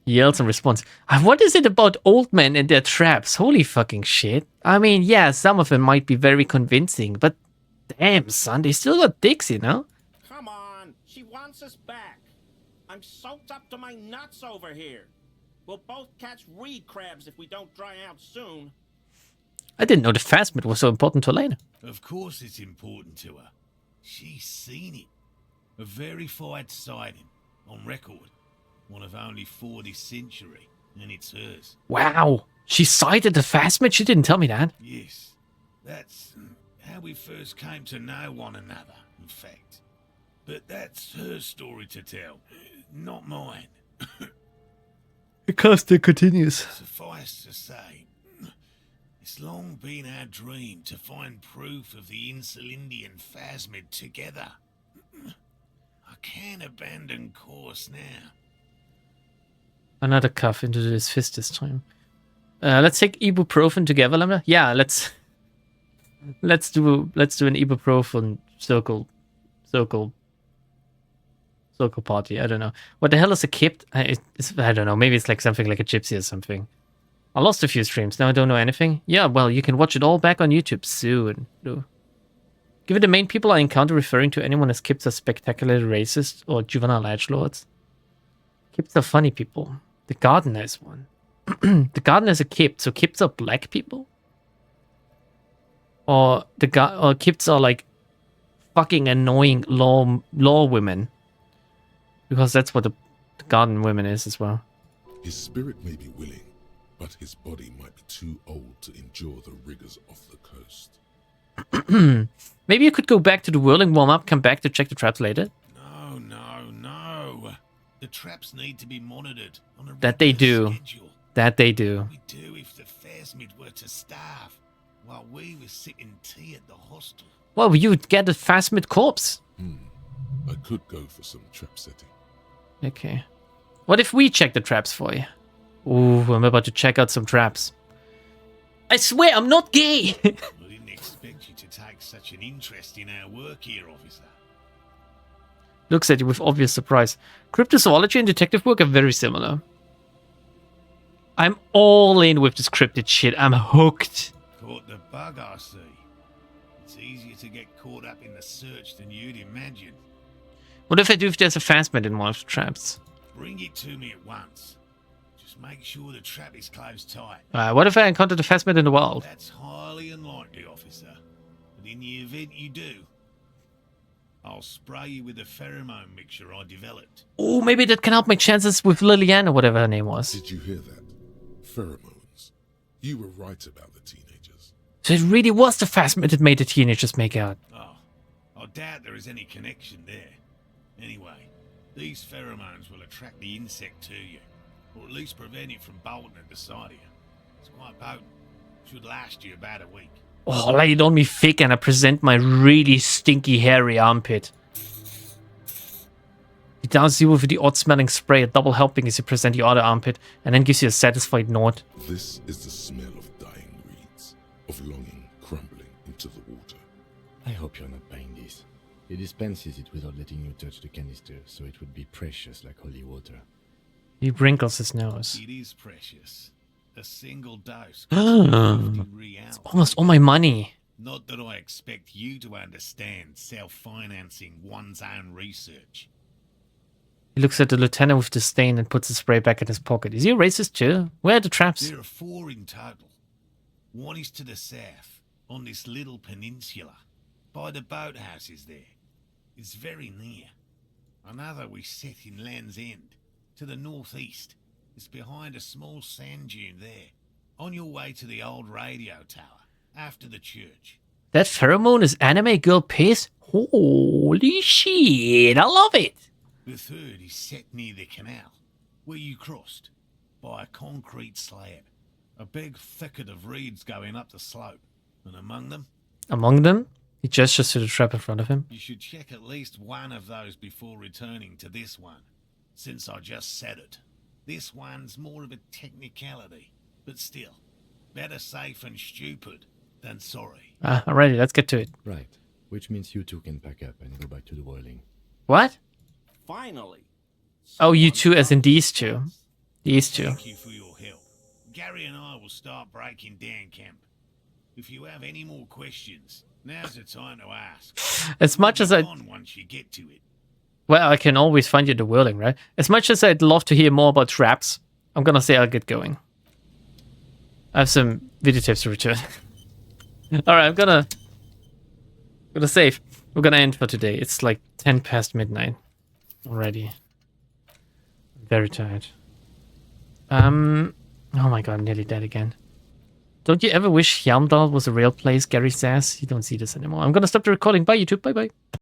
Yells in response. What is it about old men and their traps? Holy fucking shit. I mean, yeah, some of them might be very convincing, but damn, son, they still got dicks, you know? Come on, she wants us back. I'm soaked up to my nuts over here. We'll both catch reed crabs if we don't dry out soon. I didn't know the phasmid was so important to Elena. Of course it's important to her. She's seen it. A verified sighting, on record. One of only 4 this century, and it's hers. Wow, she sighted the phasmid? She didn't tell me that. Yes, that's how we first came to know one another, in fact. But that's her story to tell, not mine. The cast continues. Suffice to say, it's long been our dream to find proof of the Insulindian phasmid together. I can't abandon course now. Another cuff into this fist this time. Let's take ibuprofen together, Lambda. Yeah, let's do an ibuprofen circle party. I don't know. What the hell is a kip? I don't know. Maybe it's like something like a gypsy or something. I lost a few streams. Now I don't know anything. Yeah, well, you can watch it all back on YouTube soon. Given the main people I encounter referring to anyone as kips are spectacularly racist or juvenile edgelords. Kips are funny people. The gardener is one. The gardener is a kip, so kips are black people? Or kips are like fucking annoying law women. Because that's what the garden women is as well. His spirit may be willing, but his body might be too old to endure the rigors of the coast. Maybe you could go back to the whirling warm-up, come back to check the traps later? No. The traps need to be monitored on a That they do. schedule. That they do. We do if the phasmid were to starve. while we were sipping tea at the hostel. Well, you'd get a Phasmid corpse. I could go for some trap setting. Okay. What if we check the traps for you? Ooh, I'm about to check out some traps. I swear, I'm not gay! I didn't expect you to take such an interest in our work here, officer. Looks at you with obvious surprise. Cryptozoology and detective work are very similar. I'm all in with this cryptid shit. I'm hooked. Caught the bug, I see. It's easier to get caught up in the search than you'd imagine. What if I do if there's a Phasmid in one of the traps? Bring it to me at once. Just make sure the trap is closed tight. What if I encounter the Phasmid in the wild? That's highly unlikely, officer. But in the event you do, I'll spray you with a pheromone mixture I developed. Oh, maybe that can help my chances with Lillian or whatever her name was. Did you hear that? Pheromones. You were right about the teenagers. So it really was the Phasmid that made the teenagers make out. Oh, I doubt there is any connection there. Anyway, these pheromones will attract the insect to you, or at least prevent it from bolting at the sight of you. It's quite potent. Should last you about a week. Oh, lay it on me thick and I present my really stinky, hairy armpit. He downs you with the odd-smelling spray, a double helping as you present your other armpit, and then gives you a satisfied nod. This is the smell of dying reeds, of longing crumbling into the water. I hope you're not buying this. He dispenses it without letting you touch the canister, so it would be precious like holy water. He wrinkles his nose. It is precious. A single dose. It's almost all my money. Not that I expect you to understand self-financing one's own research. He looks at the lieutenant with disdain and puts the spray back in his pocket. Is he a racist too? Where are the traps? There are 4 in total. One is to the south, on this little peninsula, by the boathouses there. It's very near. Another we set in Land's End, to the northeast. It's behind a small sand dune there, on your way to the old radio tower, after the church. That pheromone is anime girl piss? Holy shit, I love it! The third is set near the canal, where you crossed, by a concrete slab. A big thicket of reeds going up the slope, and among them... Among them? He gestures to the trap in front of him. You should check at least one of those before returning to this one, since I just said it. This one's more of a technicality, but still, better safe and stupid than sorry. Alrighty, let's get to it. Right, which means you two can pack up and go back to the boiling. What? Finally. Oh, you two as in these two. These two. Thank you for your help. Gary and I will start breaking down camp. If you have any more questions, now's the time to ask. As much as once you get to it. Well, I can always find you the whirling, right? As much as I'd love to hear more about traps, I'm gonna say I'll get going. I have some videotapes to return. Alright, I'm gonna save. We're gonna end for today. It's like 10 past midnight already. I'm very tired. Oh my god, I'm nearly dead again. Don't you ever wish Hjelmdal was a real place, Gary says? You don't see this anymore. I'm gonna stop the recording. Bye, YouTube. Bye-bye.